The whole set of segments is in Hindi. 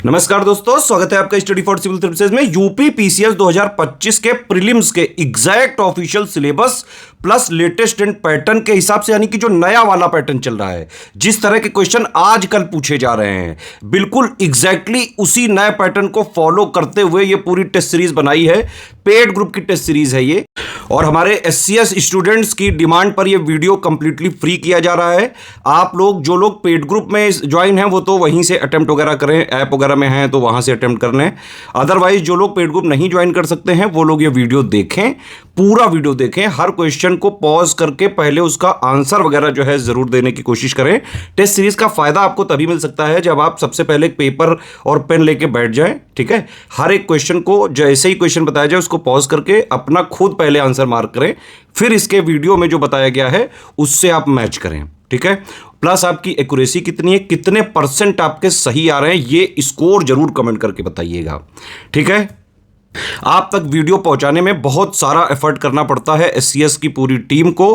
नमस्कार दोस्तों, स्वागत है आपका स्टडी फॉर सिविल सर्विसेज में। यूपी पीसीएस 2025 के प्रीलिम्स के exact official syllabus plus latest and pattern के हिसाब से, यानी कि जो नया वाला पैटर्न चल रहा है, जिस तरह के क्वेश्चन आजकल पूछे जा रहे हैं, बिल्कुल एग्जैक्टली उसी नए पैटर्न को फॉलो करते हुए ये पूरी टेस्ट सीरीज बनाई है। पेड ग्रुप की टेस्ट सीरीज है ये, और हमारे एससीएस स्टूडेंट्स की डिमांड पर ये वीडियो कंप्लीटली फ्री किया जा रहा है। आप लोग जो लोग पेड ग्रुप में ज्वाइन हैं वो तो वहीं से अटेम्प्ट वगैरह करें, ऐप वगैरह में हैं तो वहां से अटेम्प्ट कर लें। अदरवाइज जो लोग पेड ग्रुप नहीं ज्वाइन कर सकते हैं वो लोग ये वीडियो देखें, पूरा वीडियो देखें, हर क्वेश्चन को पॉज करके पहले उसका आंसर वगैरह जो है जरूर देने की कोशिश करें। टेस्ट सीरीज का फायदा आपको तभी मिल सकता है जब आप सबसे पहले एक पेपर और पेन लेके बैठ जाएं, ठीक है। हर एक क्वेश्चन को जैसे ही क्वेश्चन बताया जाए उसको पॉज करके अपना खुद पहले आंसर मार्क करें, फिर इसके वीडियो में जो बताया गया है उससे आप मैच करें, ठीक है। प्लस आपकी एक्यूरेसी कितनी है, कितने परसेंट आपके सही आ रहे हैं, ये स्कोर जरूर कमेंट करके बताइएगा, ठीक है। आप तक वीडियो पहुंचाने में बहुत सारा एफर्ट करना पड़ता है एससीएस की पूरी टीम को।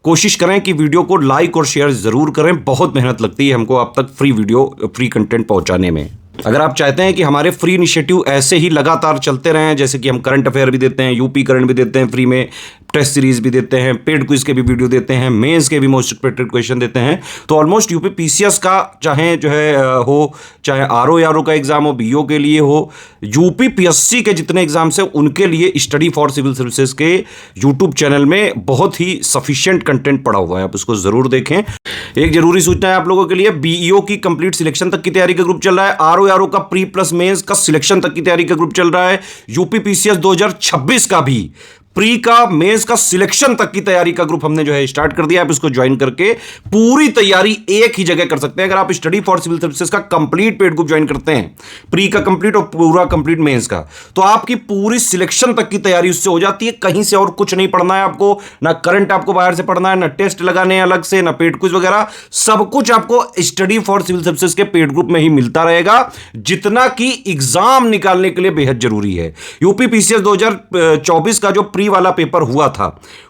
कोशिश करें कि वीडियो को लाइक और शेयर जरूर करें, बहुत मेहनत लगती है हमको आप तक फ्री कंटेंट पहुंचाने में। अगर आप चाहते हैं कि हमारे फ्री इनिशिएटिव ऐसे ही लगातार चलते रहें, जैसे कि हम करंट अफेयर भी देते हैं, यूपी करंट भी देते हैं फ्री में, टेस्ट सीरीज भी देते हैं, पेड क्विज के भी वीडियो देते हैं, मेंस के भी मोस्ट एक्सपेक्टेड क्वेश्चन देते हैं, तो ऑलमोस्ट यूपी पीसीएस का चाहे जो है हो, चाहे आरओ का एग्जाम हो, बीओ के लिए हो, यूपी पीएससी के जितने एग्जाम्स हैं उनके लिए स्टडी फॉर सिविल सर्विसेज के यूट्यूब चैनल में बहुत ही सफिशिएंट कंटेंट पड़ा हुआ है, आप उसको जरूर देखें। एक जरूरी सूचना है आप लोगों के लिए, बीईओ की कंप्लीट सिलेक्शन तक की तैयारी का ग्रुप चल रहा है, आरओ का प्री प्लस मेंस का सिलेक्शन तक की तैयारी का ग्रुप चल रहा है, यूपी पीसीएस 2026 का भी प्री का मेंस का सिलेक्शन तक की तैयारी का ग्रुप हमने जो है स्टार्ट कर दिया। आप इसको ज्वाइन करके पूरी तैयारी एक ही जगह कर सकते हैं। अगर आप स्टडी फॉर सिविल सर्विसेज का कंप्लीट पेड ग्रुप ज्वाइन करते हैं, प्री का कंप्लीट और पूरा कंप्लीट मेंस का, तो आपकी पूरी सिलेक्शन तक की तैयारी उससे हो जाती है। कहीं से और कुछ नहीं पढ़ना है आपको, ना करंट आपको बाहर से पढ़ना है, ना टेस्ट लगाने हैं अलग से, ना पेड क्विज वगैरह, सब कुछ आपको स्टडी फॉर सिविल सर्विसेज के पेड ग्रुप में ही मिलता रहेगा, जितना कि एग्जाम निकालने के लिए बेहद जरूरी है। यूपी पीसीएस 2024 का जो प्री वाला पेपर हुआ था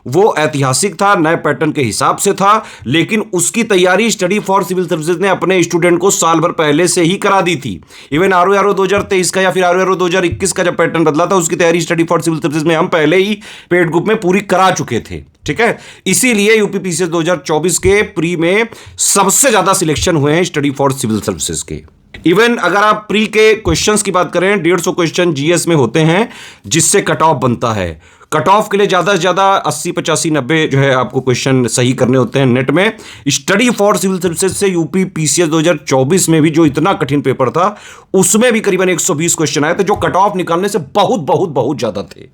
वो ऐतिहासिक था, नए पैटर्न के हिसाब से था, लेकिन उसकी तैयारी स्टडी फॉर सिविल सर्विसेज ने अपने स्टूडेंट को साल भर पहले से ही करा दी थी। इवन आरओ 2023 का या फिर आरओ 2021 का जब पैटर्न बदला था उसकी तैयारी स्टडी फॉर सिविल सर्विसेज में हम पहले ही पेड ग्रुप में पूरी करा चुके थे, ठीक है। इसीलिए यूपी पीसीएस 2024 के प्री में सबसे ज्यादा सिलेक्शन हुए हैं स्टडी फॉर सिविल सर्विसेज के। इवन अगर आप प्री के क्वेश्चंस की बात करें, 150 क्वेश्चन जीएस में होते हैं जिससे कट ऑफ बनता है। कट ऑफ के लिए ज्यादा से ज्यादा 80, 85, 90 जो है आपको क्वेश्चन सही करने होते हैं नेट में। स्टडी फॉर सिविल सर्विसेज से यूपी पीसीएस 2024 में भी जो इतना कठिन पेपर था उसमें भी करीबन 120 क्वेश्चन आए थे, जो कट ऑफ निकालने से बहुत बहुत बहुत ज्यादा थे।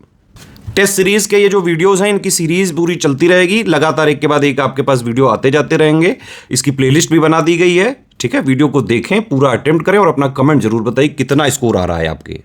टेस्ट सीरीज के ये जो वीडियोस हैं, इनकी सीरीज पूरी चलती रहेगी, लगातार एक के बाद एक आपके पास वीडियो आते जाते रहेंगे। इसकी प्लेलिस्ट भी बना दी गई है, ठीक है। वीडियो को देखें, पूरा अटेम्प्ट करें और अपना कमेंट जरूर बताइए कितना स्कोर आ रहा है आपके।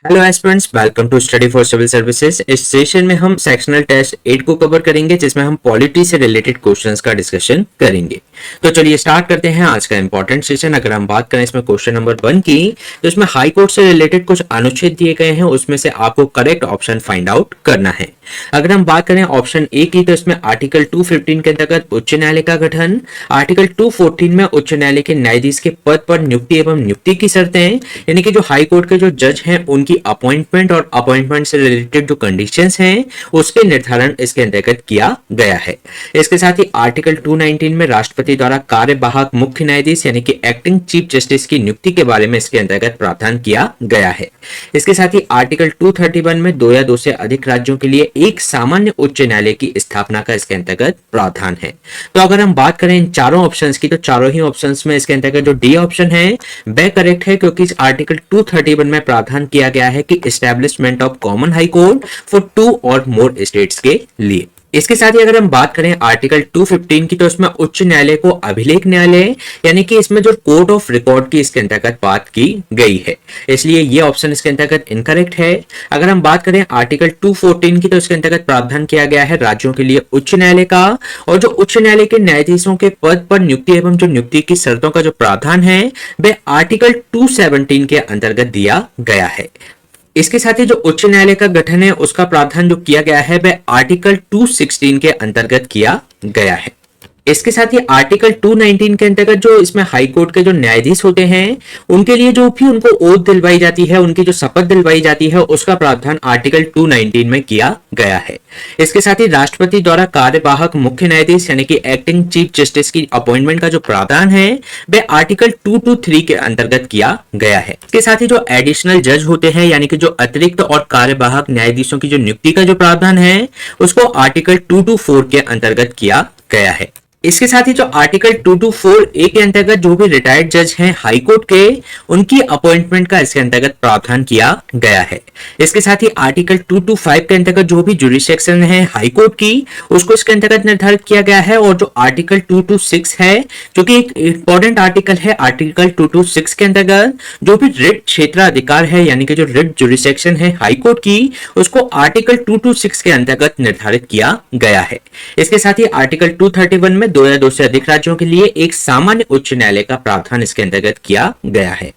Hello aspirants, welcome to study for civil services. इस सेशन में हम सेक्शनल टेस्ट 8 को कवर करेंगे, जिसमें हम पॉलिटी से रिलेटेड क्वेश्चंस का डिस्कशन करेंगे। तो चलिए स्टार्ट करते हैं आज का इंपॉर्टेंट सेशन। अगर हम बात करें इसमें क्वेश्चन नंबर 1 की, तो इसमें हाई कोर्ट से रिलेटेड कुछ अनुच्छेद दिए गए हैं, उसमें से आपको करेक्ट ऑप्शन फाइंड आउट करना है। अगर हम बात करें ऑप्शन ए की, तो इसमें आर्टिकल 215 के अंतर्गत उच्च न्यायालय का गठन, आर्टिकल 214 में उच्च न्यायालय के न्यायाधीश के पद पर नियुक्ति एवं नियुक्ति की शर्तें, यानी कि जो हाई कोर्ट के जो जज हैं उनकी अपॉइंटमेंट और अपॉइंटमेंट से रिलेटेड जो कंडीशंस हैं उसके निर्धारण इसके अंतर्गत किया गया है। इसके साथ ही आर्टिकल 219 में राष्ट्रपति द्वारा कार्यवाहक मुख्य न्यायाधीश यानी कि एक्टिंग चीफ जस्टिस की नियुक्ति के बारे में इसके अंतर्गत प्रावधान किया गया है। इसके साथ ही आर्टिकल 231 में 2 या 2 से अधिक राज्यों के लिए एक सामान्य उच्च न्यायालय की स्थापना का इसके अंतर्गत प्रावधान है। तो अगर हम बात करें इन चारों ऑप्शंस की, तो चारों ही ऑप्शंस में इसके अंतर्गत जो डी ऑप्शन है वह करेक्ट है, क्योंकि इस आर्टिकल 231 में प्रावधान किया गया है कि establishment of common high court for 2 और मोर स्टेट्स के लिए। इसके साथ ही अगर हम बात करें आर्टिकल 215 की, तो इसमें उच्च न्यायालय को अभिलेख न्यायालय यानी कि इसमें जो कोर्ट ऑफ रिकॉर्ड की इसके अंतर्गत बात की गई है, इसलिए ये ऑप्शन इसके अंतर्गत इनकरेक्ट है। अगर हम बात करें आर्टिकल 214 की, तो इसके अंतर्गत प्रावधान किया गया है राज्यों के लिए उच्च न्यायालय का, और जो उच्च न्यायालय के न्यायाधीशों के पद पर नियुक्ति एवं जो नियुक्ति की शर्तों का जो प्रावधान है वह आर्टिकल 217 के अंतर्गत दिया गया है। इसके साथ ही जो उच्च न्यायालय का गठन है उसका प्रावधान जो किया गया है वह आर्टिकल 216 के अंतर्गत किया गया है। इसके साथ ही आर्टिकल 219 के अंतर्गत जो इसमें हाई कोर्ट के जो न्यायाधीश होते हैं उनके लिए जो भी उनको ओथ दिलवाई जाती है, उनकी जो शपथ दिलवाई जाती है, उसका प्रावधान आर्टिकल 219 में किया गया है। इसके साथ ही राष्ट्रपति द्वारा कार्यवाहक मुख्य न्यायाधीश यानी कि एक्टिंग चीफ जस्टिस की अपॉइंटमेंट का जो प्रावधान है वह आर्टिकल 223 के अंतर्गत किया गया है। इसके साथ ही जो एडिशनल जज होते हैं यानी कि जो अतिरिक्त और कार्यवाहक न्यायाधीशों की जो नियुक्ति का जो प्रावधान है उसको आर्टिकल 224 के अंतर्गत किया गया है। इसके साथ ही जो आर्टिकल 224A के अंतर्गत जो भी रिटायर्ड जज हैं हाई कोर्ट के, उनकी अपॉइंटमेंट का इसके अंतर्गत प्रावधान किया गया है। इसके साथ ही आर्टिकल 225 के अंतर्गत जो भी जुरिसडिक्शन है हाई कोर्ट की, उसको इसके अंतर्गत निर्धारित किया गया है। और जो आर्टिकल 226 है जो कि एक इंपॉर्टेंट आर्टिकल है, आर्टिकल 226 के अंतर्गत जो भी रिट क्षेत्राधिकार है यानी कि जो रिट जुरिसडिक्शन है हाई कोर्ट की, उसको आर्टिकल 226 के अंतर्गत निर्धारित किया गया है। इसके साथ ही आर्टिकल 231 में 2 या 2 से अधिक राज्यों के लिए एक सामान्य उच्च न्यायालय का प्रावधान इसके अंतर्गत किया गया है।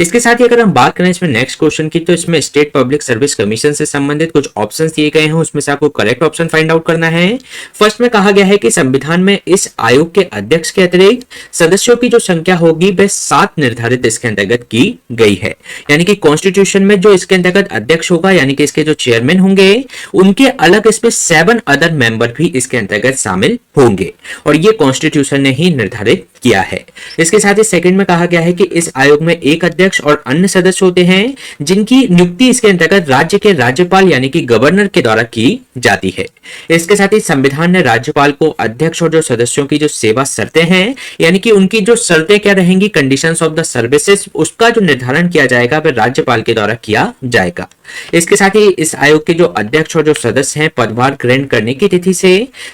इसके साथ ही अगर हम बात करें इसमें नेक्स्ट क्वेश्चन की, तो इसमें स्टेट पब्लिक सर्विस कमीशन से संबंधित कुछ ऑप्शंस दिए गए हैं, उसमें से आपको करेक्ट ऑप्शन फाइंड आउट करना है। फर्स्ट में कहा गया है कि संविधान में इस आयोग के अध्यक्ष के अतिरिक्त सदस्यों की जो संख्या होगी वह 7 निर्धारित इसके अंतर्गत की गई है। यानी कि कॉन्स्टिट्यूशन में जो इसके अंतर्गत अध्यक्ष होगा यानी कि इसके जो चेयरमैन होंगे उनके अलग इसमें 7 अदर मेंबर भी इसके अंतर्गत शामिल होंगे और ये कॉन्स्टिट्यूशन ने ही निर्धारित किया है। इसके साथ ही सेकंड में कहा गया है कि इस आयोग में एक अध्यक्ष और अन्य सदस्य होते हैं जिनकी नियुक्ति इसके अंतर्गत राज्य के राज्यपाल यानी कि गवर्नर के द्वारा की जाती है। इसके साथ ही संविधान ने राज्यपाल को अध्यक्ष और जो सदस्यों की जो सेवा शर्तें हैं यानी कि उनकी जो शर्तें क्या रहेंगी, कंडीशंस ऑफ द सर्विसेज, उसका जो निर्धारण किया जाएगा वह राज्यपाल के द्वारा किया जाएगा। इसके साथ ही इस आयोग के जो अध्यक्ष और जो सदस्य हैं पदभार ग्रहण करने की तिथि से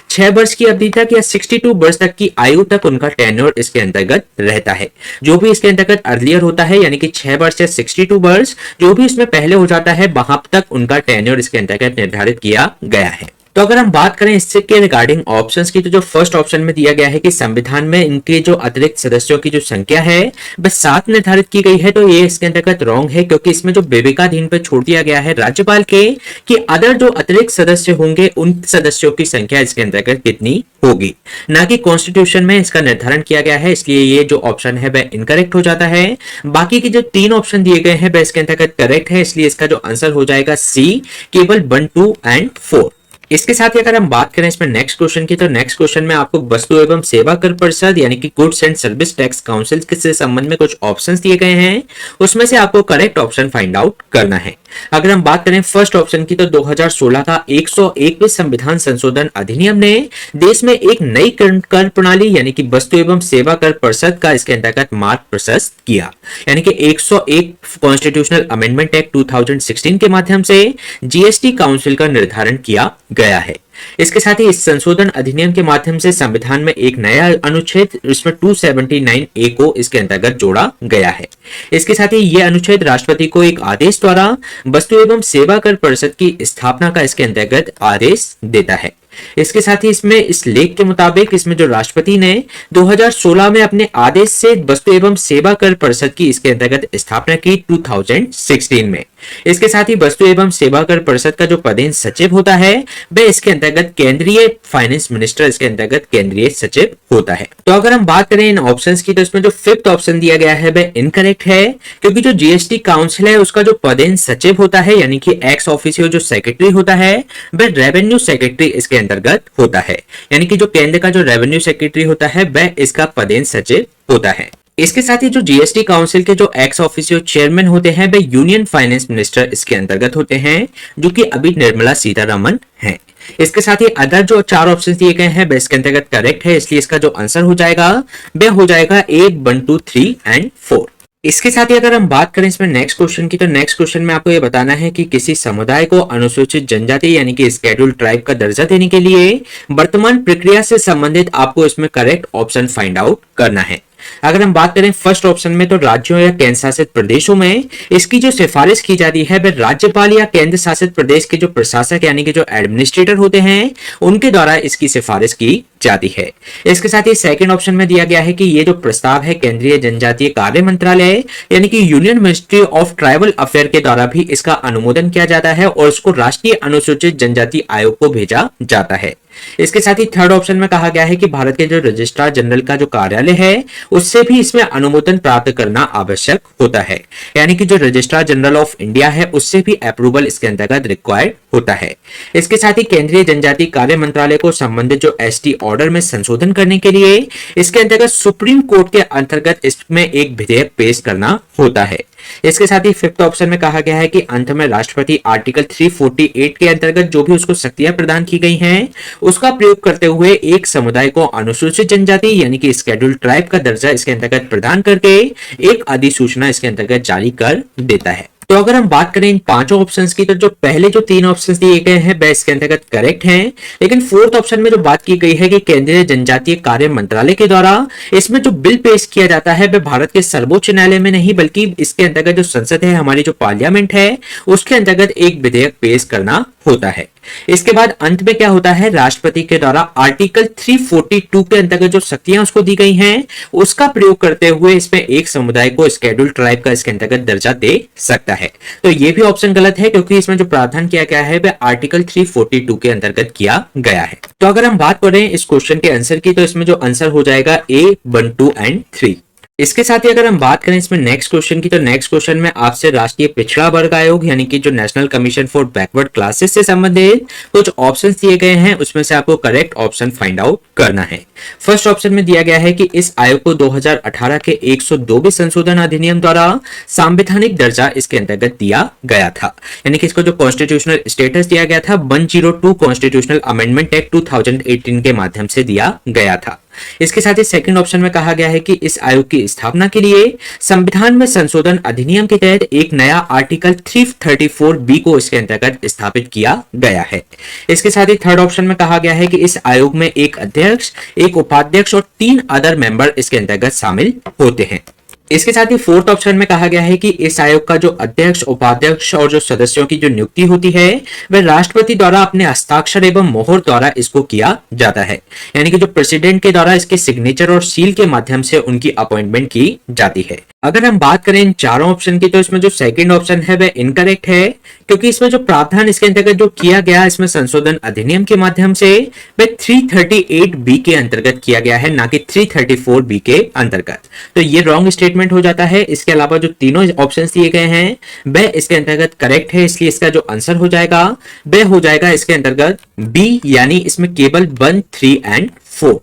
6 वर्ष की अवधि तक या 62 वर्ष तक की आयु तक उनका टेन्योर इसके अंतर्गत रहता है। जो भी इसके अंतर्गत अर्लियर होता है यानी कि 6 वर्ष या 62 वर्ष जो भी इसमें पहले हो जाता है वहां तक उनका टेन्योर इसके अंतर्गत निर्धारित किया गया है। तो अगर हम बात करें इससे के रिगार्डिंग ऑप्शंस की, तो जो फर्स्ट ऑप्शन में दिया गया है कि संविधान में इनके जो अतिरिक्त सदस्यों की जो संख्या है वह 7 निर्धारित की गई है, तो ये इसके अंतर्गत रॉन्ग है क्योंकि इसमें जो विवेकाधीन पे छोड़ दिया गया है राज्यपाल के कि अदर जो अतिरिक्त सदस्य होंगे उन सदस्यों की संख्या इसके अंतर्गत कितनी होगी, ना कि कॉन्स्टिट्यूशन में इसका निर्धारण किया गया है। इसलिए ये जो ऑप्शन है वह इनकरेक्ट हो जाता है। बाकी के जो 3 ऑप्शन दिए गए हैं वह इसके अंतर्गत करेक्ट है, इसलिए इसका जो आंसर हो जाएगा सी, केवल 1, 2 एंड 4। इसके साथ ही अगर हम बात करें इसमें नेक्स्ट क्वेश्चन की, तो नेक्स्ट क्वेश्चन में आपको वस्तु एवं सेवा कर परिषद यानी कि goods and service tax council से संबंध में कुछ ऑप्शंस दिए गए हैं, उसमें से आपको करेक्ट ऑप्शन फाइंड आउट करना है। अगर हम बात करें फर्स्ट ऑप्शन की, तो 2016 का 101वें संविधान संशोधन अधिनियम ने देश में एक नई कर प्रणाली यानी कि वस्तु एवं सेवा कर परिषद का इसके अंतर्गत मार्ग प्रशस्त किया। यानी कि 101 कॉन्स्टिट्यूशनल अमेंडमेंट एक्ट 2016 के माध्यम से जीएसटी काउंसिल का निर्धारण किया गया है। इसके साथ ही इस संशोधन अधिनियम के माध्यम से संविधान में एक नया अनुच्छेद इसमें 279A को इसके अंतर्गत जोड़ा गया है। इसके साथ ही यह अनुच्छेद राष्ट्रपति को एक आदेश द्वारा वस्तु एवं सेवा कर परिषद की स्थापना का इसके अंतर्गत आदेश देता है। इसके साथ ही इसमें इस लेख के मुताबिक इसमें जो राष्ट्रपति ने 2016 में अपने आदेश से वस्तु एवं सेवा कर परिषद की इसके अंतर्गत स्थापना की 2016 में। इसके साथ ही वस्तु एवं सेवा कर परिषद का जो पदेन सचिव होता है वह इसके अंतर्गत केंद्रीय फाइनेंस मिनिस्टर इसके अंतर्गत केंद्रीय सचिव होता है। तो अगर हम बात करें इन ऑप्शंस की, तो इसमें जो 5th ऑप्शन दिया गया है वह इनकरेक्ट है क्योंकि जो जीएसटी काउंसिल है उसका जो पदेन सचिव होता है यानी कि एक्स ऑफिशियो जो सेक्रेटरी होता है वह रेवेन्यू सेक्रेटरी इसके अंतर्गत होता है। यानी कि जो केंद्र का जो रेवेन्यू सेक्रेटरी होता है वह इसका पदेन सचिव होता है। इसके साथ ही जो जीएसटी काउंसिल के जो एक्स ऑफिशियो चेयरमैन होते हैं वे यूनियन फाइनेंस मिनिस्टर इसके अंतर्गत होते हैं जो कि अभी निर्मला सीतारमण हैं। इसके साथ ही अदर जो 4 ऑप्शंस दिए गए हैं वे इसके अंतर्गत करेक्ट है, इसलिए इसका जो आंसर हो जाएगा वह हो जाएगा 8, 1, 2, 3 एंड 4। इसके साथ ही अगर हम बात करें इसमें नेक्स्ट क्वेश्चन की, तो नेक्स्ट क्वेश्चन में आपको ये बताना है कि किसी समुदाय को अनुसूचित जनजाति यानी कि शेड्यूल ट्राइब का दर्जा देने के लिए वर्तमान प्रक्रिया से संबंधित आपको इसमें करेक्ट ऑप्शन फाइंड आउट करना है। अगर हम बात करें फर्स्ट ऑप्शन में, तो राज्यों या केंद्र शासित प्रदेशों में इसकी जो सिफारिश की जाती है वह राज्यपाल या केंद्र शासित प्रदेश के जो प्रशासक यानी कि जो एडमिनिस्ट्रेटर होते हैं उनके द्वारा इसकी सिफारिश की जाती है। इसके साथ ही सेकंड ऑप्शन में दिया गया है कि ये जो प्रस्ताव है केंद्रीय जनजातीय कार्य मंत्रालय यानी कि union ministry of tribal affair के द्वारा भी इसका अनुमोदन किया जाता है और इसको राष्ट्रीय अनुसूचित जनजाति आयोग को भेजा जाता है। इसके साथ ही थर्ड ऑप्शन में कहा गया है कि भारत के जो रजिस्ट्रार जनरल का जो कार्यालय है उससे भी इसमें अनुमोदन प्राप्त करना आवश्यक होता है, यानी कि जो रजिस्ट्रार जनरल ऑफ इंडिया है उससे भी अप्रूवल इसके अंतर्गत रिक्वायर्ड होता है। इसके साथ ही केंद्रीय जनजातीय कार्य मंत्रालय को संबंधित जो एसटी ऑर्डर में संशोधन करने के लिए इसके अंतर्गत सुप्रीम कोर्ट के अंतर्गत इसमें एक विधेयक पेश करना होता है। इसके साथ ही फिफ्थ ऑप्शन में कहा गया है कि अंत में राष्ट्रपति आर्टिकल 348 के अंतर्गत जो भी उसको शक्तियां प्रदान की गई हैं उसका प्रयोग करते हुए एक समुदाय को अनुसूचित जनजाति यानी कि शेड्यूल्ड ट्राइब का दर्जा इसके अंतर्गत प्रदान करके एक अधिसूचना इसके अंतर्गत जारी कर देता है। तो अगर हम बात करें इन पांचों ऑप्शंस की, तो जो पहले जो तीन ऑप्शंस दिए गए हैं वह इसके अंतर्गत करेक्ट हैं, लेकिन फोर्थ ऑप्शन में जो बात की गई है कि केंद्रीय जनजातीय कार्य मंत्रालय के द्वारा इसमें जो बिल पेश किया जाता है वह भारत के सर्वोच्च न्यायालय में नहीं बल्कि इसके अंतर्गत जो संसद है, हमारी जो पार्लियामेंट है, उसके अंतर्गत एक विधेयक पेश करना होता है। इसके बाद अंत में क्या होता है, राष्ट्रपति के द्वारा आर्टिकल 342 के अंतर्गत जो शक्तियां उसको दी गई हैं उसका प्रयोग करते हुए इसमें एक समुदाय को शेड्यूल्ड ट्राइब का इसके अंतर्गत दर्जा दे सकता है। तो ये भी ऑप्शन गलत है क्योंकि इसमें जो प्रावधान किया गया है वह आर्टिकल 342 के अंतर्गत किया गया है। तो अगर हम बात करें इस क्वेश्चन के आंसर की, तो इसमें जो आंसर हो जाएगा A, 1, 2 एंड 3। इसके साथ ही अगर हम बात करें इसमें नेक्स्ट क्वेश्चन की, तो नेक्स्ट क्वेश्चन में आपसे राष्ट्रीय पिछड़ा वर्ग आयोग यानी कि जो national commission for backward classes से संबंधित कुछ ऑप्शंस दिए गए हैं, उसमें से आपको करेक्ट ऑप्शन फाइंड आउट करना है। फर्स्ट ऑप्शन में दिया गया है कि इस आयोग को 2018 के 102वें संशोधन अधिनियम द्वारा संवैधानिक दर्जा इसके अंतर्गत दिया गया था, यानी कि इसको जो कॉन्स्टिट्यूशनल स्टेटस दिया गया था 102 कॉन्स्टिट्यूशनल अमेंडमेंट एक्ट 2018 के माध्यम से दिया गया था। इसके साथ ही सेकंड ऑप्शन में कहा गया है कि इस आयोग की स्थापना के लिए संविधान में संशोधन अधिनियम के तहत एक नया आर्टिकल 334B को इसके अंतर्गत स्थापित किया गया है। इसके साथ ही थर्ड ऑप्शन में कहा गया है कि इस आयोग में एक अध्यक्ष, एक उपाध्यक्ष और 3 अदर मेंबर इसके अंतर्गत शामिल होते हैं। इसके साथ ही फोर्थ ऑप्शन में कहा गया है कि इस आयोग का जो अध्यक्ष, उपाध्यक्ष और जो सदस्यों की जो नियुक्ति होती है वह राष्ट्रपति द्वारा अपने हस्ताक्षर एवं मोहर द्वारा इसको किया जाता है, यानी कि जो प्रेसिडेंट के द्वारा इसके सिग्नेचर और सील के माध्यम से उनकी अपॉइंटमेंट की जाती है। अगर हम बात करें इन चारों ऑप्शन की, तो इसमें जो सेकंड ऑप्शन है वह इनकरेक्ट है क्योंकि इसमें जो प्रावधान इसके अंतर्गत जो किया गया इसमें संशोधन अधिनियम के माध्यम से वह 338B के अंतर्गत किया गया है, ना कि 334B के अंतर्गत। तो ये रॉन्ग स्टेटमेंट हो जाता है। इसके अलावा जो तीनों ऑप्शंस दिए गए हैं वह इसके अंतर्गत करेक्ट है, इसलिए इसका जो आंसर हो जाएगा वह हो जाएगा इसके अंतर्गत B, यानी इसमें केवल 1, 3 एंड 4।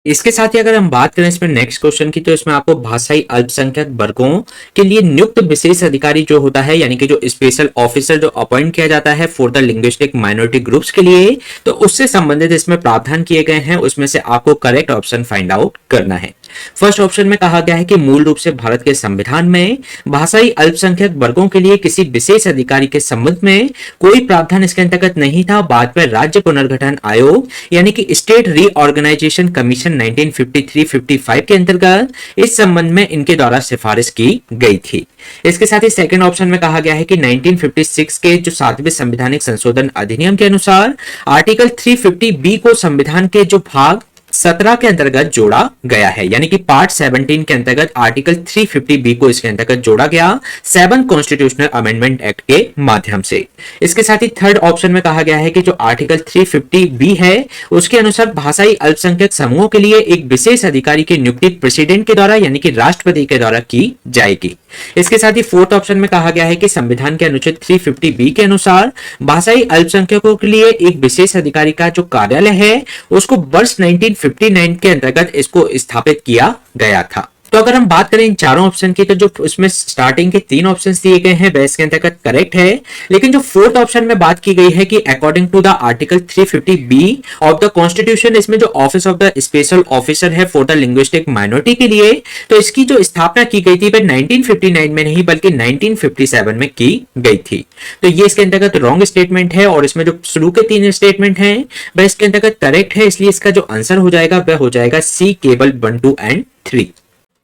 इसके साथ ही अगर हम बात करें इसमें नेक्स्ट क्वेश्चन की, तो इसमें आपको भाषाई अल्पसंख्यक वर्गों के लिए नियुक्त विशेष अधिकारी जो होता है, यानी कि जो स्पेशल ऑफिसर जो अपॉइंट किया जाता है for the linguistic minority groups के लिए, तो उससे संबंधित इसमें प्रावधान किए गए हैं, उसमें से आपको करेक्ट ऑप्शन फाइंड आउट करना है। फर्स्ट ऑप्शन में कहा गया है कि मूल रूप से भारत के संविधान में भाषाई अल्पसंख्यक वर्गों के लिए किसी विशेष अधिकारी के संबंध में कोई प्रावधान इसके अंतर्गत नहीं था। बाद में राज्य पुनर्गठन आयोग यानी कि स्टेट रीऑर्गेनाइजेशन कमीशन 1953-55 के अंतर्गत इस संबंध में इनके द्वारा सिफारिश की गई थी। इसके साथ ही सेकंड ऑप्शन में कहा गया है कि 1956 के जो 7वें संवैधानिक संशोधन अधिनियम के अनुसार आर्टिकल 350B को संविधान के जो भाग 17 के अंतर्गत जोड़ा गया है, यानी कि पार्ट 17 के अंतर्गत आर्टिकल 350B को इसके अंतर्गत जोड़ा गया 7 कॉन्स्टिट्यूशनल अमेंडमेंट एक्ट के माध्यम से। इसके साथ ही थर्ड ऑप्शन में कहा गया है कि जो आर्टिकल 350B है उसके अनुसार भाषाई अल्पसंख्यक समूहों के लिए एक विशेष अधिकारी की नियुक्ति प्रेसिडेंट के द्वारा यानी कि राष्ट्रपति के द्वारा की जाएगी। इसके साथ ही फोर्थ ऑप्शन में कहा गया है कि संविधान के अनुच्छेद 350B के अनुसार भाषाई अल्पसंख्यकों के लिए एक विशेष अधिकारी का जो कार्यालय है उसको वर्ष 1959 के अंतर्गत इसको स्थापित किया गया था। तो अगर हम बात करें इन चारों ऑप्शन की, तो जो उसमें स्टार्टिंग के 3 ऑप्शंस दिए गए हैं वह इसके अंतर्गत करेक्ट है, लेकिन जो फोर्थ ऑप्शन में बात की गई है कि according to the article 350B of the constitution, इसमें जो office of the special officer है फॉर द लिंग्विस्टिक माइनॉरिटी के लिए, तो इसकी जो स्थापना की गई थी वह 1959 में नहीं बल्कि 1957 में की गई थी। तो ये इसके अंतर्गत रॉन्ग स्टेटमेंट है और इसमें जो शुरू के 3 स्टेटमेंट है वह इसके अंतर्गत करेक्ट है, इसलिए इसका जो आंसर हो जाएगा वह हो जाएगा C, केवल 1, 2 एंड 3।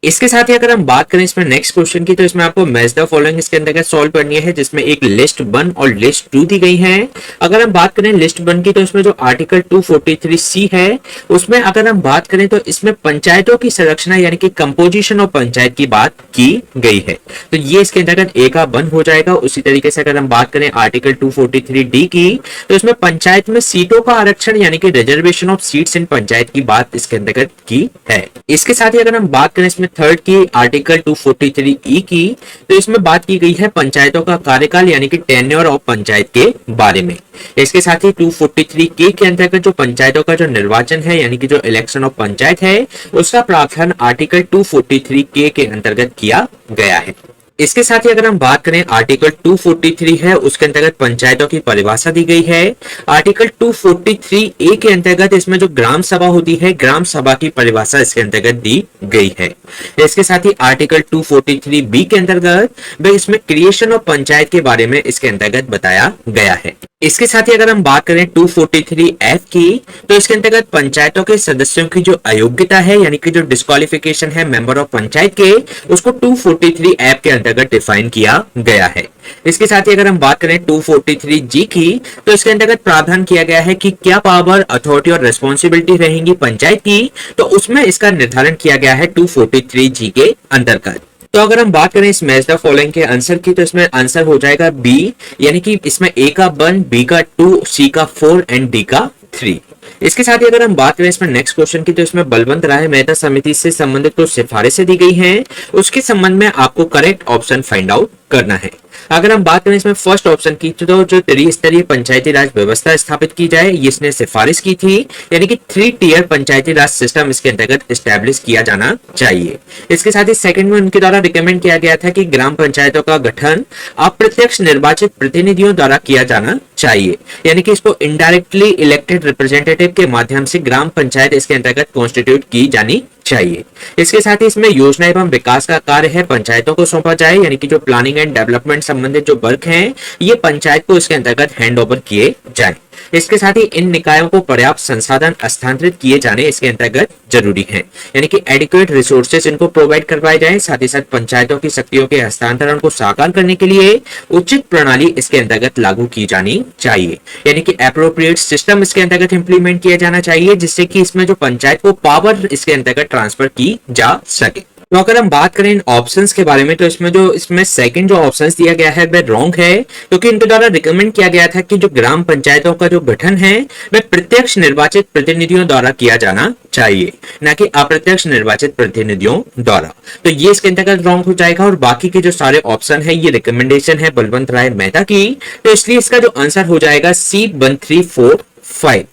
इसके साथ ही अगर हम बात करें इसमें नेक्स्ट क्वेश्चन की, तो इसमें आपको मैच द फॉलोइंग इसके अंतर्गत सॉल्व करनी है, जिसमें एक लिस्ट 1 और लिस्ट 2 दी गई है। अगर हम बात करें लिस्ट 1 की, तो इसमें जो आर्टिकल 243C है उसमें अगर हम बात करें तो इसमें पंचायतों की संरचना यानी कि कंपोजिशन ऑफ पंचायत की बात की गई है, तो ये इसके अंतर्गत ए का 1 हो जाएगा। उसी तरीके से अगर हम बात करें आर्टिकल 243D की, तो इसमें पंचायत में सीटों का आरक्षण यानी कि reservation of seats in panchayat की बात इसके अंतर्गत की है। इसके साथ ही अगर हम बात करें इसमें थर्ड की आर्टिकल 243E की, तो इसमें बात की गई है पंचायतों का कार्यकाल यानी कि टेन्योर ऑफ पंचायत के बारे में। इसके साथ ही 243K के अंतर्गत जो पंचायतों का जो निर्वाचन है यानी कि जो इलेक्शन ऑफ पंचायत है उसका प्रावधान आर्टिकल 243K के अंतर्गत किया गया है। इसके साथ ही अगर हम बात करें आर्टिकल 243 है उसके अंतर्गत पंचायतों की परिभाषा दी गई है। आर्टिकल 243A के अंतर्गत इसमें जो ग्राम सभा होती है ग्राम सभा की परिभाषा इसके अंतर्गत दी गई है। इसके साथ ही आर्टिकल 243B के अंतर्गत इसमें क्रिएशन ऑफ पंचायत के बारे में इसके अंतर्गत बताया गया है। इसके साथ ही अगर हम बात करें 243F की, तो इसके अंतर्गत पंचायतों के सदस्यों की जो अयोग्यता है यानी कि जो डिस्क्वालिफिकेशन है मेंबर ऑफ पंचायत के, उसको 243F के अंतर्गत डिफाइन किया गया है। इसके साथ ही अगर हम बात करें 243G की, तो इसके अंतर्गत प्रावधान किया गया है कि क्या पावर, अथॉरिटी और रिस्पॉन्सिबिलिटी रहेंगी पंचायत की, तो उसमें इसका निर्धारण किया गया है 243G के अंतर्गत। तो अगर हम बात करें इस मैच द फॉलोइंग के आंसर की, तो इसमें आंसर हो जाएगा बी, यानी कि इसमें ए का 1, बी का 2, सी का 4 एंड डी का 3। इसके साथ ही अगर हम बात करें इसमें नेक्स्ट क्वेश्चन की, तो इसमें बलवंत राय मेहता समिति से संबंधित कुछ सिफारिशें दी गई हैं, उसके संबंध में आपको करेक्ट ऑप्शन फाइंड आउट करना है। अगर हम बात करें इसमें फर्स्ट ऑप्शन की, तो जो त्रिस्तरीय पंचायती राज व्यवस्था स्थापित की जाए ये इसने सिफारिश की थी, यानी कि 3 टियर पंचायती राज सिस्टम इसके अंतर्गत स्टैब्लिश किया जाना चाहिए। इसके साथ ही सेकंड में उनके द्वारा रिकमेंड किया गया था कि ग्राम पंचायतों का गठन अप्रत्यक्ष निर्वाचित प्रतिनिधियों द्वारा किया जाना चाहिए, यानी कि इसको इनडायरेक्टली इलेक्टेड रिप्रेजेंटेटिव के माध्यम से ग्राम पंचायत इसके अंतर्गत कॉन्स्टिट्यूट की जानी चाहिए। इसके साथ ही इसमें योजना एवं विकास का कार्य है पंचायतों को सौंपा जाए, यानी कि जो प्लानिंग एंड डेवलपमेंट संबंधित जो वर्क हैं ये पंचायत को इसके अंतर्गत हैंड ओवर किए जाए। इसके साथ ही इन निकायों को पर्याप्त संसाधन हस्तांतरित किए जाने इसके अंतर्गत जरूरी है, यानी कि एडिक्वेट रिसोर्सेज इनको प्रोवाइड करवाए जाए। साथ ही साथ पंचायतों की शक्तियों के हस्तांतरण को साकार करने के लिए उचित प्रणाली इसके अंतर्गत लागू की जानी चाहिए, यानी कि एप्रोप्रिएट सिस्टम इसके अंतर्गत इंप्लीमेंट किया जाना चाहिए, जिससे कि इसमें जो पंचायत को पावर इसके अंतर्गत ट्रांसफर की जा सके। तो अगर हम बात करें इन ऑप्शंस के बारे में, तो इसमें सेकंड जो ऑप्शंस दिया गया है वह रॉन्ग है, क्योंकि इनके द्वारा रिकमेंड किया गया था कि जो ग्राम पंचायतों का जो गठन है वह प्रत्यक्ष निर्वाचित प्रतिनिधियों द्वारा किया जाना चाहिए, न कि अप्रत्यक्ष निर्वाचित प्रतिनिधियों द्वारा। तो ये इसके अंतर्गत रॉन्ग हो जाएगा, और बाकी के जो सारे ऑप्शन है ये रिकमेंडेशन है बलवंत राय मेहता की, तो इसलिए इसका जो आंसर हो जाएगा C1345।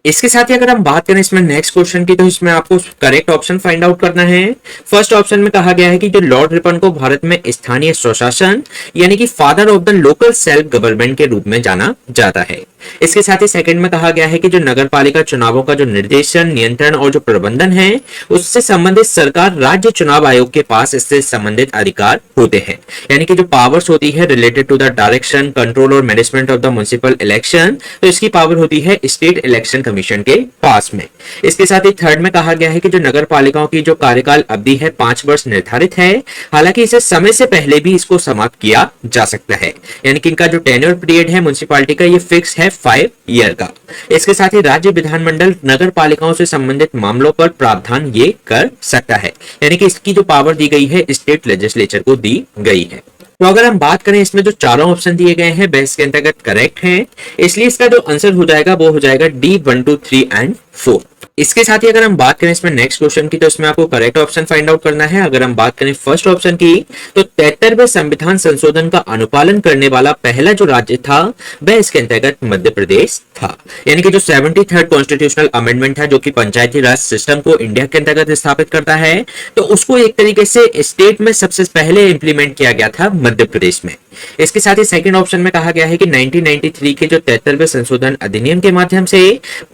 इसके साथ ही अगर हम बात करें इसमें नेक्स्ट क्वेश्चन की, तो इसमें आपको करेक्ट ऑप्शन फाइंड आउट करना है। फर्स्ट ऑप्शन में कहा गया है कि जो लॉर्ड रिपन को भारत में स्थानीय स्वशासन यानी कि father of the local self government के रूप में जाना जाता है। इसके साथ ही सेकंड में कहा गया है कि जो नगर पालिका चुनावों का जो निर्देशन, नियंत्रण और जो प्रबंधन है उससे संबंधित सरकार राज्य चुनाव आयोग के पास इससे संबंधित अधिकार होते हैं, यानी कि जो पावर्स होती है related to the direction, control और management of the municipal election, तो इसकी पावर होती है स्टेट इलेक्शन कमीशन के पास में। इसके साथ ही थर्ड में कहा गया है कि जो नगर पालिकाओं की जो कार्यकाल अवधि है 5 वर्ष निर्धारित है, हालांकि इसे समय से पहले भी इसको समाप्त किया जा सकता है, यानी कि इनका जो टेन्योर पीरियड है म्युनिसिपैलिटी का ये फिक्स है 5 ईयर का। इसके साथ ही राज्य विधानमंडल नगर पालिकाओं से संबंधित मामलों पर प्रावधान ये कर सकता है, यानी कि इसकी जो पावर दी गई है स्टेट लेजिस्लेचर को दी गई है। तो अगर हम बात करें इसमें जो चारों ऑप्शन दिए गए हैं वह इसके अंतर्गत करेक्ट हैं, इसलिए इसका जो आंसर हो जाएगा वो हो जाएगा D 1, 2, 3 एंड 4। इसके साथ ही अगर हम बात करें इसमें नेक्स्ट क्वेश्चन की, तो इसमें आपको करेक्ट ऑप्शन फाइंड आउट करना है। अगर हम बात करें फर्स्ट ऑप्शन की, तो 73वें संविधान संशोधन का अनुपालन करने वाला पहला जो राज्य था वह इसके अंतर्गत मध्य प्रदेश था, यानी कि जो 73rd कॉन्स्टिट्यूशनल अमेंडमेंट है जो कि पंचायती राज सिस्टम को इंडिया के अंतर्गत स्थापित करता है, तो उसको एक तरीके से स्टेट में सबसे पहले इंप्लीमेंट किया गया था मध्य प्रदेश में। इसके साथ ही सेकंड ऑप्शन में कहा गया है कि 1993 के जो 73वें संशोधन अधिनियम के माध्यम से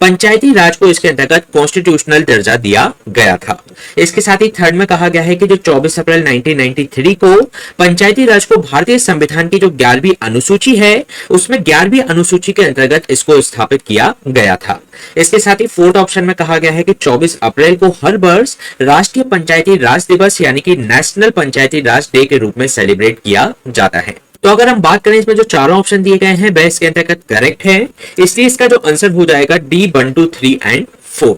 पंचायती राज को इसके अंतर्गत कॉन्स्टिट्यूशनल दर्जा दिया गया था। इसके साथ ही थर्ड में कहा गया है कि जो 24 अप्रैल 1993 को पंचायती राज को भारतीय संविधान की जो 11वीं अनुसूची है उसमें 11वीं अनुसूची के अंतर्गत इसको स्थापित किया गया था। इसके साथ ही फोर्थ ऑप्शन में कहा गया है कि 24 अप्रैल को हर वर्ष राष्ट्रीय पंचायती राज दिवस यानी कि नेशनल पंचायती राज डे के रूप में सेलिब्रेट किया जाता है। तो अगर हम बात करें इसमें जो चारों ऑप्शन दिए गए हैं वह इसके अंतर्गत करेक्ट है, इसलिए इसका जो आंसर हो जाएगा डी 1, 2, 3 एंड 4।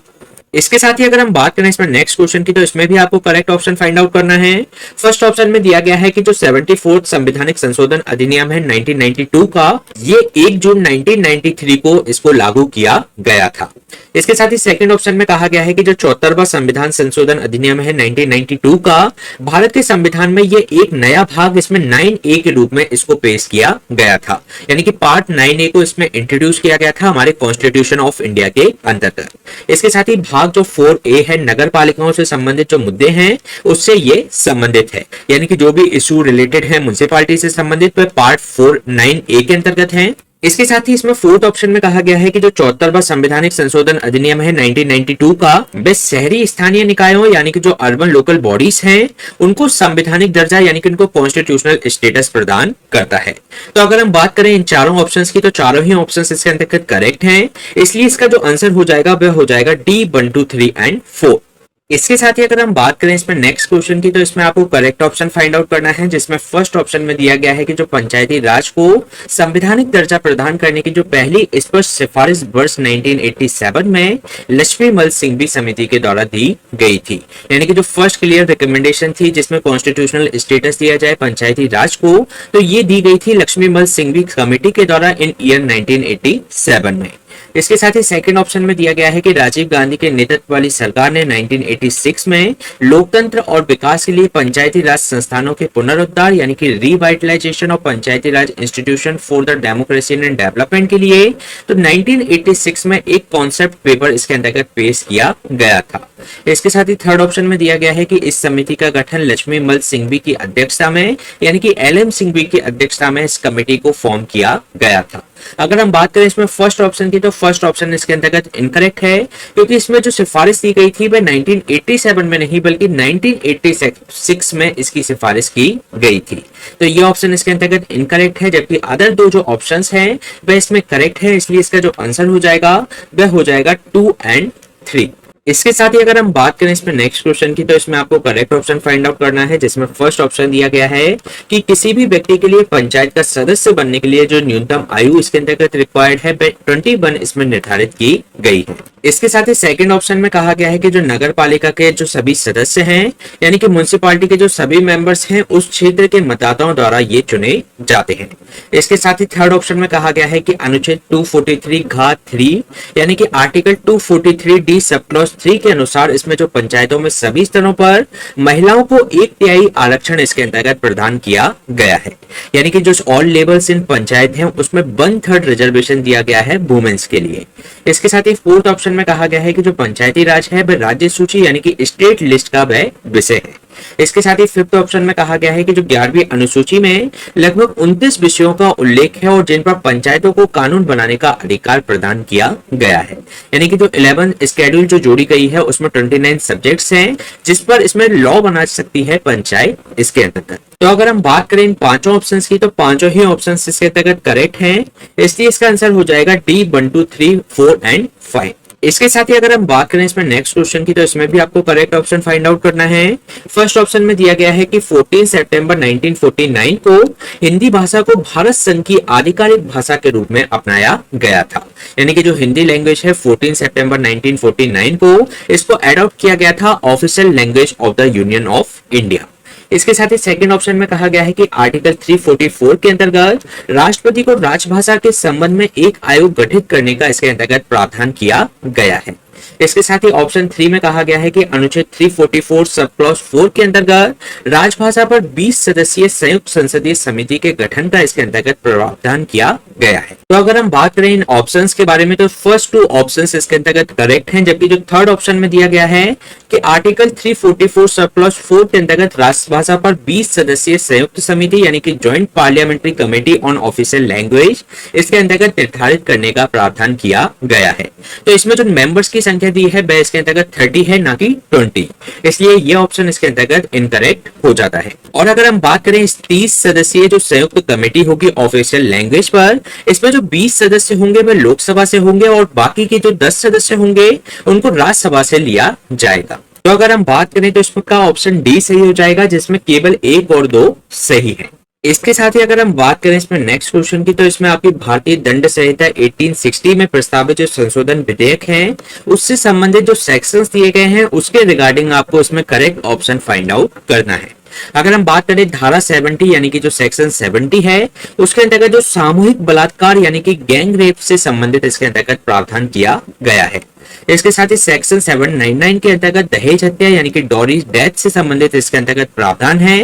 इसके साथ ही अगर हम बात करें इसमें नेक्स्ट क्वेश्चन की तो इसमें भी आपको करेक्ट ऑप्शन फाइंड आउट करना है। फर्स्ट ऑप्शन में दिया गया है कि जो 74th संवैधानिक संशोधन अधिनियम है 1992 का, ये 1 जून 1993 को इसको लागू किया गया था। इसके साथ ही सेकंड ऑप्शन में कहा गया है कि जो 74वां संविधान संशोधन अधिनियम है 1992 का, भारत के संविधान में ये एक नया भाग इसमें 9A के रूप में इसको पेश किया गया था, यानी कि पार्ट 9A को इसमें इंट्रोड्यूस किया गया था हमारे कॉन्स्टिट्यूशन ऑफ इंडिया के अंतर्गत। इसके साथ ही भाग जो 4A है नगर पालिकाओं से संबंधित जो मुद्दे हैं उससे ये संबंधित है, यानी कि जो भी इशू रिलेटेड है म्युनिसिपैलिटी से संबंधित वह पार्ट 9A के अंतर्गत है। इसके साथ ही इसमें फोर्थ ऑप्शन में कहा गया है कि जो 74वां संवैधानिक संशोधन अधिनियम है 1992 का, वह शहरी स्थानीय निकायों यानी कि जो अर्बन लोकल बॉडीज हैं उनको संवैधानिक दर्जा यानी कि उनको कॉन्स्टिट्यूशनल स्टेटस प्रदान करता है। तो अगर हम बात करें इन चारों ऑप्शंस की तो चारों ही ऑप्शंस इसके अंतर्गत करेक्ट हैं, इसलिए इसका जो आंसर हो जाएगा वह हो जाएगा डी 1, 2, 3 एंड 4। इसके साथ ही अगर हम बात करें इसमें नेक्स्ट क्वेश्चन की तो इसमें आपको करेक्ट ऑप्शन फाइंड आउट करना है, जिसमें फर्स्ट ऑप्शन में दिया गया है कि जो पंचायती राज को संवैधानिक दर्जा प्रदान करने की जो पहली स्पष्ट सिफारिश वर्ष 1987 में लक्ष्मीमल सिंघवी समिति के द्वारा दी गई थी, यानी कि जो फर्स्ट क्लियर रिकमेंडेशन थी जिसमें कॉन्स्टिट्यूशनल स्टेटस दिया जाए पंचायती राज को, तो ये दी गई थी लक्ष्मीमल सिंघवी कमेटी के द्वारा इन ईयर 1987 में। इसके साथ ही सेकंड ऑप्शन में दिया गया है कि राजीव गांधी के नेतृत्व वाली सरकार ने 1986 में लोकतंत्र और विकास के लिए पंचायती राज संस्थानों के पुनरुद्धार यानी कि revitalisation of Panchayati Raj institution for the democracy and development के लिए तो 1986 में एक कॉन्सेप्ट पेपर इसके अंतर्गत पेश किया गया था। इसके साथ ही थर्ड ऑप्शन में दिया गया है कि इस समिति का गठन लक्ष्मीमल सिंघवी की अध्यक्षता में यानी कि LM सिंघवी की अध्यक्षता में इस कमेटी को फॉर्म किया गया था। अगर हम बात करें इसमें फर्स्ट ऑप्शन की तो फर्स्ट ऑप्शन इसके अंतर्गत इनकरेक्ट है, क्योंकि इसमें जो सिफारिश दी गई थी वह 1987 में नहीं बल्कि 1986 में इसकी सिफारिश की गई थी। तो ये ऑप्शन इसके अंतर्गत इनकरेक्ट है, जबकि अदर दो जो ऑप्शंस हैं वह इसमें करेक्ट है, इसलिए इसका जो आंसर हो जाएगा वह हो जाएगा 2 एंड 3। इसके साथ ही अगर हम बात करें इसमें नेक्स्ट क्वेश्चन की तो इसमें आपको करेक्ट ऑप्शन फाइंड आउट करना है, जिसमें फर्स्ट ऑप्शन दिया गया है कि किसी भी व्यक्ति के लिए पंचायत का सदस्य बनने के लिए जो न्यूनतम आयु इसके अंतर्गत रिक्वायर्ड है 21 इसमें निर्धारित की गई है। इसके साथ ही सेकंड ऑप्शन में कहा गया है कि जो नगर पालिका के जो सभी सदस्य हैं यानी कि म्युनिसिपैलिटी के जो सभी मेंबर्स हैं उस क्षेत्र के मतदाताओं द्वारा ये चुने जाते हैं। इसके साथ ही थर्ड ऑप्शन में कहा गया है कि अनुच्छेद 243(3) यानी कि आर्टिकल 243D सब क्लॉज 3 के अनुसार इसमें जो पंचायतों में सभी स्तरों पर महिलाओं को 1/3 आरक्षण इसके अंतर्गत प्रदान किया गया है, यानी कि जो ऑल लेवल्स इन पंचायत हैं उसमें 1/3 रिजर्वेशन दिया गया है वुमेन्स के लिए। इसके साथ ही फोर्थ ऑप्शन में कहा गया है कि जो पंचायती राज है वह राज्य सूची यानी कि स्टेट लिस्ट का वह विषय है। इसके साथ ही फिफ्थ ऑप्शन में कहा गया है कि जो 11वीं अनुसूची में लगभग 29 विषयों का उल्लेख है और जिन पर पंचायतों को कानून बनाने का अधिकार प्रदान किया गया है, यानी कि जो 11 स्केड्यूल जो जोड़ी गई है उसमें 29 सब्जेक्ट्स हैं जिस पर इसमें लॉ बना सकती है पंचायत इसके अंतर्गत। तो अगर हम बात करें इन पांचों ऑप्शंस की तो पांचों ही ऑप्शंस इसके अंतर्गत करेक्ट हैं, इसलिए इसका आंसर हो जाएगा डी 1, 2, 3, 4 एंड 5। इसके साथ ही अगर हम बात करें इसमें नेक्स्ट क्वेश्चन की तो इसमें भी आपको करेक्ट ऑप्शन फाइंड आउट करना है। फर्स्ट ऑप्शन में दिया गया है कि 14 सितंबर 1949 को हिंदी भाषा को भारत संघ की आधिकारिक भाषा के रूप में अपनाया गया था, यानी कि जो हिंदी लैंग्वेज है 14 सितंबर 1949 को इसको एडॉप्ट किया गया था official language of the union of India. इसके साथ ही सेकंड ऑप्शन में कहा गया है कि आर्टिकल 344 के अंतर्गत राष्ट्रपति को राजभाषा के संबंध में एक आयोग गठित करने का इसके अंतर्गत प्रावधान किया गया है। इसके साथ ही ऑप्शन 3 में कहा गया है कि अनुच्छेद 344 सब क्लॉज 4 के अंतर्गत राजभाषा पर 20 सदस्यीय संयुक्त संसदीय समिति के गठन का इसके अंतर्गत प्रावधान किया गया है। तो अगर हम बात करें इन ऑप्शंस के बारे में तो फर्स्ट टू ऑप्शंस इसके अंतर्गत करेक्ट हैं, जबकि जो थर्ड ऑप्शन में दिया गया है कि आर्टिकल 344 सब क्लॉज 4 के अंतर्गत राष्ट्रभाषा पर 20 सदस्यीय संयुक्त समिति यानी कि joint parliamentary committee on official language इसके अंतर्गत निर्धारित करने का प्रावधान किया गया है। तो इसमें जो मेंबर्स की संख्या दी है वह इसके अंतर्गत 30 है, ना कि 20, इसलिए ये ऑप्शन इसके अंतर्गत इनकरेक्ट हो जाता है। और अगर हम बात करें इस 30 सदस्यीय जो संयुक्त कमेटी होगी ऑफिशियल लैंग्वेज पर, इसमें जो 20 सदस्य होंगे वह लोकसभा से होंगे और बाकी के जो 10 सदस्य होंगे उनको राज्यसभा से लिया जाएगा। तो अगर हम बात करें तो इसका ऑप्शन डी सही हो जाएगा, जिसमें केवल 1 और 2 सही है। इसके साथ ही अगर हम बात करें इसमें नेक्स्ट क्वेश्चन की, तो इसमें आपकी भारतीय दंड संहिता 1860 में प्रस्तावित जो संशोधन विधेयक है उससे संबंधित जो सेक्शंस दिए गए हैं उसके रिगार्डिंग आपको इसमें करेक्ट ऑप्शन फाइंड आउट करना है। अगर हम बात करें धारा 70 यानी कि जो सेक्शन 70 है उसके अंतर्गत जो सामूहिक बलात्कार यानी कि गैंग रेप से संबंधित इसके अंतर्गत प्रावधान किया गया है। इसके साथ ही सेक्शन 799 के अंतर्गत दहेज हत्या यानी कि डॉरी डेथ से संबंधित इसके अंतर्गत प्रावधान है।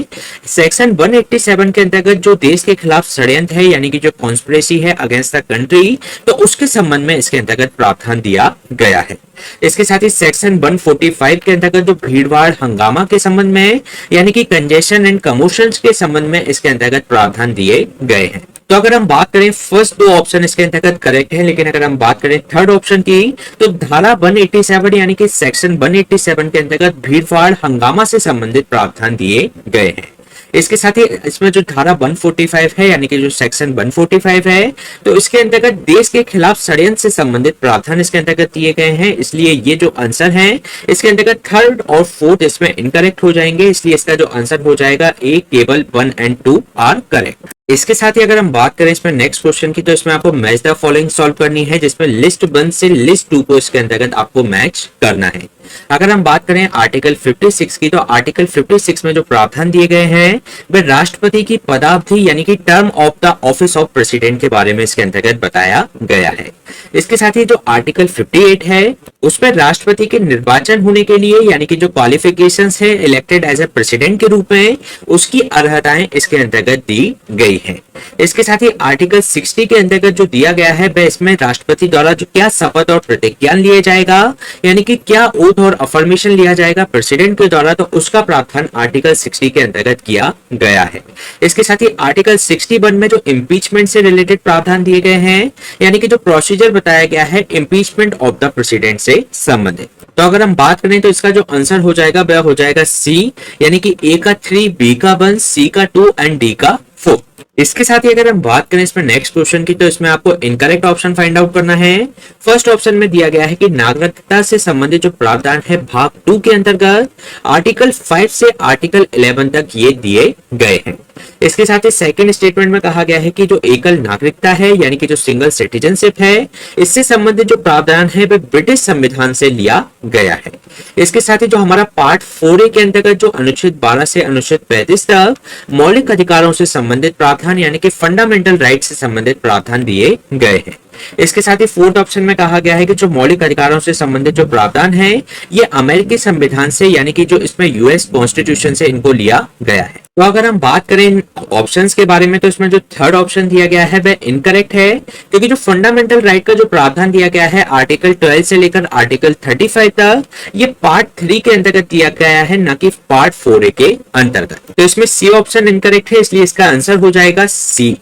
सेक्शन 187 के अंतर्गत जो देश के खिलाफ षड्यंत्र है यानी कि जो कॉन्स्पिरेसी है अगेंस्ट द कंट्री, तो उसके संबंध में इसके अंतर्गत प्रावधान दिया गया है। इसके साथ ही सेक्शन 145 के अंतर्गत जो भीड़भाड़ हंगामा के संबंध में यानी कि कंजेशन एंड कमोशंस के संबंध में इसके अंतर्गत प्रावधान दिए गए हैं। तो अगर हम बात करें फर्स्ट 2 ऑप्शन इसके अंतर्गत करेक्ट है, लेकिन अगर हम बात करें थर्ड ऑप्शन की तो धारा 187 यानी कि सेक्शन 187 के अंतर्गत भीड़भाड़ हंगामा से संबंधित प्रावधान दिए गए हैं। इसके साथ ही इसमें जो धारा 145 है यानी कि जो सेक्शन 145 है तो इसके अंतर्गत देश के खिलाफ षड्यंत्र से संबंधित प्रावधान इसके अंतर्गत दिए गए हैं, इसलिए ये जो आंसर है इसके अंतर्गत थर्ड और फोर्थ इसमें इनकरेक्ट हो जाएंगे, इसलिए इसका जो आंसर हो जाएगा ए, केवल 1 और 2 आर करेक्ट। इसके साथ ही अगर हम बात करें इसमें नेक्स्ट क्वेश्चन की, तो इसमें आपको मैच द फॉलोइंग सॉल्व करनी है, जिसमें लिस्ट 1 से लिस्ट 2 को इसके अंतर्गत आपको मैच करना है। अगर हम बात करें आर्टिकल 56 की, तो आर्टिकल 56 में जो प्रावधान दिए गए हैं वह राष्ट्रपति की पदावधि यानी कि term of the office of president के बारे में इसके अंतर्गत बताया गया है। इसके साथ ही जो आर्टिकल 58 है उसमें राष्ट्रपति के निर्वाचन होने के लिए यानी कि जो क्वालिफिकेशंस है इलेक्टेड एज ए प्रेसिडेंट के रूप में उसकी अर्हताएं इसके अंतर्गत दी गई है। इसके साथ ही आर्टिकल 60 के अंतर्गत जो दिया गया है वह इसमें राष्ट्रपति द्वारा जो क्या शपथ और प्रतिज्ञा लिया जाएगा यानी कि क्या ओथ और अफर्मेशन लिया जाएगा प्रेसिडेंट के द्वारा, तो उसका प्रावधान आर्टिकल 60 के अंतर्गत किया गया है। इसके साथ ही आर्टिकल 61 में जो इम्पीचमेंट से रिलेटेड प्रावधान दिए गए हैं यानी कि जो प्रोसीजर बताया गया है इम्पीचमेंट ऑफ द प्रेसिडेंट से संबंधित, तो अगर हम बात करें तो इसका जो आंसर हो जाएगा वह हो जाएगा सी यानी कि ए का 3, बी का 1, सी का 2 एंड डी का 4। इसके साथ ही अगर हम बात करें इसमें नेक्स्ट क्वेश्चन की, तो इसमें आपको इनकरेक्ट ऑप्शन फाइंड आउट करना है। फर्स्ट ऑप्शन में दिया गया है कि नागरिकता से संबंधित जो प्रावधान है भाग 2 के अंतर्गत आर्टिकल 5 से आर्टिकल 11 तक ये दिए गए हैं। इसके साथ ही सेकंड स्टेटमेंट में कहा गया है कि जो एकल नागरिकता है यानी कि जो सिंगल सिटीजनशिप है इससे संबंधित जो प्रावधान है वह ब्रिटिश संविधान से लिया गया है। इसके साथ ही जो हमारा पार्ट 4A के अंतर्गत जो अनुच्छेद 12 से अनुच्छेद 35 तक मौलिक अधिकारों से संबंधित प्रावधान यानी कि फंडामेंटल राइट से संबंधित प्रावधान दिए गए हैं। इसके साथ ही फोर्थ ऑप्शन में कहा गया है कि जो मौलिक अधिकारों से संबंधित जो प्रावधान है ये अमेरिकी संविधान से यानी कि जो इसमें यूएस कॉन्स्टिट्यूशन से इनको लिया गया है। तो अगर हम बात करें ऑप्शंस के बारे में तो इसमें जो थर्ड ऑप्शन दिया गया है वह इनकरेक्ट है, क्योंकि जो फंडामेंटल राइट का जो प्रावधान दिया गया है आर्टिकल 12 से लेकर आर्टिकल 35 तक ये पार्ट 3 के अंतर्गत दिया गया है, न कि पार्ट 4A के अंतर्गत। तो इसमें सी ऑप्शन इनकरेक्ट है, इसलिए इसका आंसर हो जाएगा सी।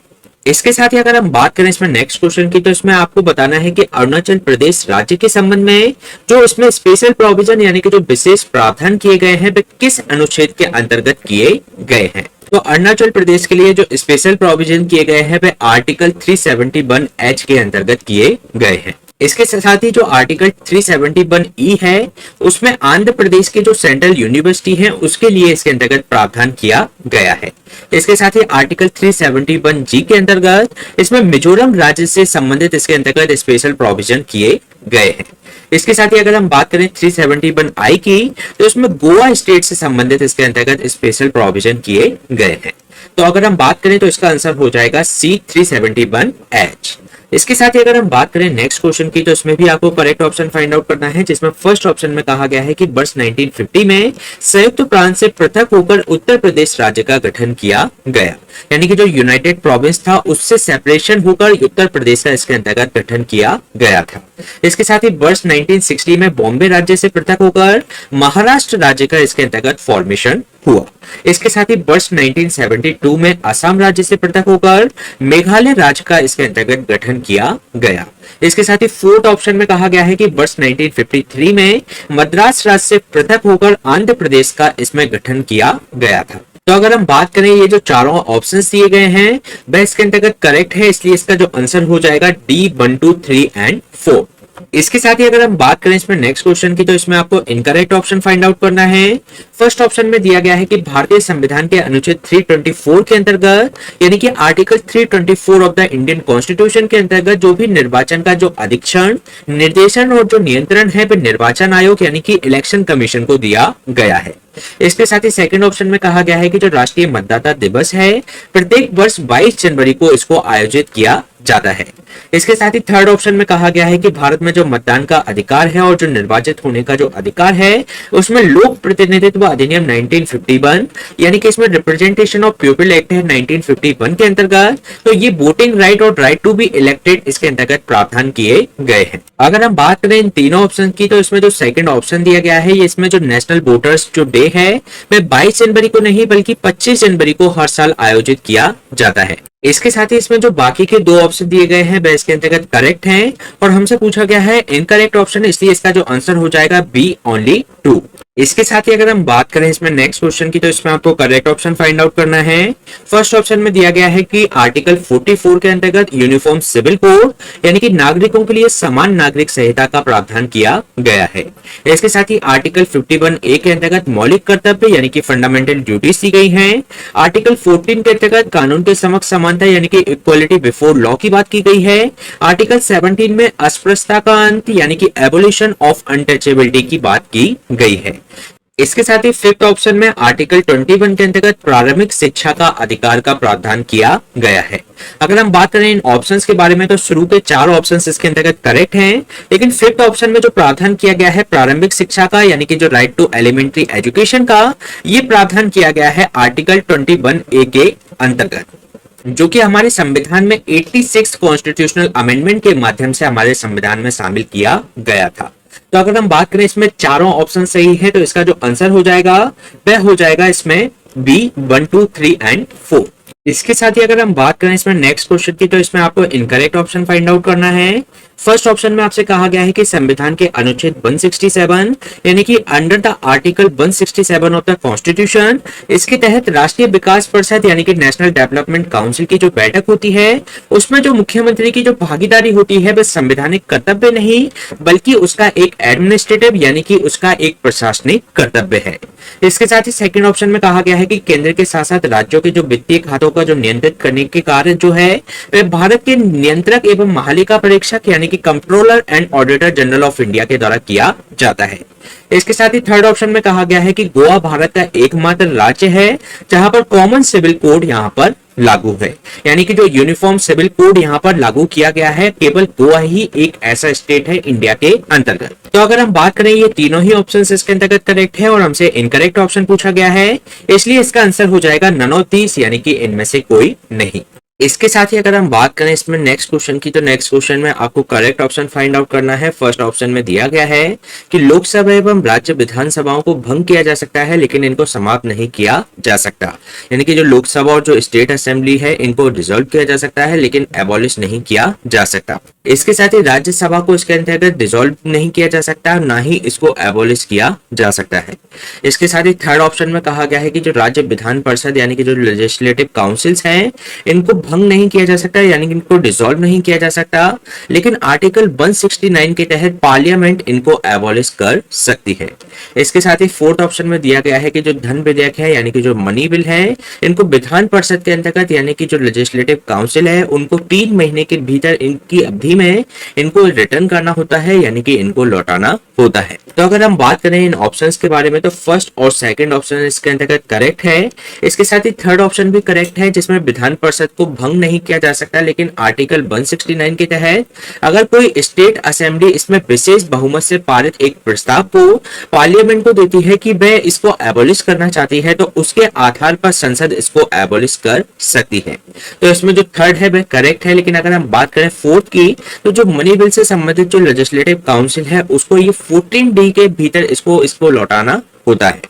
इसके साथ ही अगर हम बात करें इसमें नेक्स्ट क्वेश्चन की, तो इसमें आपको बताना है कि अरुणाचल प्रदेश राज्य के संबंध में जो इसमें स्पेशल प्रोविजन यानी कि जो विशेष प्रावधान किए गए हैं वे किस अनुच्छेद के अंतर्गत किए गए हैं। तो अरुणाचल प्रदेश के लिए जो स्पेशल प्रोविजन किए गए हैं वे आर्टिकल 371H के अंतर्गत किए गए हैं। इसके साथ ही जो आर्टिकल 371E है उसमें आंध्र प्रदेश के जो सेंट्रल यूनिवर्सिटी है उसके लिए इसके अंतर्गत प्रावधान किया गया है। इसके साथ ही आर्टिकल 371G के अंतर्गत इसमें मिजोरम राज्य से संबंधित इसके अंतर्गत स्पेशल प्रोविजन किए गए हैं। इसके साथ ही अगर हम बात करें 371I की, तो इसमें गोवा स्टेट से संबंधित इसके अंतर्गत स्पेशल प्रोविजन किए गए हैं। तो अगर हम बात करें तो इसका आंसर हो जाएगा C 371H। इसके साथ ही अगर हम बात करें नेक्स्ट क्वेश्चन की, तो इसमें भी आपको करेक्ट ऑप्शन फाइंड आउट करना है, जिसमें फर्स्ट ऑप्शन में कहा गया है कि वर्ष 1950 में संयुक्त प्रांत से पृथक होकर उत्तर प्रदेश राज्य का गठन किया गया। यानी कि जो यूनाइटेड प्रोविंस था उससे सेपरेशन होकर उत्तर प्रदेश का इसके अंतर्गत गठन किया गया था। इसके साथ ही वर्ष 1960 में बॉम्बे राज्य से पृथक होकर महाराष्ट्र राज्य का इसके अंतर्गत फॉर्मेशन हुआ। इसके साथ ही वर्ष 1972 में असम राज्य से पृथक होकर मेघालय राज्य का इसके अंतर्गत गठन किया गया। इसके साथ ही फोर्थ ऑप्शन में कहा गया है कि वर्ष 1953 में मद्रास राज्य से पृथक होकर आंध्र प्रदेश का इसमें गठन किया गया था। तो अगर हम बात करें ये जो चारों ऑप्शंस दिए गए हैं वह इसके अंतर्गत करेक्ट है, इसलिए इसका जो आंसर हो जाएगा डी 1, 2, 3 एंड 4। इसके साथ ही अगर हम बात करें इसमें नेक्स्ट क्वेश्चन की, तो इसमें आपको इनकरेक्ट ऑप्शन फाइंड आउट करना है। फर्स्ट ऑप्शन में दिया गया है कि भारतीय संविधान के अनुच्छेद 324 के अंतर्गत यानी कि article 324 of the Indian constitution के अंतर्गत जो भी निर्वाचन का जो अधीक्षण, निर्देशन और जो नियंत्रण है वह निर्वाचन आयोग यानी कि इलेक्शन कमीशन को दिया गया है। इसके साथ ही सेकंड ऑप्शन में कहा गया है कि जो राष्ट्रीय मतदाता दिवस है प्रत्येक वर्ष 22 जनवरी को इसको आयोजित किया जाता है। इसके साथ ही थर्ड ऑप्शन में कहा गया है कि भारत में जो मतदान का अधिकार है और जो निर्वाचित होने का जो अधिकार है उसमें लोक प्रतिनिधित्व अधिनियम 1951 यानी कि इसमें रिप्रेजेंटेशन ऑफ पीपल एक्ट है 1951 के अंतर्गत, तो ये वोटिंग राइट और राइट टू बी इलेक्टेड इसके अंतर्गत प्रावधान किए गए हैं। अगर हम बात करें इन तीनों ऑप्शन की, तो इसमें जो सेकंड ऑप्शन दिया गया है इसमें जो नेशनल वोटर्स जो डे है वह 22 जनवरी को नहीं बल्कि 25 जनवरी को हर साल आयोजित किया जाता है। इसके साथ ही इसमें जो बाकी के दो ऑप्शन दिए गए हैं वह इसके अंतर्गत करेक्ट हैं और हमसे पूछा गया है इनकरेक्ट ऑप्शन, इसलिए इसका जो आंसर हो जाएगा बी ओनली 2। इसके साथ ही अगर हम बात करें इसमें नेक्स्ट क्वेश्चन की, तो इसमें आपको करेक्ट ऑप्शन फाइंड आउट करना है। फर्स्ट ऑप्शन में दिया गया है कि आर्टिकल 44 के अंतर्गत यूनिफॉर्म सिविल कोड यानी कि नागरिकों के लिए समान नागरिक संहिता का प्रावधान किया गया है। इसके साथ ही आर्टिकल 51A के अंतर्गत मौलिक कर्तव्य यानी कि फंडामेंटल ड्यूटीज दी गई है। आर्टिकल 14 के अंतर्गत कानून के समक्ष समानता यानी कि इक्वलिटी बिफोर लॉ की बात की गई है। आर्टिकल 17 में अस्पृश्यता का अंत यानी कि एबोलिशन ऑफ अनटचेबिलिटी की बात की गई है। इसके साथ ही फिफ्थ ऑप्शन में आर्टिकल 21 के अंतर्गत प्रारंभिक शिक्षा का अधिकार का प्रावधान किया गया है। अगर हम बात करें इन ऑप्शंस के बारे में, तो शुरू के 4 ऑप्शंस इसके अंतर्गत करेक्ट हैं, लेकिन फिफ्थ ऑप्शन में जो प्रावधान किया गया है प्रारंभिक शिक्षा का यानी कि जो राइट टू एलिमेंट्री एजुकेशन का, ये प्रावधान किया गया है आर्टिकल 21A के अंतर्गत, जो कि हमारे संविधान में 86 कॉन्स्टिट्यूशनल अमेंडमेंट के माध्यम से हमारे संविधान में शामिल किया गया था। तो अगर हम बात करें इसमें चारों ऑप्शन सही है, तो इसका जो आंसर हो जाएगा वह हो जाएगा इसमें बी 1, 2, 3 एंड 4। इसके साथ ही अगर हम बात करें इसमें नेक्स्ट क्वेश्चन की, तो इसमें आपको इनकरेक्ट ऑप्शन फाइंड आउट करना है। फर्स्ट ऑप्शन में आपसे कहा गया है कि संविधान के अनुच्छेद 167 यानी कि under the article 167 of the constitution, इसके तहत राष्ट्रीय विकास परिषद यानी कि नेशनल डेवलपमेंट काउंसिल की जो बैठक होती है उसमें जो मुख्यमंत्री की जो भागीदारी होती है वह संवैधानिक कर्तव्य नहीं बल्कि उसका एक एडमिनिस्ट्रेटिव यानी कि उसका एक प्रशासनिक कर्तव्य है। इसके साथ ही सेकंड ऑप्शन में कहा गया है कि केंद्र के साथ साथ राज्यों के जो वित्तीय खातों का जो नियंत्रित करने के कार्य जो है वह भारत के नियंत्रक एवं महालेखा परीक्षक यानी कि controller and auditor general of India के द्वारा किया जाता है। इसके साथ ही थर्ड ऑप्शन में कहा गया है कि गोवा भारत का एकमात्र राज्य है जहां पर कॉमन सिविल कोड यहां पर लागू है, यानी कि जो यूनिफॉर्म सिविल कोड यहां पर लागू किया गया है, केवल गोवा ही एक ऐसा स्टेट है इंडिया के अंतर्गत। तो अगर हम बात करें ये तीनों ही ऑप्शंस इसके अंतर्गत करेक्ट है और हमसे इनकरेक्ट ऑप्शन पूछा गया है, इसलिए इसका आंसर हो जाएगा नन ऑफ दीस यानी कि इनमें से कोई नहीं। इसके साथ ही अगर हम बात करें इसमें नेक्स्ट क्वेश्चन की, तो नेक्स्ट क्वेश्चन में आपको करेक्ट ऑप्शन फाइंड आउट करना है। फर्स्ट ऑप्शन में दिया गया है कि लोकसभा एवं राज्य विधानसभाओं को भंग किया जा सकता है लेकिन इनको समाप्त नहीं किया जा सकता, यानी कि जो लोकसभा और जो स्टेट असेंबली है इनको डिसॉल्व किया जा सकता है लेकिन एबॉलिश नहीं किया जा सकता। इसके साथ ही राज्यसभा को इसके अंतर्गत डिसॉल्व नहीं किया जा सकता, ना ही इसको एबॉलिश किया जा सकता है। इसके साथ ही थर्ड ऑप्शन में कहा गया है कि जो राज्य विधान परिषद यानी कि जो लेजिस्लेटिव काउंसिल्स हैं इनको भंग नहीं किया जा सकता यानी कि इनको डिसॉल्व नहीं किया जा सकता, लेकिन आर्टिकल 169 के तहत पार्लियामेंट इनको एबॉलिश कर सकती है। इसके साथ ही फोर्थ ऑप्शन में दिया गया है कि जो धन विधेयक है यानी कि जो मनी बिल है इनको विधान परिषद के अंतर्गत यानी कि जो लेजिस्लेटिव काउंसिल है उनको 3 महीने के भीतर इनकी अवधि में इनको रिटर्न करना होता है यानी कि इनको लौटाना होता है। तो अगर हम बात करें इन ऑप्शंस के बारे में, तो फर्स्ट और सेकंड ऑप्शन इसके अंतर्गत करेक्ट है। इसके साथ ही थर्ड ऑप्शन भी करेक्ट है जिसमें विधान परिषद को भंग नहीं किया जा सकता, लेकिन आर्टिकल 169 के तहत अगर कोई स्टेट असेंबली इसमें विशेष बहुमत से पारित एक प्रस्ताव को पार्लियामेंट को देती है कि वह इसको एबॉलिश करना चाहती है, तो उसके आधार पर संसद इसको एबॉलिश कर सकती है। तो इसमें जो थर्ड है वह करेक्ट है। लेकिन अगर हम बात करें फोर्थ की, तो जो मनी बिल से संबंधित जो लेजिस्लेटिव काउंसिल है उसको ये 14D के भीतर इसको लौटाना होता है।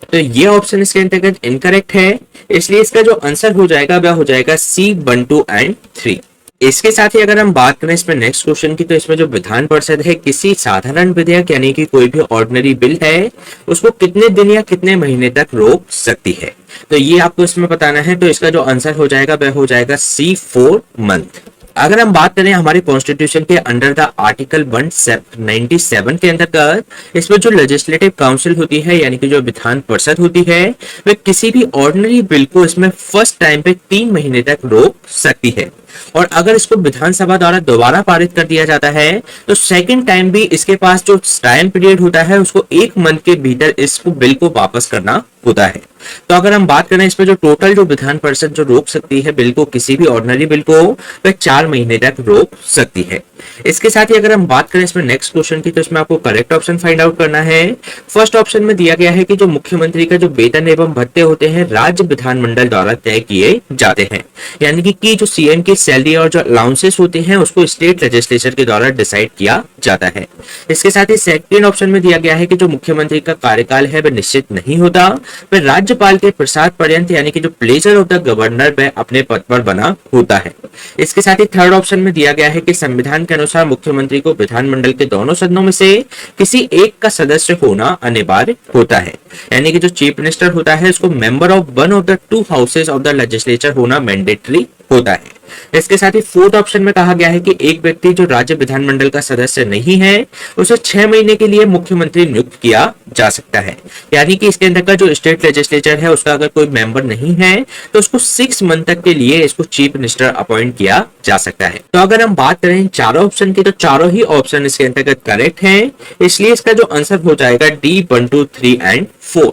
तो ये ऑप्शन इसके अंतर्गत इनकरेक्ट है, इसलिए इसका जो आंसर हो जाएगा वह हो जाएगा C1, 2 एंड 3। इसके साथ ही अगर हम बात करें इसमें नेक्स्ट क्वेश्चन की, तो इसमें जो विधान परिषद है किसी साधारण विधेयक यानी कि कोई भी ऑर्डिनरी बिल है उसको कितने दिन या कितने महीने तक रोक सकती है, तो ये आपको इसमें बताना है। तो इसका जो आंसर हो जाएगा वह हो जाएगा C4 मंथ। अगर हम बात करें हमारे कॉन्स्टिट्यूशन के अंडर द आर्टिकल 197 के अंतर्गत इसमें जो लेजिस्लेटिव काउंसिल होती है यानी कि जो विधान परिषद होती है वह किसी भी ऑर्डिनरी बिल को इसमें फर्स्ट टाइम पे 3 महीने तक रोक सकती है, और अगर इसको विधानसभा द्वारा दोबारा पारित कर दिया जाता है तो सेकंड टाइम भी इसके पास जो टाइम पीरियड होता है उसको 1 मंथ के भीतर इसको बिल को वापस करना होता है। तो अगर हम बात करें इसमें जो टोटल जो विधान परिषद जो रोक सकती है बिल को, किसी भी ऑर्डिनरी बिल को, वह 4 महीने तक रोक सकती है। इसके साथ ही अगर हम बात करें इसमें नेक्स्ट क्वेश्चन की, तो इसमें आपको करेक्ट ऑप्शन फाइंड आउट करना है। फर्स्ट ऑप्शन में दिया गया है कि जो मुख्यमंत्री का जो वेतन एवं भत्ते होते हैं राज्य विधानमंडल द्वारा तय किए जाते हैं, यानी कि जो सीएम की सैलरी और जो अलाउंसेस होते हैं उसको स्टेट लेजिस्लेचर के द्वारा डिसाइड किया जाता है। इसके साथ ही सेकंड ऑप्शन में दिया गया है कि जो मुख्यमंत्री का कार्यकाल है वह निश्चित नहीं होता, वह राज्यपाल के प्रसाद पर्यंत यानी कि जो प्लेजर ऑफ द गवर्नर वह अपने पद पर बना होता है। इसके साथ ही थर्ड ऑप्शन में दिया गया है कि संविधान के अनुसार मुख्यमंत्री को विधानमंडल के दोनों सदनों में से किसी एक का सदस्य होना अनिवार्य होता है, यानी कि जो चीफ मिनिस्टर होता है उसको member of one of the 2 houses of the legislature होना मैंडेटरी होता है। इसके साथ ही फोर्थ ऑप्शन में कहा गया है कि एक व्यक्ति जो राज्य विधानमंडल का सदस्य नहीं है उसे 6 महीने के लिए मुख्यमंत्री नियुक्त किया जा सकता है, यानी कि इसके अंदर का जो स्टेट लेजिस्लेचर है उसका अगर कोई मेंबर नहीं है तो उसको 6 मंथ तक के लिए इसको चीफ मिनिस्टर अपॉइंट किया जा सकता है। तो अगर हम बात करें चारों ऑप्शन की, तो चारों ही ऑप्शन इसके अंतर्गत करेक्ट हैं, इसलिए इसका जो आंसर हो जाएगा D1, 2, 3 एंड 4।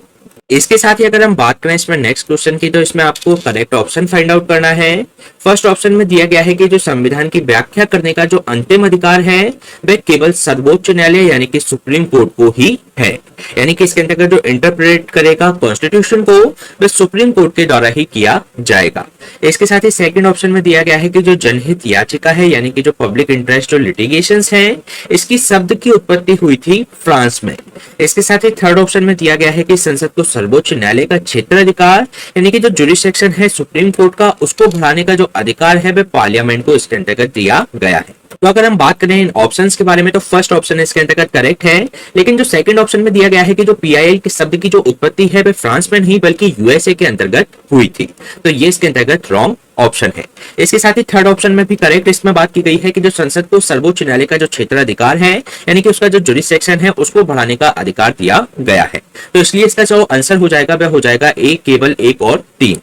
इसके साथ ही अगर हम बात करें इसमें नेक्स्ट क्वेश्चन की, तो इसमें आपको करेक्ट ऑप्शन फाइंड आउट करना है। फर्स्ट ऑप्शन में दिया गया है कि जो संविधान की व्याख्या करने का जो अंतिम अधिकार है वह केवल सर्वोच्च न्यायालय यानी कि सुप्रीम कोर्ट को ही है, यानी कि इसके अंतर्गत जो इंटरप्रेट करेगा कॉन्स्टिट्यूशन को वह सुप्रीम कोर्ट के द्वारा ही किया जाएगा। इसके साथ ही सेकंड ऑप्शन में दिया गया है कि जो जनहित याचिका है यानी कि जो पब्लिक इंटरेस्ट जो लिटिगेशंस है इसकी शब्द की उत्पत्ति हुई थी फ्रांस में। इसके साथ ही थर्ड ऑप्शन में दिया गया है कि संसद को सर्वोच्च न्यायालय का क्षेत्र अधिकार यानी कि जो जुरिसडिक्शन है सुप्रीम कोर्ट का उसको बढ़ाने का जो अधिकार है वह पार्लियामेंट को इसके अंतर्गत दिया गया है। तो अगर हम बात करें इन ऑप्शंस के बारे में, तो फर्स्ट ऑप्शन इसके अंतर्गत करेक्ट है, लेकिन जो सेकंड ऑप्शन में दिया गया है कि जो पीआईएल के शब्द की जो उत्पत्ति है वह फ्रांस में नहीं बल्कि यूएसए के अंतर्गत हुई थी, तो ये इसके अंतर्गत रॉन्ग ऑप्शन है। इसके साथ ही थर्ड ऑप्शन में भी करेक्ट इसमें बात की गई है कि जो संसद को सर्वोच्च न्यायालय का जो क्षेत्र अधिकार है यानी कि उसका जो जुरिसडिक्शन है उसको बढ़ाने का अधिकार दिया गया है, तो इसलिए इसका जो आंसर हो जाएगा वह हो जाएगा ए, केवल 1 और 3।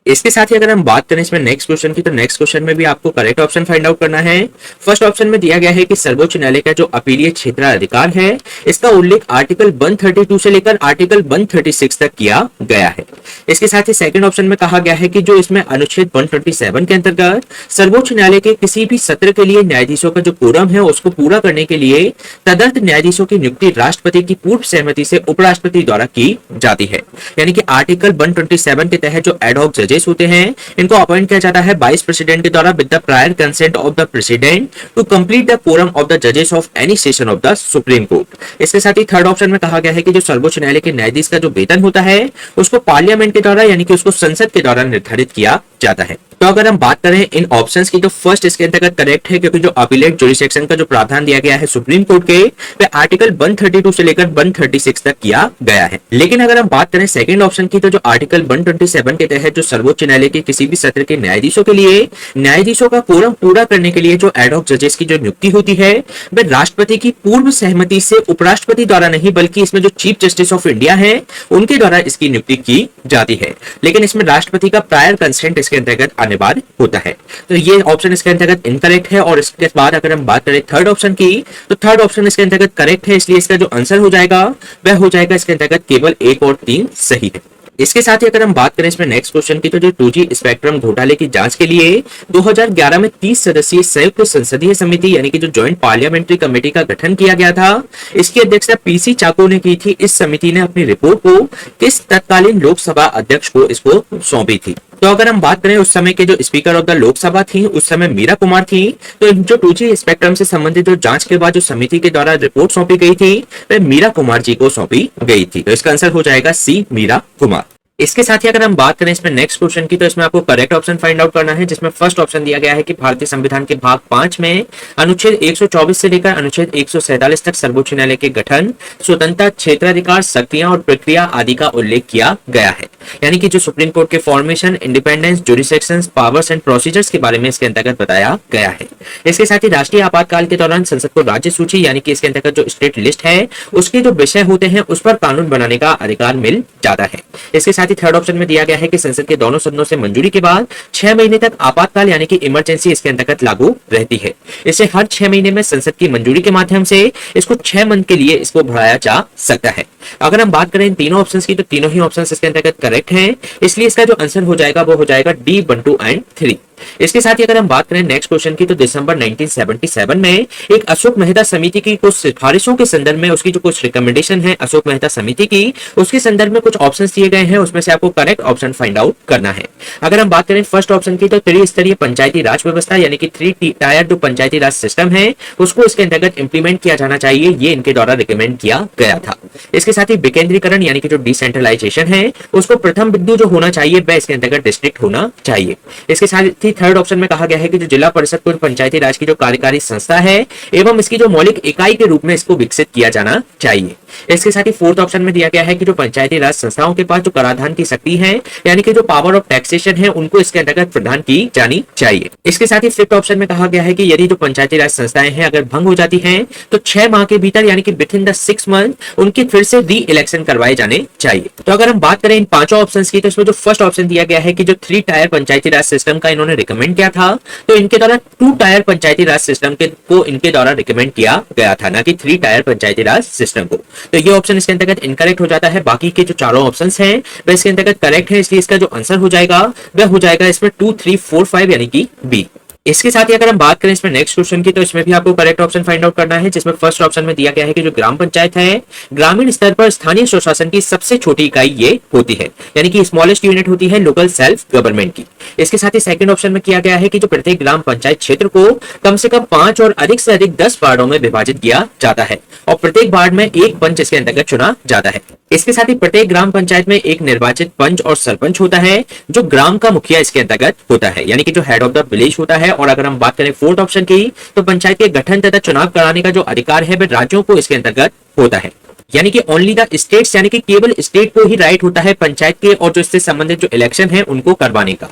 इसके साथ ही अगर हम बात करें इसमें नेक्स्ट क्वेश्चन की, तो नेक्स्ट क्वेश्चन में भी आपको करेक्ट ऑप्शन फाइंड आउट करना है। फर्स्ट ऑप्शन में दिया गया है कि सर्वोच्च न्यायालय का जो अपीलीय क्षेत्र अधिकार है इसका उल्लेख आर्टिकल 132 से लेकर आर्टिकल 136 तक किया गया है। इसके साथ ही सेकंड ऑप्शन में कहा गया है कि जो इसमें अनुच्छेद 127 के अंतर्गत सर्वोच्च न्यायालय के किसी भी सत्र के लिए न्यायाधीशों का जो कोरम है उसको पूरा करने के लिए तदर्थ न्यायाधीशों की नियुक्ति राष्ट्रपति की पूर्व सहमति से उपराष्ट्रपति द्वारा की जाती है, यानी कि आर्टिकल 127 के तहत जो एडहॉक जजेस होते हैं इनको अपॉइंट किया जाता है वाइस प्रेसिडेंट के द्वारा with the prior consent of the president to complete the quorum of the जजेस of any session of the supreme court. इसके साथ ही थर्ड ऑप्शन में कहा गया है कि जो सर्वोच्च न्यायालय के न्यायाधीश का जो वेतन होता है उसको पार्लियामेंट के द्वारा यानी कि उसको संसद के द्वारा निर्धारित किया जाता है। तो अगर हम बात करें इन ऑप्शंस की, तो फर्स्ट इसके अंतर्गत करेक्ट है क्योंकि जो अपीलेट जुरिसडिक्शन का जो प्रावधान दिया गया है सुप्रीम कोर्ट के वह आर्टिकल 132 से लेकर 136 तक किया गया है। लेकिन अगर हम बात करें सेकंड ऑप्शन की, तो जो आर्टिकल 127 के तहत जो सर्वोच्च न्यायालय के किसी भी सत्र के न्यायाधीशों के लिए न्यायाधीशों का कोरम पूरा करने के लिए जो एडहॉक जजेस की जो नियुक्ति होती है वह राष्ट्रपति की पूर्व सहमति से उपराष्ट्रपति द्वारा नहीं बल्कि इसमें जो चीफ जस्टिस ऑफ इंडिया है उनके द्वारा इसकी नियुक्ति की जाती है, लेकिन इसमें राष्ट्रपति का प्रायर कंसेंट इसके अंतर्गत अनिवार्य होता है। तो ये ऑप्शन इसके अंतर्गत इनकरेक्ट है। और इसके बाद अगर हम बात करें थर्ड ऑप्शन की, तो थर्ड ऑप्शन इसके अंतर्गत करेक्ट है, इसलिए इसका जो आंसर हो जाएगा वह हो जाएगा इसके अंतर्गत केवल 1 और 3 सही है। इसके साथ ही अगर हम बात करें इसमें नेक्स्ट क्वेश्चन की, तो जो 2G स्पेक्ट्रम घोटाले की जांच के लिए 2011 में 30 सदस्यीय संयुक्त संसदीय समिति यानी कि जो ज्वाइंट पार्लियामेंट्री कमेटी का गठन किया गया था, इसकी अध्यक्षता पीसी चाको ने की थी। इस समिति ने अपनी रिपोर्ट को किस तत्कालीन लोकसभा अध्यक्ष को इसको सौंपी थी? तो अगर हम बात करें उस समय के जो स्पीकर ऑफ द लोकसभा थी उस समय मीरा कुमार थी। तो जो 2G स्पेक्ट्रम से संबंधित जो जांच के बाद जो समिति के द्वारा रिपोर्ट सौंपी गई थी वह मीरा कुमार जी को सौंपी गई थी। तो इसका आंसर हो जाएगा सी, मीरा कुमार। इसके साथ ही अगर हम बात करें इसमें नेक्स्ट क्वेश्चन की, तो इसमें आपको करेक्ट ऑप्शन फाइंड आउट करना है, जिसमें फर्स्ट ऑप्शन दिया गया है कि भारतीय संविधान के भाग 5 में अनुच्छेद 124 से लेकर अनुच्छेद 147 तक सर्वोच्च न्यायालय के गठन, स्वतंत्रता, क्षेत्राधिकार, शक्तियां और प्रक्रिया आदि का उल्लेख किया गया है। यानी कि जो सुप्रीम कोर्ट के formation, independence, jurisdictions, powers and procedures के बारे में इसके अंतर्गत बताया गया है। इसके साथ ही राष्ट्रीय आपातकाल के दौरान संसद को राज्य सूची यानी कि इसके अंतर्गत जो स्टेट लिस्ट है उसके जो विषय होते हैं उस पर कानून बनाने का अधिकार मिल जाता है। इसके साथ ही थर्ड ऑप्शन में दिया गया है कि संसद के दोनों सदनों से मंजूरी के बाद 6 महीने तक आपातकाल यानी कि इमरजेंसी इसके अंतर्गत लागू रहती है। इससे हर 6 महीने में संसद की मंजूरी के माध्यम से इसको 6 मंथ के लिए इसको बढ़ाया जा सकता है। अगर हम बात करें इन तीनों ऑप्शंस की, तो तीनों ही ऑप्शंस इसके अंतर्गत करेक्ट हैं, इसलिए इसका जो आंसर हो जाएगा वो हो जाएगा डी, 1, 2 एंड 3। इसके साथ ही अगर हम बात करें नेक्स्ट क्वेश्चन की, तो दिसंबर 1977 में एक अशोक मेहता समिति की कुछ सिफारिशों के संदर्भ में उसकी जो कुछ रिकमेंडेशन है अशोक मेहता समिति की, उसके संदर्भ में कुछ ऑप्शंस दिए गए हैं, उसमें से आपको करेक्ट ऑप्शन फाइंड आउट करना है। अगर हम बात करें फर्स्ट ऑप्शन की, तो त्रिस्तरीय पंचायती राज व्यवस्था यानी कि 3 टायर जो पंचायती राज सिस्टम है उसको इसके अंतर्गत इंप्लीमेंट किया जाना चाहिए, ये इनके द्वारा रिकमेंड किया गया था। इसके साथ ही विकेंद्रीकरण यानी कि जो डिसेंट्रलाइजेशन है उसको प्रथम बिंदु जो होना चाहिए वह इसके अंतर्गत डिस्ट्रिक्ट होना चाहिए। इसके साथ ही थर्ड ऑप्शन में कहा गया है कि जो जिला परिषद को पंचायती राज की जो कार्यकारी संस्था है एवं इसकी जो मौलिक इकाई के रूप में इसको विकसित किया जाना चाहिए। इसके साथ ही फोर्थ ऑप्शन में दिया गया है कि जो पंचायती राज संस्थाओं के पास जो कराधान की शक्ति है यानी कि जो पावर ऑफ टैक्सेशन है उनको इसके अंतर्गत प्रदान की जानी चाहिए। इसके साथ ही फिफ्थ ऑप्शन में कहा गया है कि यदि जो पंचायती राज संस्थाएं हैं अगर भंग हो जाती हैं तो 6 माह के भीतर यानी कि विद इन द 6 मंथ उनकी फिर से री इलेक्शन करवाए जाने चाहिए। तो अगर हम बात करें इन पांचों ऑप्शंस की, तो इसमें जो फर्स्ट ऑप्शन दिया गया है कि जो 3 टायर पंचायती राज सिस्टम का इन्होंने रिकमेंड किया था, तो इनके द्वारा 2 टायर पंचायती राज सिस्टम को इनके द्वारा रिकमेंड किया गया था, ना कि 3 टायर पंचायती राज सिस्टम को। तो ये ऑप्शन इसके अंतर्गत इनकरेक्ट हो जाता है। बाकी के जो चारों ऑप्शंस हैं वह इसके अंतर्गत करेक्ट है, इसलिए इसका जो आंसर हो जाएगा वह हो जाएगा इसमें 2, 3, 4, 5 यानी कि बी। इसके साथ ही अगर हम बात करें इसमें नेक्स्ट क्वेश्चन की, तो इसमें भी आपको करेक्ट ऑप्शन फाइंड आउट करना है, जिसमें फर्स्ट ऑप्शन में दिया गया है कि जो ग्राम पंचायत है ग्रामीण स्तर पर स्थानीय स्वशासन की सबसे छोटी इकाई ये होती है, यानी कि स्मॉलेस्ट यूनिट होती है लोकल सेल्फ गवर्नमेंट की। इसके साथ ही सेकंड ऑप्शन में किया गया है कि जो प्रत्येक ग्राम पंचायत क्षेत्र को कम से कम 5 और अधिक से अधिक 10 वार्डों में विभाजित किया जाता है और प्रत्येक वार्ड में एक पंच इसके अंतर्गत चुना जाता है। इसके साथ ही प्रत्येक ग्राम पंचायत में एक निर्वाचित पंच और सरपंच होता है जो ग्राम का मुखिया इसके अंतर्गत होता है, यानी कि जो हेड ऑफ द विलेज होता है। और अगर हम बात करें फोर्थ ऑप्शन की, तो पंचायत के गठन तथा चुनाव कराने का जो अधिकार है वह राज्यों को इसके अंतर्गत होता है, यानी कि ओनली द स्टेट्स, यानी कि केवल स्टेट को ही राइट होता है पंचायत के और जो इससे संबंधित जो इलेक्शन है उनको करवाने का।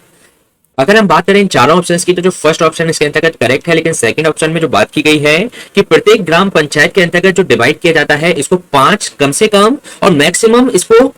अगर हम बात करें इन चारों ऑप्शंस की, तो जो फर्स्ट ऑप्शन इसके अंतर्गत करेक्ट है, लेकिन सेकंड ऑप्शन में जो बात की गई है कि प्रत्येक ग्राम पंचायत के अंतर्गत जो डिवाइड किया जाता है इसको 5 कम से कम और मैक्सिमम इसको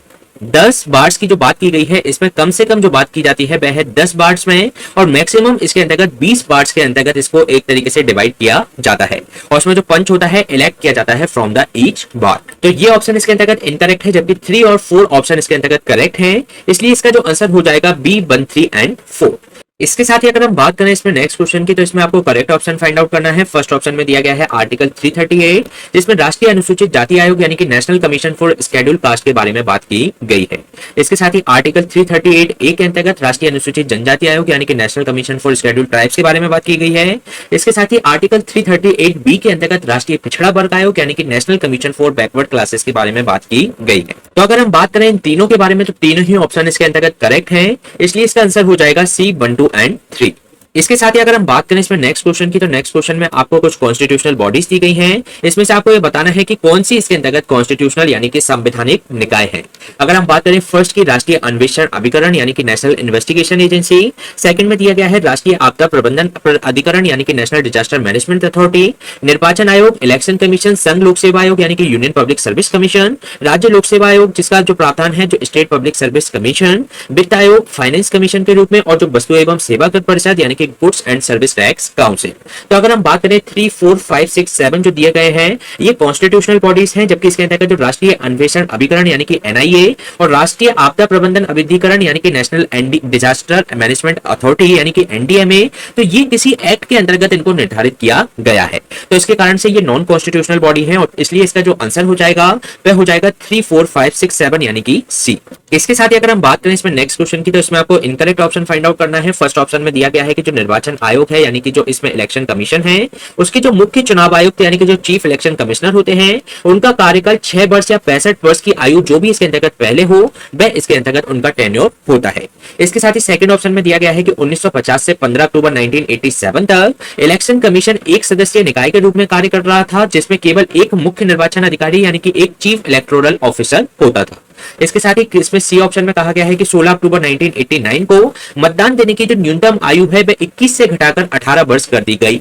10 वार्ड्स की जो बात की गई है, इसमें कम से कम जो बात की जाती है वह है 10 वार्ड्स में और मैक्सिमम इसके अंतर्गत 20 वार्ड्स के अंतर्गत इसको एक तरीके से डिवाइड किया जाता है और उसमें जो पंच होता है इलेक्ट किया जाता है फ्रॉम द ईच वार्ड। तो ये ऑप्शन इसके अंतर्गत इनकरेक्ट है, जबकि 3 और 4 ऑप्शन इसके अंतर्गत करेक्ट है, इसलिए इसका जो आंसर हो जाएगा बी, 1, 3 एंड 4। इसके साथ ही अगर हम बात करें इसमें नेक्स्ट क्वेश्चन की, तो इसमें आपको करेक्ट ऑप्शन फाइंड आउट करना है। फर्स्ट ऑप्शन में दिया गया है आर्टिकल 338, जिसमें राष्ट्रीय अनुसूचित जाति आयोग यानी कि national commission for schedule caste के बारे में बात की गई है। इसके साथ ही आर्टिकल 338 ए के अंतर्गत राष्ट्रीय अनुसूचित जनजाति आयोग यानी कि national commission for schedule tribes के बारे में बात की गई है। इसके साथ ही आर्टिकल 338 बी के अंतर्गत राष्ट्रीय पिछड़ा वर्ग आयोग यानी कि national commission for backward classes के बारे में बात की गई है। तो अगर हम बात करें इन तीनों के बारे में, तो तीनों ही ऑप्शन इसके अंतर्गत करेक्ट है, इसलिए इसका आंसर हो जाएगा सी, 1, 2 एंड 3। इसके साथ ही अगर हम बात करें इसमें नेक्स्ट क्वेश्चन की, तो नेक्स्ट क्वेश्चन में आपको कुछ कॉन्स्टिट्यूशनल बॉडीज दी गई हैं, इसमें से आपको ये बताना है कि कौन सी इसके अंतर्गत कॉन्स्टिट्यूशनल यानी कि संवैधानिक निकाय है। अगर हम बात करें फर्स्ट की राष्ट्रीय अन्वेषण अभिकरण यानी कि नेशनल इन्वेस्टिगेशन एजेंसी, सेकंड में दिया गया है राष्ट्रीय आपदा प्रबंधन अधिकरण यानी कि नेशनल डिजास्टर मैनेजमेंट अथॉरिटी, निर्वाचन आयोग, इलेक्शन कमीशन, संघ लोक सेवा आयोग यानी कि यूनियन पब्लिक सर्विस कमीशन, राज्य लोक सेवा आयोग जिसका जो प्रावधान है जो स्टेट पब्लिक सर्विस कमीशन, वित्त आयोग फाइनेंस कमीशन के रूप में, और जो वस्तु एवं सेवा कर परिषद यानी कि goods and service tax council. तो अगर हम बात करें 3, 4, 5, 6, 7 जो दिए गए हैं ये कॉन्स्टिट्यूशनल बॉडीज हैं, जबकि इसके अंतर्गत जो राष्ट्रीय अन्वेषण अभिकरण यानी कि एनआईए और राष्ट्रीय आपदा प्रबंधन अभिधिकरण यानी कि नेशनल डिजास्टर मैनेजमेंट अथॉरिटी यानी कि एनडीएमए, तो ये किसी एक्ट के अंतर्गत इनको निर्धारित किया गया है। तो इसके कारण से ये नॉन कॉन्स्टिट्यूशनल बॉडी है और इसलिए इसका जो आंसर हो जाएगा वह हो जाएगा 3, 4, 5, 6, 7 यानी कि सी। इसके साथ ही अगर हम बात करें इसमें नेक्स्ट क्वेश्चन की, तो इसमें आपको इनकरेक्ट ऑप्शन फाइंड आउट करना है। फर्स्ट ऑप्शन में दिया गया है कि जो निर्वाचन आयोग है यानी कि जो इसमें इलेक्शन कमीशन है उसके जो मुख्य चुनाव आयुक्त यानी कि जो चीफ इलेक्शन कमिश्नर होते हैं उनका कार्यकाल 6 वर्ष या 65 वर्ष की आयु जो भी इसके अंतर्गत पहले हो वह इसके अंतर्गत उनका टेन्योर होता है। इसके साथ ही सेकंड ऑप्शन में दिया गया है कि 1950 से 15 अक्टूबर 1987 तक इलेक्शन कमीशन एक सदस्यीय निकाय के रूप में कार्य कर रहा था, जिसमें केवल एक मुख्य निर्वाचन अधिकारी यानी कि एक चीफ इलेक्टोरल ऑफिसर होता था। इसके साथ ही इसमें सी ऑप्शन में कहा गया है कि 16 अक्टूबर 1989 को मतदान देने की जो न्यूनतम आयु है वह 21 से घटाकर 18 वर्ष कर दी गई।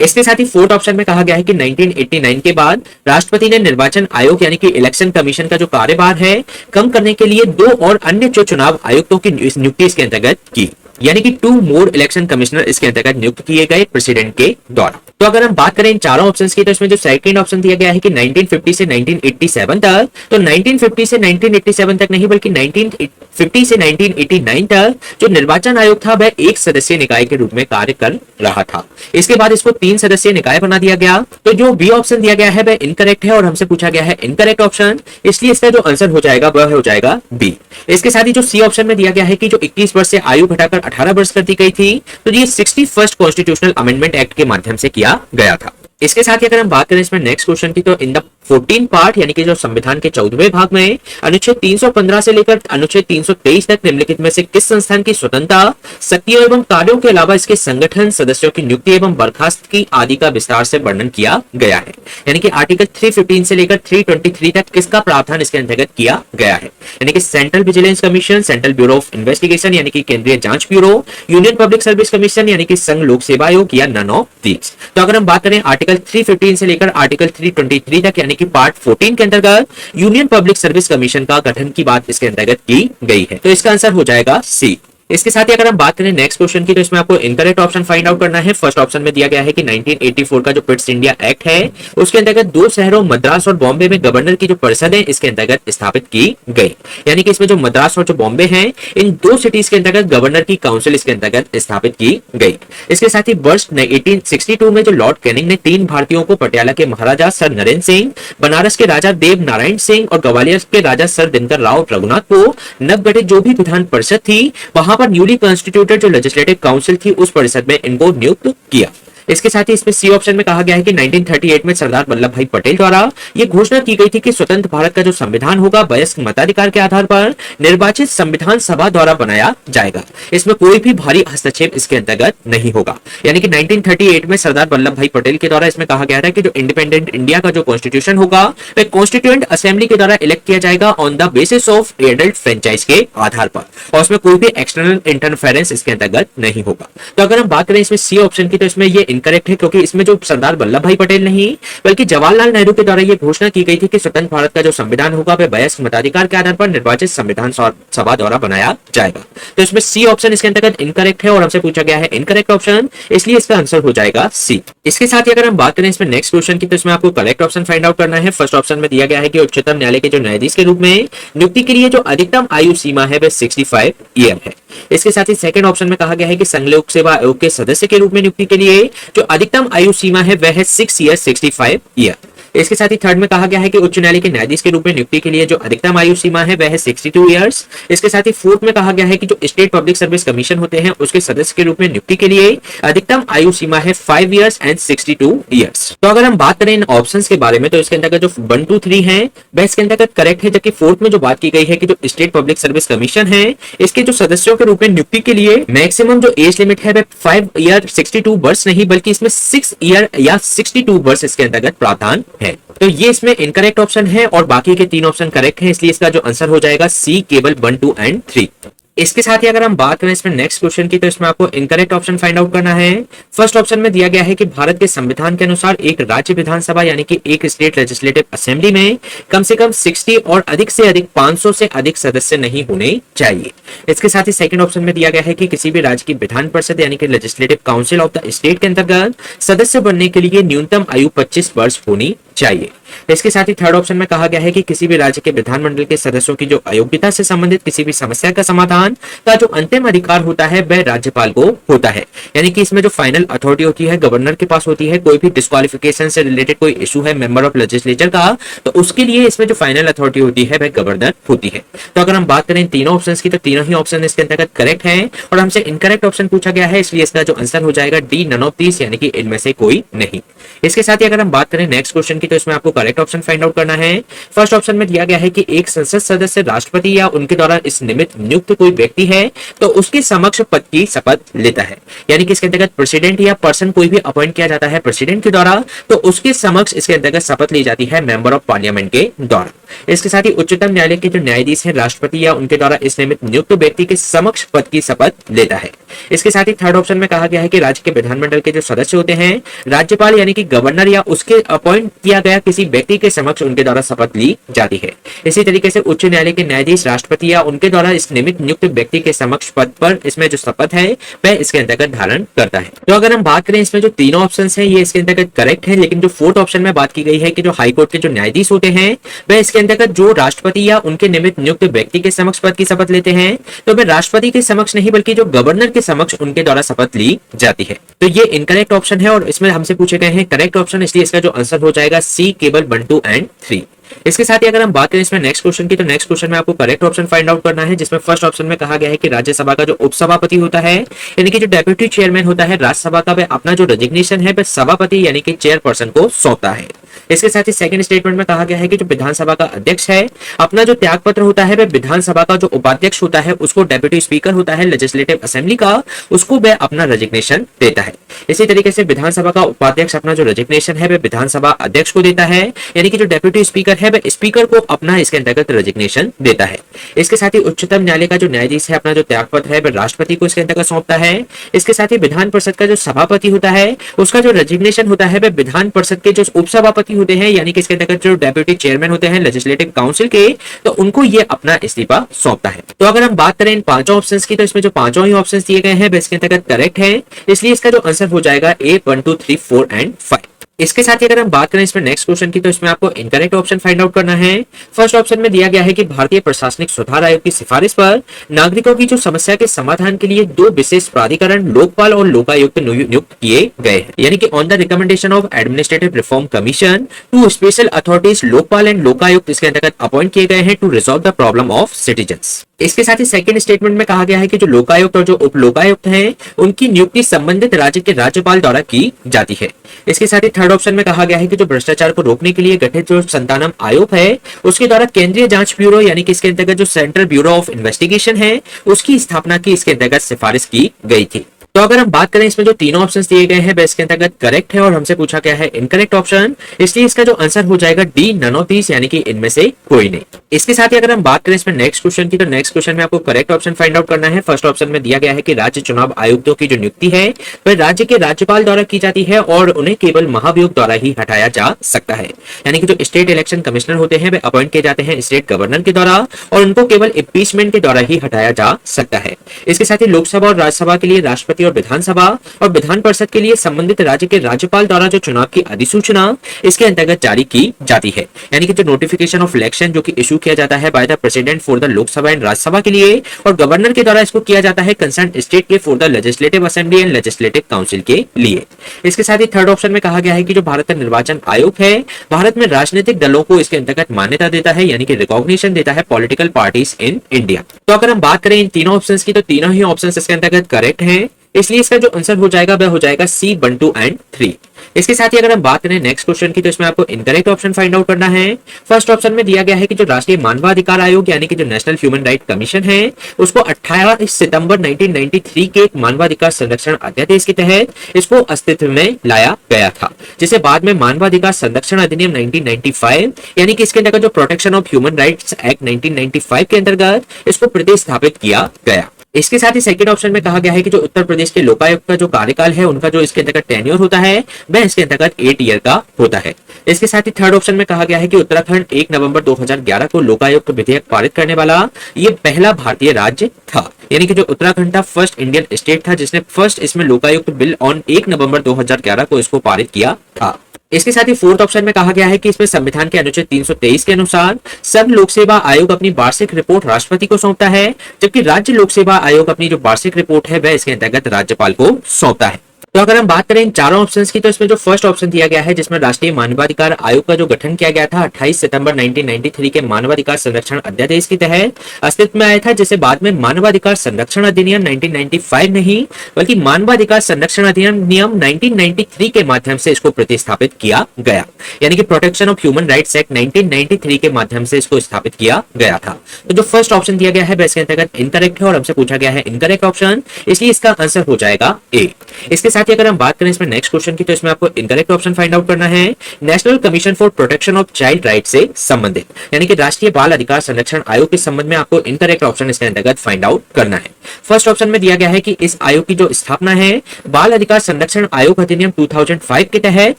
इसके साथ ही फोर्थ ऑप्शन में कहा गया है कि 1989 के बाद राष्ट्रपति ने निर्वाचन आयोग यानी कि इलेक्शन कमीशन का जो कार्यभार है कम करने के लिए 2 और अन्य जो चुनाव आयुक्तों की नियुक्ति इसके अंतर्गत की, यानी कि 2 मोर इलेक्शन कमिश्नर इसके अंतर्गत नियुक्त किए गए प्रेसिडेंट के द्वारा। तो अगर हम बात करें इन चारों ऑप्शंस की, तो इसमें जो सेकंड ऑप्शन दिया गया है कि 1950 से 1987 तक, तो 1950 से 1987 तक नहीं बल्कि 1950 से 1989 तक जो निर्वाचन आयोग था वह एक सदस्यीय निकाय के रूप में कार्य कर रहा था। इसके बाद इसको 3 सदस्यीय निकाय बना दिया गया। तो जो बी ऑप्शन दिया गया है वह इनकरेक्ट है और हमसे पूछा गया है इनकरेक्ट ऑप्शन, इसलिए इसका जो आंसर हो जाएगा वह हो जाएगा बी। इसके साथ ही जो सी ऑप्शन में दिया गया है कि जो 21 वर्ष से आयु घटाकर 18 वर्ष कर दी गई थी, तो ये 61st कॉन्स्टिट्यूशनल अमेंडमेंट एक्ट के माध्यम से किया गया था। इसके साथ ही अगर हम बात करें इसमें नेक्स्ट क्वेश्चन की, तो इन द 14 पार्ट यानी कि जो संविधान के 14वें भाग में अनुच्छेद 315 से लेकर अनुच्छेद 323 तक निम्नलिखित में से किस संस्थान की स्वतंत्रता, शक्तियों एवं कार्यों के अलावा इसके संगठन, सदस्यों की नियुक्ति एवं बर्खास्त की आदि का विस्तार से वर्णन किया गया है। यानी कि आर्टिकल 315 से लेकर 323 तक किसका प्रावधान इसके अंतर्गत किया गया है, यानी कि central vigilance commission, central bureau of investigation यानी कि केंद्रीय जांच bureau, union public service commission यानी कि संघ लोक सेवा आयोग या नन ऑफ दीज। तो अगर हम बात करें आर्टिकल 315 से लेकर आर्टिकल 323 तक यानी कि पार्ट 14 के अंतर्गत यूनियन पब्लिक सर्विस कमीशन का गठन की बात इसके अंतर्गत की गई है। तो इसका आंसर हो जाएगा सी। इसके साथ ही अगर हम बात करें नेक्स्ट क्वेश्चन की, तो इसमें आपको इनकरेक्ट ऑप्शन फाइंड आउट करना है। फर्स्ट ऑप्शन में दिया गया है कि 1984 का जो पिट्स इंडिया एक्ट है उसके अंतर्गत 2 शहरों मद्रास और बॉम्बे में गवर्नर की जो परिषद है इसके अंतर्गत स्थापित की गई, यानी कि इसमें जो मद्रास और जो बॉम्बे हैं इन 2 सिटीज के अंतर्गत गवर्नर की काउंसिल इसके अंतर्गत स्थापित की गई। इसके साथ ही वर्ष 1862 में जो लॉर्ड कैनिंग ने 3 भारतीयों को पटियाला के महाराजा सर नरेंद्र सिंह, बनारस के राजा देव नारायण सिंह और ग्वालियर के राजा सर दिनकर राव रघुनाथ को नवगठित जो भी विधान परिषद थी वहां पर न्यूली कॉन्स्टिट्यूटेड जो लेजिस्लेटिव काउंसिल थी उस परिषद में इनको नियुक्त किया। इसके साथ ही इसमें सी ऑप्शन में कहा गया है कि 1938 में सरदार वल्लभ भाई पटेल द्वारा यह घोषणा की गई थी कि स्वतंत्र भारत का जो संविधान होगा वयस्क मताधिकार के आधार पर निर्वाचित संविधान सभा द्वारा बनाया जाएगा। इसमें कोई भी भारी हस्तक्षेप इसके अंतर्गत नहीं होगा, यानी कि 1938 में सरदार वल्लभ भाई पटेल के द्वारा इसमें कहा गया था कि जो इंडिपेंडेंट इंडिया का जो कॉन्स्टिट्यूशन होगा वह कॉन्स्टिट्यूएंट असेंबली के द्वारा इलेक्ट किया जाएगा on the basis of adult franchise के आधार पर, और उसमें कोई भी एक्सटर्नल इंटरफेरेंस इसके अंतर्गत नहीं होगा। तो अगर हम बात करें इसमें सी ऑप्शन की, तो इसमें ये इनकरेक्ट है क्योंकि इसमें जो सरदार वल्लभ भाई पटेल नहीं बल्कि जवाहरलाल नेहरू के द्वारा यह घोषणा की गई थी कि स्वतंत्र भारत का जो संविधान होगा वह वयस्क मताधिकार के आधार पर निर्वाचित संविधान सभा द्वारा बनाया जाएगा। तो इसमें सी ऑप्शन इसके अंतर्गत इनकरेक्ट है और हमसे पूछा गया है इनकरेक्ट ऑप्शन, इसलिए इसका आंसर हो जाएगा सी। इसके साथ ही अगर हम बात करें इसमें नेक्स्ट क्वेश्चन की, तो इसमें आपको करेक्ट ऑप्शन फाइंड आउट करना है। फर्स्ट ऑप्शन में दिया गया है कि उच्चतम न्यायालय के जो न्यायाधीश के रूप में नियुक्ति के लिए जो अधिकतम आयु सीमा है वह 65 ईयर है। इसके साथ ही सेकंड ऑप्शन में कहा गया है कि संघ लोक सेवा आयोग के सदस्य के रूप में नियुक्ति के लिए जो अधिकतम आयु सीमा है वह है 6 ईयर 65 ईयर। इसके साथ ही थर्ड में कहा गया है कि उच्च न्यायालय के न्यायाधीश के रूप में नियुक्ति के लिए जो अधिकतम आयु सीमा है वह है 62 इयर्स। इसके साथ ही फोर्थ में कहा गया है कि जो स्टेट पब्लिक सर्विस कमीशन होते हैं उसके सदस्य के रूप में नियुक्ति के लिए अधिकतम आयु सीमा है 5 इयर्स एंड 62 इयर्स। तो अगर हम बात करें इन ऑप्शंस के बारे में, तो इसके अंतर्गत जो 1, 2, 3 है वह इसके अंतर्गत करेक्ट है, जबकि फोर्थ में जो बात की गई है कि जो स्टेट पब्लिक सर्विस कमीशन है इसके जो सदस्यों के रूप में नियुक्ति के लिए मैक्सिमम जो एज लिमिट है वह 5 ईयर 62 वर्ष नहीं बल्कि इसमें 6 ईयर या 62 वर्ष इसके अंतर्गत प्रावधान है। तो ये इसमें इनकरेक्ट ऑप्शन है और बाकी के 3 ऑप्शन करेक्ट हैं, इसलिए इसका जो आंसर हो जाएगा सी, केवल 1, 2 एंड 3। इसके साथ ही अगर हम बात करें इसमें नेक्स्ट क्वेश्चन की, तो इसमें आपको इनकरेक्ट ऑप्शन फाइंड आउट करना है। फर्स्ट ऑप्शन में दिया गया है कि भारत के संविधान के अनुसार एक राज्य विधानसभा यानी कि एक स्टेट लेजिस्लेटिव असेंबली में कम से कम 60 और अधिक से अधिक 500 से अधिक सदस्य नहीं होने चाहिए। इसके साथ ही सेकंड ऑप्शन में दिया गया है कि किसी भी राज्य की विधान परिषद यानी कि legislative council of the state के अंतर्गत सदस्य बनने के लिए न्यूनतम आयु 25 वर्ष होनी चाहिए। इसके साथ ही थर्ड ऑप्शन में कहा गया है कि किसी भी राज्य के विधानमंडल के सदस्यों की जो अयोग्यता से संबंधित किसी भी समस्या का समाधान का जो अंतिम अधिकार होता है वह राज्यपाल को होता है, यानी कि इसमें जो फाइनल अथॉरिटी होती है गवर्नर के पास होती है। कोई भी डिस्क्वालिफिकेशन से रिलेटेड कोई इशू है मेंबर ऑफ लेजिस्लेचर का, तो उसके लिए इसमें जो फाइनल अथॉरिटी होती है वह गवर्नर होती है। तो अगर हम बात करें तीनों ऑप्शन की, तो तीनों ही ऑप्शन इसके अंतर्गत करेक्ट है और हमसे इनकरेक्ट ऑप्शन पूछा गया है, इसलिए इसका जो आंसर हो जाएगा डी, नन ऑफ दीस, यानी कि इनमें से कोई नहीं। इसके साथ ही अगर हम बात करें नेक्स्ट क्वेश्चन की, तो इसमें आपको करेक्ट ऑप्शन फाइंड आउट करना है। फर्स्ट ऑप्शन में दिया गया है कि एक संसद सदस्य राष्ट्रपति या उनके द्वारा इस निमित्त नियुक्त कोई व्यक्ति है तो उसके समक्ष पद की शपथ लेता है, यानी कि इसके अंतर्गत प्रेसिडेंट या पर्सन कोई भी अपॉइंट किया जाता है प्रेसिडेंट के द्वारा, तो उसके समक्ष इसके अंतर्गत शपथ ली जाती है मेंबर ऑफ पार्लियामेंट के द्वारा। इसके साथ ही उच्चतम न्यायालय के जो न्यायाधीश है राष्ट्रपति या उनके द्वारा इस निमित्त नियुक्त व्यक्ति के समक्ष पद की शपथ लेता है। इसके साथ ही थर्ड ऑप्शन में कहा गया है कि राज्य के विधानमंडल के जो सदस्य होते हैं राज्यपाल यानी कि गवर्नर या उसके अपॉइंट किया गया किसी व्यक्ति के समक्ष उनके द्वारा शपथ ली जाती है। इसी तरीके से उच्च न्यायालय के न्यायाधीश राष्ट्रपति या उनके द्वारा इस निमित्त नियुक्त व्यक्ति के समक्ष पद पर इसमें जो शपथ है वह इसके अंतर्गत धारण करता है। तो अगर हम बात करें इसमें जो तीनों ऑप्शन है ये इसके अंतर्गत करेक्ट है, लेकिन जो फोर्थ ऑप्शन में बात की गई है कि जो हाईकोर्ट के जो न्यायाधीश होते हैं वह इसके अंतर्गत जो राष्ट्रपति या उनके निमित्त नियुक्त व्यक्ति के समक्ष पद की शपथ लेते हैं, तो वह राष्ट्रपति के समक्ष नहीं बल्कि जो गवर्नर के समक्ष उनके द्वारा शपथ ली जाती है। तो ये इनकरेक्ट ऑप्शन है और इसमें हमसे पूछे गए हैं करेक्ट ऑप्शन, इसलिए इसका जो आंसर हो जाएगा सी, केवल 1, 2 एंड 3। इसके साथ ही अगर हम बात करें इसमें नेक्स्ट क्वेश्चन की, तो नेक्स्ट क्वेश्चन में आपको करेक्ट ऑप्शन फाइंड आउट करना है, जिसमें फर्स्ट ऑप्शन में कहा गया है कि राज्यसभा का जो उपसभापति होता है यानी कि जो डेप्यूटी चेयरमैन होता है राज्यसभा का, वह अपना जो रेजिग्नेशन है वह सभापति यानी कि चेयरपर्सन को सौंपता है। इसके साथ ही सेकंड स्टेटमेंट में कहा गया है कि जो विधानसभा का अध्यक्ष है अपना जो त्यागपत्र होता है वह विधानसभा का जो उपाध्यक्ष होता है उसको, डेप्यूटी स्पीकर होता है लेजिस्लेटिव असेंबली का, उसको वह अपना रेजिग्नेशन देता है। इसी तरीके से विधानसभा का उपाध्यक्ष अपना जो रेजिग्नेशन है वह विधानसभा अध्यक्ष को देता है, यानी कि जो डेप्यूटी स्पीकर है वह स्पीकर को अपना इसके अंतर्गत रेजिग्नेशन देता है। इसके साथ ही उच्चतम न्यायालय का जो न्यायाधीश है अपना जो त्यागपत्र है वह राष्ट्रपति को इसके अंतर्गत सौंपता है। इसके साथ ही विधान परिषद का जो सभापति होता है उसका जो रेजिग्नेशन होता है वह विधान परिषद के जो उपसभापति होते हैं यानी कि इसके अंतर्गत जो डेप्यूटी चेयरमैन होते हैं लेजिस्लेटिव काउंसिल के, तो उनको ये अपना इस्तीफा सौंपता है। तो अगर हम बात करें इन पांचों ऑप्शंस की, तो इसमें जो पांचों ही ऑप्शंस दिए गए हैं वे इसके अंतर्गत करेक्ट है, इसलिए इसका जो आंसर हो जाएगा ए, 1, 2, 3, 4 एंड 5। इसके साथ ही अगर हम बात करें इसमें नेक्स्ट क्वेश्चन की, तो इसमें आपको इनकरेक्ट ऑप्शन फाइंड आउट करना है। फर्स्ट ऑप्शन में दिया गया है कि भारतीय प्रशासनिक सुधार आयोग की सिफारिश पर नागरिकों की जो समस्या के समाधान के लिए 2 विशेष प्राधिकरण लोकपाल और लोकायुक्त नियुक्त किए गए हैं, यानी कि on the recommendation of administrative reform commission 2 special authorities Lokpal and Lokayukta इसके अंतर्गत अपॉइंट किए गए हैं to resolve the problem of citizens. इसके साथ ही सेकंड स्टेटमेंट में कहा गया है कि जो लोकायुक्त और जो उप लोकायुक्त हैं उनकी नियुक्ति संबंधित राज्य के राज्यपाल द्वारा की जाती है। इसके साथ ही थर्ड ऑप्शन में कहा गया है कि जो भ्रष्टाचार को रोकने के लिए गठित जो संतानम आयोग है उसके द्वारा केंद्रीय जांच ब्यूरो यानी कि इसके अंतर्गत जो सेंट्रल ब्यूरो ऑफ इन्वेस्टिगेशन है उसकी स्थापना की इसके अंतर्गत सिफारिश की गई थी। तो अगर हम बात करें इसमें जो तीनों ऑप्शंस दिए गए हैं इसके अंतर्गत करेक्ट है और हमसे पूछा गया है इनकरेक्ट ऑप्शन, इसलिए इसका जो आंसर हो जाएगा डी, नन ऑफ दीस, यानी कि इनमें से कोई नहीं। इसके साथ ही अगर हम बात करें इसमें नेक्स्ट क्वेश्चन की, तो नेक्स्ट क्वेश्चन में आपको करेक्ट ऑप्शन फाइंड आउट करना है। फर्स्ट ऑप्शन में दिया गया है कि राज्य चुनाव आयुक्तों की जो नियुक्ति है वह राज्य के राज्यपाल द्वारा की जाती है और उन्हें केवल महाभियोग द्वारा ही हटाया जा सकता है, यानी कि जो स्टेट इलेक्शन कमिश्नर होते हैं वे अपॉइंट किए जाते हैं स्टेट गवर्नर के द्वारा और उनको केवल इम्पीचमेंट के द्वारा ही हटाया जा सकता है। इसके साथ ही लोकसभा और राज्यसभा के लिए राष्ट्रपति और विधानसभा और विधान परिषद के लिए संबंधित राज्य के राज्यपाल द्वारा जो चुनाव की अधिसूचना इसके अंतर्गत जारी की जाती है, यानी कि जो नोटिफिकेशन ऑफ इलेक्शन जो कि इशू किया जाता है by the president for the Lok Sabha and Rajya Sabha के लिए और गवर्नर के द्वारा इसको किया जाता है कंसर्न स्टेट के for the legislative assembly and legislative council के लिए। इसके साथ ही थर्ड ऑप्शन में कहा गया है कि जो भारत का निर्वाचन आयोग है भारत में राजनीतिक दलों को इसके अंतर्गत मान्यता देता है, यानी कि रिकॉग्निशन देता है पॉलिटिकल पार्टीज इन इंडिया। तो अगर हम बात करें इन तीनों ऑप्शंस की, तो तीनों ही ऑप्शंस इसके अंतर्गत करेक्ट हैं, इसलिए इसका जो आंसर हो जाएगा वह हो जाएगा सी, 1, 2 एंड 3। इसके साथ ही अगर हम बात करें नेक्स्ट क्वेश्चन की, तो इसमें आपको इनकरेक्ट ऑप्शन फाइंड आउट करना है। फर्स्ट ऑप्शन में दिया गया है कि जो राष्ट्रीय मानवाधिकार आयोग यानी कि जो नेशनल ह्यूमन राइट कमीशन है, उसको 18 सितंबर 1993 के एक मानवाधिकार संरक्षण अध्यादेश के तहत इसको अस्तित्व में लाया गया था, जिसे बाद में मानवाधिकार संरक्षण अधिनियम 1995 यानी कि इसके अंतर्गत जो protection of human rights act 1995 के अंतर्गत इसको प्रतिस्थापित किया गया। इसके साथ ही सेकंड ऑप्शन में कहा गया है कि जो उत्तर प्रदेश के लोकायुक्त का जो कार्यकाल है, उनका जो इसके अंतर्गत टेन्योर होता है वह इसके अंतर्गत 8 ईयर का होता है। इसके साथ ही थर्ड ऑप्शन में कहा गया है कि उत्तराखंड 1 नवंबर 2011 को लोकायुक्त विधेयक पारित करने वाला ये पहला भारतीय राज्य था, यानी कि जो उत्तराखंड था फर्स्ट इंडियन स्टेट था जिसने फर्स्ट इसमें लोकायुक्त बिल ऑन 1 नवंबर 2011 को इसको पारित किया था। इसके साथ ही फोर्थ ऑप्शन में कहा गया है कि इसमें संविधान के अनुच्छेद 323 के अनुसार सब लोक सेवा आयोग अपनी वार्षिक रिपोर्ट राष्ट्रपति को सौंपता है, जबकि राज्य लोक सेवा आयोग अपनी जो वार्षिक रिपोर्ट है वह इसके अंतर्गत राज्यपाल को सौंपता है। तो अगर हम बात करें इन चारों ऑप्शंस की, तो इसमें जो फर्स्ट ऑप्शन दिया गया है जिसमें राष्ट्रीय मानवाधिकार आयोग का जो गठन किया गया था 28 सितंबर 1993 के मानवाधिकार संरक्षण अध्यादेश के तहत अस्तित्व में आया था, जिसे बाद में मानवाधिकार संरक्षण अधिनियम 1995 नहीं बल्कि मानवाधिकार संरक्षण अधिनियम 1993 के माध्यम से इसको प्रतिस्थापित किया गया, यानी कि protection of human rights act 1993 के माध्यम से इसको स्थापित किया गया था। तो जो फर्स्ट ऑप्शन दिया गया है वह इसके अंतर्गत इनकरेक्ट है और हमसे पूछा गया है इनकरेक्ट ऑप्शन, इसलिए इसका आंसर हो जाएगा ए। इसके साथ ही अगर हम बात करें इसमें नेक्स्ट क्वेश्चन की, तो इसमें आपको इनकरेक्ट ऑप्शन फाइंड आउट करना है national commission for protection of child right से संबंधित, यानी कि राष्ट्रीय बाल अधिकार संरक्षण आयोग के संबंध में आपको इनकरेक्ट ऑप्शन इसके अंतर्गत फाइंड आउट करना है। फर्स्ट ऑप्शन में दिया गया है कि इस आयोग की जो स्थापना है बाल अधिकार संरक्षण आयोग अधिनियम 2005 के तहत,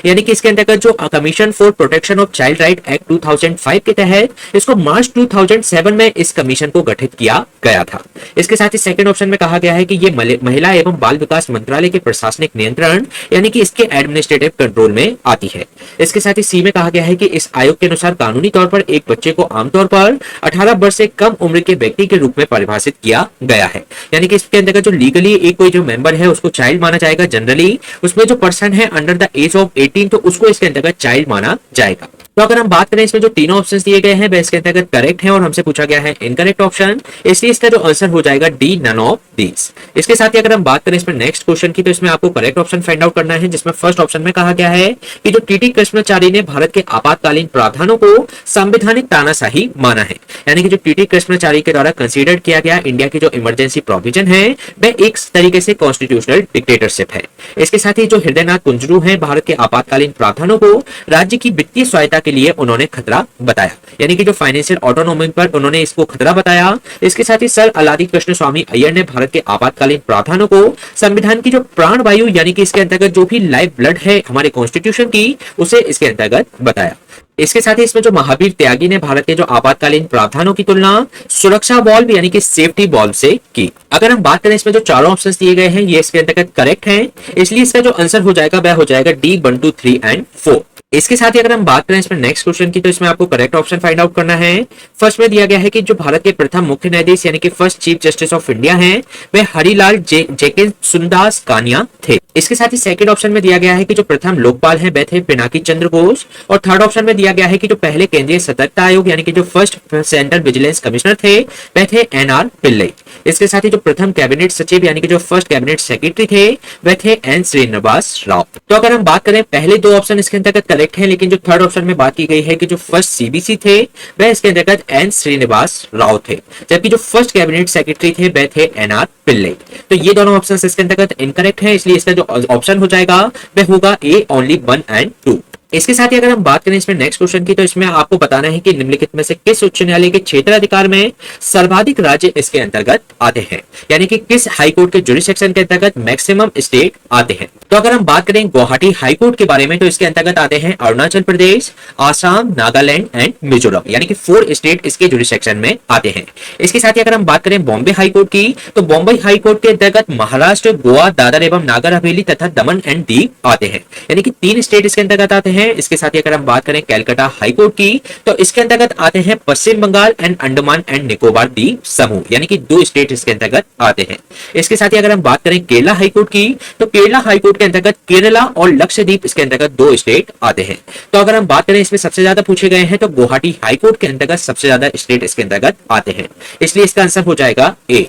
यानी कि इसके अंतर्गत जो commission for protection of child right act 2005 के तहत इसको मार्च 2007 में इस कमीशन को गठित किया गया था। इसके साथ ही सेकंड ऑप्शन में कहा गया है कि ये महिला एवं बाल विकास मंत्रालय के प्रशासनिक नियंत्रण यानी कि इसके एडमिनिस्ट्रेटिव कंट्रोल में आती है। इसके साथ ही सी में कहा गया है कि इस आयोग के अनुसार कानूनी तौर पर एक बच्चे को आमतौर पर 18 वर्ष से कम उम्र के व्यक्ति के रूप में परिभाषित किया गया है, यानी कि इसके अंतर्गत जो लीगली एक कोई जो मेंबर है उसको चाइल्ड माना जाएगा। जनरली उसमें जो पर्सन है अंडर द एज ऑफ 18 तो उसको इसके अंतर्गत चाइल्ड माना जाएगा। तो अगर हम बात करें इसमें जो तीनों ऑप्शंस दिए गए हैं वह इसके अंतर्गत करेक्ट है और हमसे पूछा गया है इनकरेक्ट ऑप्शन, इसलिए इसका जो आंसर हो जाएगा डी, नन ऑफ दीस। इसके साथ ही अगर हम बात करें इसमें नेक्स्ट क्वेश्चन की, तो इसमें आपको करेक्ट ऑप्शन फाइंड आउट करना है, जिसमें फर्स्ट ऑप्शन में कहा गया है कि जो टीटी कृष्णाचार्य ने भारत के आपातकालीन प्रावधानों को संवैधानिक तानाशाही माना है, यानी कि जो टीटी कृष्णाचार्य के द्वारा कंसीडर किया गया इंडिया की जो इमरजेंसी प्रोविजन है वह एक तरीके से कॉन्स्टिट्यूशनल डिक्टेटरशिप है। इसके साथ ही जो हृदयनाथ कुंजरू है भारत के आपातकालीन प्रावधानों को राज्य की वित्तीय सहायता के लिए उन्होंने खतरा बताया, यानी कि जो फाइनेंशियल ऑटोनॉमी पर उन्होंने इसको खतरा बताया। इसके साथ ही सर अलादी कृष्ण स्वामी अय्यर ने भारत के आपातकालीन प्रावधानों को संविधान की जो प्राण वायु यानी कि इसके अंतर्गत जो भी लाइफ ब्लड है हमारे कॉन्स्टिट्यूशन की उसे इसके अंतर्गत बताया। इसके साथ ही इसमें जो महावीर त्यागी ने भारत के जो आपातकालीन प्रावधानों की तुलना सुरक्षा वाल्व यानी कि सेफ्टी वाल्व से की। अगर हम बात करें इसमें जो चारों ऑप्शंस दिए गए हैं ये इसके अंतर्गत करेक्ट हैं, इसलिए इसका जो आंसर हो जाएगा वह हो जाएगा डी, 1, 2, 3 एंड 4। इसके साथ ही अगर हम बात करें इसमें नेक्स्ट क्वेश्चन की, तो इसमें आपको करेक्ट ऑप्शन फाइंड आउट करना है। फर्स्ट में दिया गया है कि जो भारत के प्रथम मुख्य न्यायाधीश यानी कि first chief justice of India हैं वे हरिलाल जेके सुंदास कानिया थे। इसके साथ ही सेकंड ऑप्शन में दिया गया है कि जो प्रथम लोकपाल हैं वे थे पिनाकी चंद्र घोष, और थर्ड ऑप्शन में दिया गया है कि जो पहले केंद्रीय सतर्कता आयोग यानी कि जो फर्स्ट सेंट्रल विजिलेंस कमिश्नर थे वे थे एनआर पिल्लई। इसके साथ ही जो प्रथम कैबिनेट सचिव यानी कि जो फर्स्ट कैबिनेट सेक्रेटरी थे वे थे एन श्रीनिवास राव। तो अगर हम बात करें पहले दो ऑप्शन इसके अंतर्गत करेक्ट है, लेकिन जो थर्ड ऑप्शन में बात की गई है कि जो फर्स्ट सीबीसी थे वह इसके अंतर्गत एन श्रीनिवास राव थे, जबकि जो फर्स्ट कैबिनेट सेक्रेटरी थे वह थे एनआर पिल्लई। तो ये दोनों ऑप्शन इसके अंतर्गत इनकरेक्ट है, इसलिए इसका जो ऑप्शन हो जाएगा वह होगा ए, ओनली 1 एंड 2। इसके साथ ही अगर हम बात करें इसमें नेक्स्ट क्वेश्चन की, तो इसमें आपको बताना है कि निम्नलिखित में से किस उच्च न्यायालय के क्षेत्राधिकार में सर्वाधिक राज्य इसके अंतर्गत आते हैं, यानी कि किस हाईकोर्ट के जुरिसडिक्शन के अंतर्गत मैक्सिमम स्टेट आते हैं। तो अगर हम बात करें गुवाहाटी हाईकोर्ट के बारे में तो इसके अंतर्गत आते हैं अरुणाचल प्रदेश, आसाम, नागालैंड एंड मिजोरम, यानी कि 4 स्टेट इसके जुरिसडिक्शन में आते हैं। इसके साथ ही अगर हम बात करें बॉम्बे हाईकोर्ट की, तो बॉम्बे हाईकोर्ट के अंतर्गत महाराष्ट्र, गोवा, दादर एवं नागर हवेली तथा दमन एंड दीव आते हैं, यानी कि 3 स्टेट इसके अंतर्गत आते हैं। इसके साथ ही अगर हम बात करें कैलकाटा हाईकोर्ट की, तो इसके अंतर्गत आते हैं पश्चिम बंगाल एंड अंडमान एंड निकोबार द्वीप समूह, यानी कि 2 स्टेट इसके अंतर्गत आते हैं। इसके साथ ही अगर हम बात करें केरला हाईकोर्ट की, तो केरला हाईकोर्ट के अंतर्गत केरला और लक्षद्वीप इसके अंतर्गत 2 स्टेट आते हैं। तो अगर हम बात करें इसमें सबसे ज्यादा पूछे गए हैं तो गुवाहाटी हाईकोर्ट के अंतर्गत सबसे ज्यादा स्टेट इसके अंतर्गत आते हैं, इसलिए इसका आंसर हो जाएगा ए।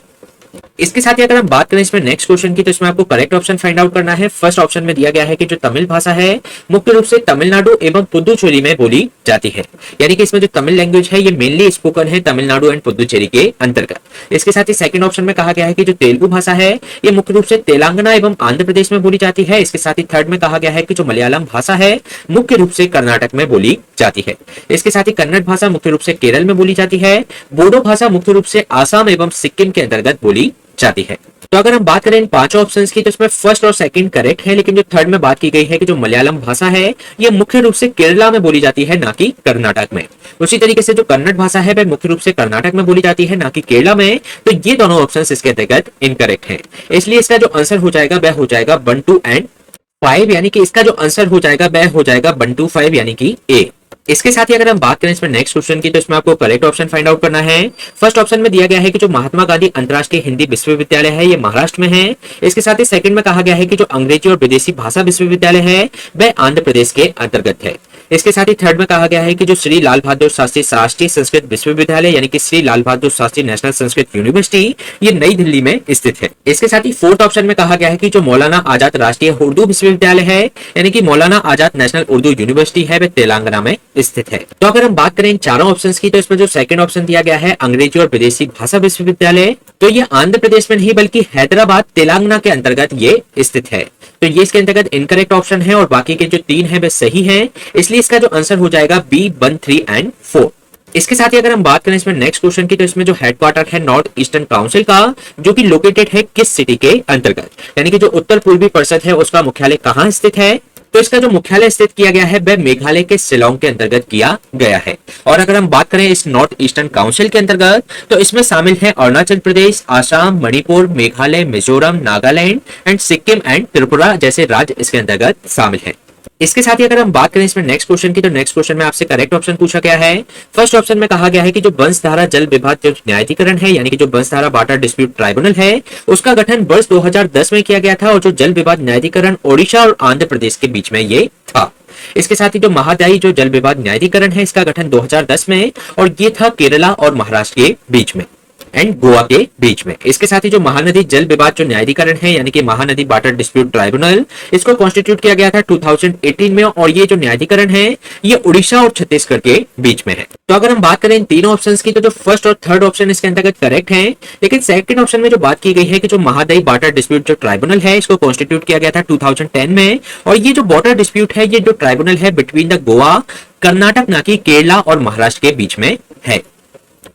इसके साथ ही अगर हम बात करें इसमें नेक्स्ट क्वेश्चन की, तो इसमें आपको करेक्ट ऑप्शन फाइंड आउट करना है। फर्स्ट ऑप्शन में दिया गया है कि जो तमिल भाषा है मुख्य रूप से तमिलनाडु एवं पुदुचेरी में बोली जाती है, यानी कि इसमें जो तमिल लैंग्वेज है ये मेनली स्पोकन है तमिलनाडु एंड पुदुचेरी के अंतर्गत। इसके साथ ही सेकंड ऑप्शन में कहा गया है कि जो तेलुगु भाषा है ये मुख्य रूप से तेलंगाना एवं आंध्र प्रदेश में बोली जाती है। इसके साथ ही थर्ड में कहा गया है कि जो मलयालम भाषा है मुख्य रूप से कर्नाटक में बोली जाती है। इसके साथ ही कन्नड़ भाषा मुख्य रूप से केरल में बोली जाती है। बोडो भाषा मुख्य रूप से आसाम एवं सिक्किम के अंतर्गत बोली जाती है। तो अगर हम बात करें इन पांचों ऑप्शंस की, तो इसमें फर्स्ट और सेकंड करेक्ट है, लेकिन जो थर्ड में बात की गई है कि जो मलयालम भाषा है ये मुख्य रूप से केरला में बोली जाती है, ना कि कर्नाटक में। उसी तरीके से जो कन्नड़ भाषा है वह मुख्य रूप से कर्नाटक में बोली जाती है, ना कि केरला में। तो ये दोनों ऑप्शंस इसके अंतर्गत इनकरेक्ट हैं, इसलिए इसका जो आंसर हो जाएगा वह हो जाएगा 1, 2 एंड 5, यानी कि इसका जो आंसर हो जाएगा वह हो जाएगा 1, 2, 5 यानी कि ए। इसके साथ ही अगर हम बात करें इसमें नेक्स्ट क्वेश्चन की, तो इसमें आपको करेक्ट ऑप्शन फाइंड आउट करना है। फर्स्ट ऑप्शन में दिया गया है कि जो महात्मा गांधी अंतरराष्ट्रीय हिंदी विश्वविद्यालय है ये महाराष्ट्र में है। इसके साथ ही सेकंड में कहा गया है कि जो अंग्रेजी और विदेशी भाषा विश्वविद्यालय है वह आंध्र प्रदेश के अंतर्गत है। इसके साथ ही थर्ड में कहा गया है कि जो श्री लाल बहादुर शास्त्री राष्ट्रीय संस्कृत विश्वविद्यालय यानी कि श्री लाल बहादुर शास्त्री नेशनल संस्कृत यूनिवर्सिटी ये नई दिल्ली में स्थित है। इसके साथ ही फोर्थ ऑप्शन में कहा गया है कि जो मौलाना आजाद राष्ट्रीय उर्दू विश्वविद्यालय है यानी कि मौलाना आजाद नेशनल उर्दू यूनिवर्सिटी है वह तेलंगाना में स्थित है। तो अगर हम बात करें इन चारों ऑप्शंस की, तो इसमें जो सेकंड ऑप्शन दिया गया है अंग्रेजी और विदेशी भाषा विश्वविद्यालय, तो ये आंध्र प्रदेश में नहीं बल्कि हैदराबाद तेलंगाना के अंतर्गत ये स्थित है। तो ये इसके अंतर्गत इनकरेक्ट ऑप्शन है और बाकी के जो 3 है वे सही है, इसलिए इसका जो आंसर हो जाएगा बी 1, 3 एंड 4। इसके साथ ही अगर हम बात करें इसमें नेक्स्ट क्वेश्चन की, तो इसमें जो हेडक्वार्टर है नॉर्थ ईस्टर्न काउंसिल का जो कि लोकेटेड है किस सिटी के अंतर्गत, यानी कि जो उत्तर पूर्वी परिषद है उसका मुख्यालय कहाँ स्थित है, तो इसका जो मुख्यालय स्थित किया गया है वह मेघालय के शिलांग के अंतर्गत किया गया है। और अगर हम बात करें इस नॉर्थ ईस्टर्न काउंसिल के अंतर्गत, तो इसमें शामिल है अरुणाचल प्रदेश, आसाम, मणिपुर, मेघालय, मिजोरम, नागालैंड एंड सिक्किम एंड त्रिपुरा जैसे राज्य इसके अंतर्गत शामिल है। इसके साथ ही अगर हम बात करें इसमें नेक्स्ट क्वेश्चन की, तो नेक्स्ट क्वेश्चन में आपसे करेक्ट ऑप्शन पूछा गया है। फर्स्ट ऑप्शन में कहा गया है कि जो बंसधारा जल विवाद जो न्यायाधिकरण है यानी कि जो बंसधारा वाटर डिस्प्यूट ट्राइब्यूनल है उसका गठन वर्ष 2010 में किया गया था और जो जल विवाद न्यायाधिकरण ओडिशा और आंध्र प्रदेश के बीच में ये था। इसके साथ ही जो महादायी जो जल विवाद न्यायाधिकरण है इसका गठन 2010 में और ये था केरला और महाराष्ट्र के बीच में एंड गोवा के बीच में। इसके साथ ही जो महानदी जल विवाद जो न्यायाधिकरण है यानी कि महानदी वाटर डिस्प्यूट ट्राइब्यूनल इसको कॉन्स्टिट्यूट किया गया था 2018 में और ये जो न्यायाधिकरण है ये उड़ीसा और छत्तीसगढ़ के बीच में है। तो अगर हम बात करें इन तीनों ऑप्शंस की, तो जो फर्स्ट और थर्ड ऑप्शन इसके अंतर्गत करेक्ट है, लेकिन सेकंड ऑप्शन में जो बात की गई है कि जो महादायी वाटर डिस्प्यूट जो ट्राइब्यूनल है इसको कॉन्स्टिट्यूट किया गया था 2010 में और ये जो वाटर डिस्प्यूट है ये जो ट्राइब्यूनल है बिटवीन द गोवा, कर्नाटक ना कि केरला और महाराष्ट्र के बीच में है।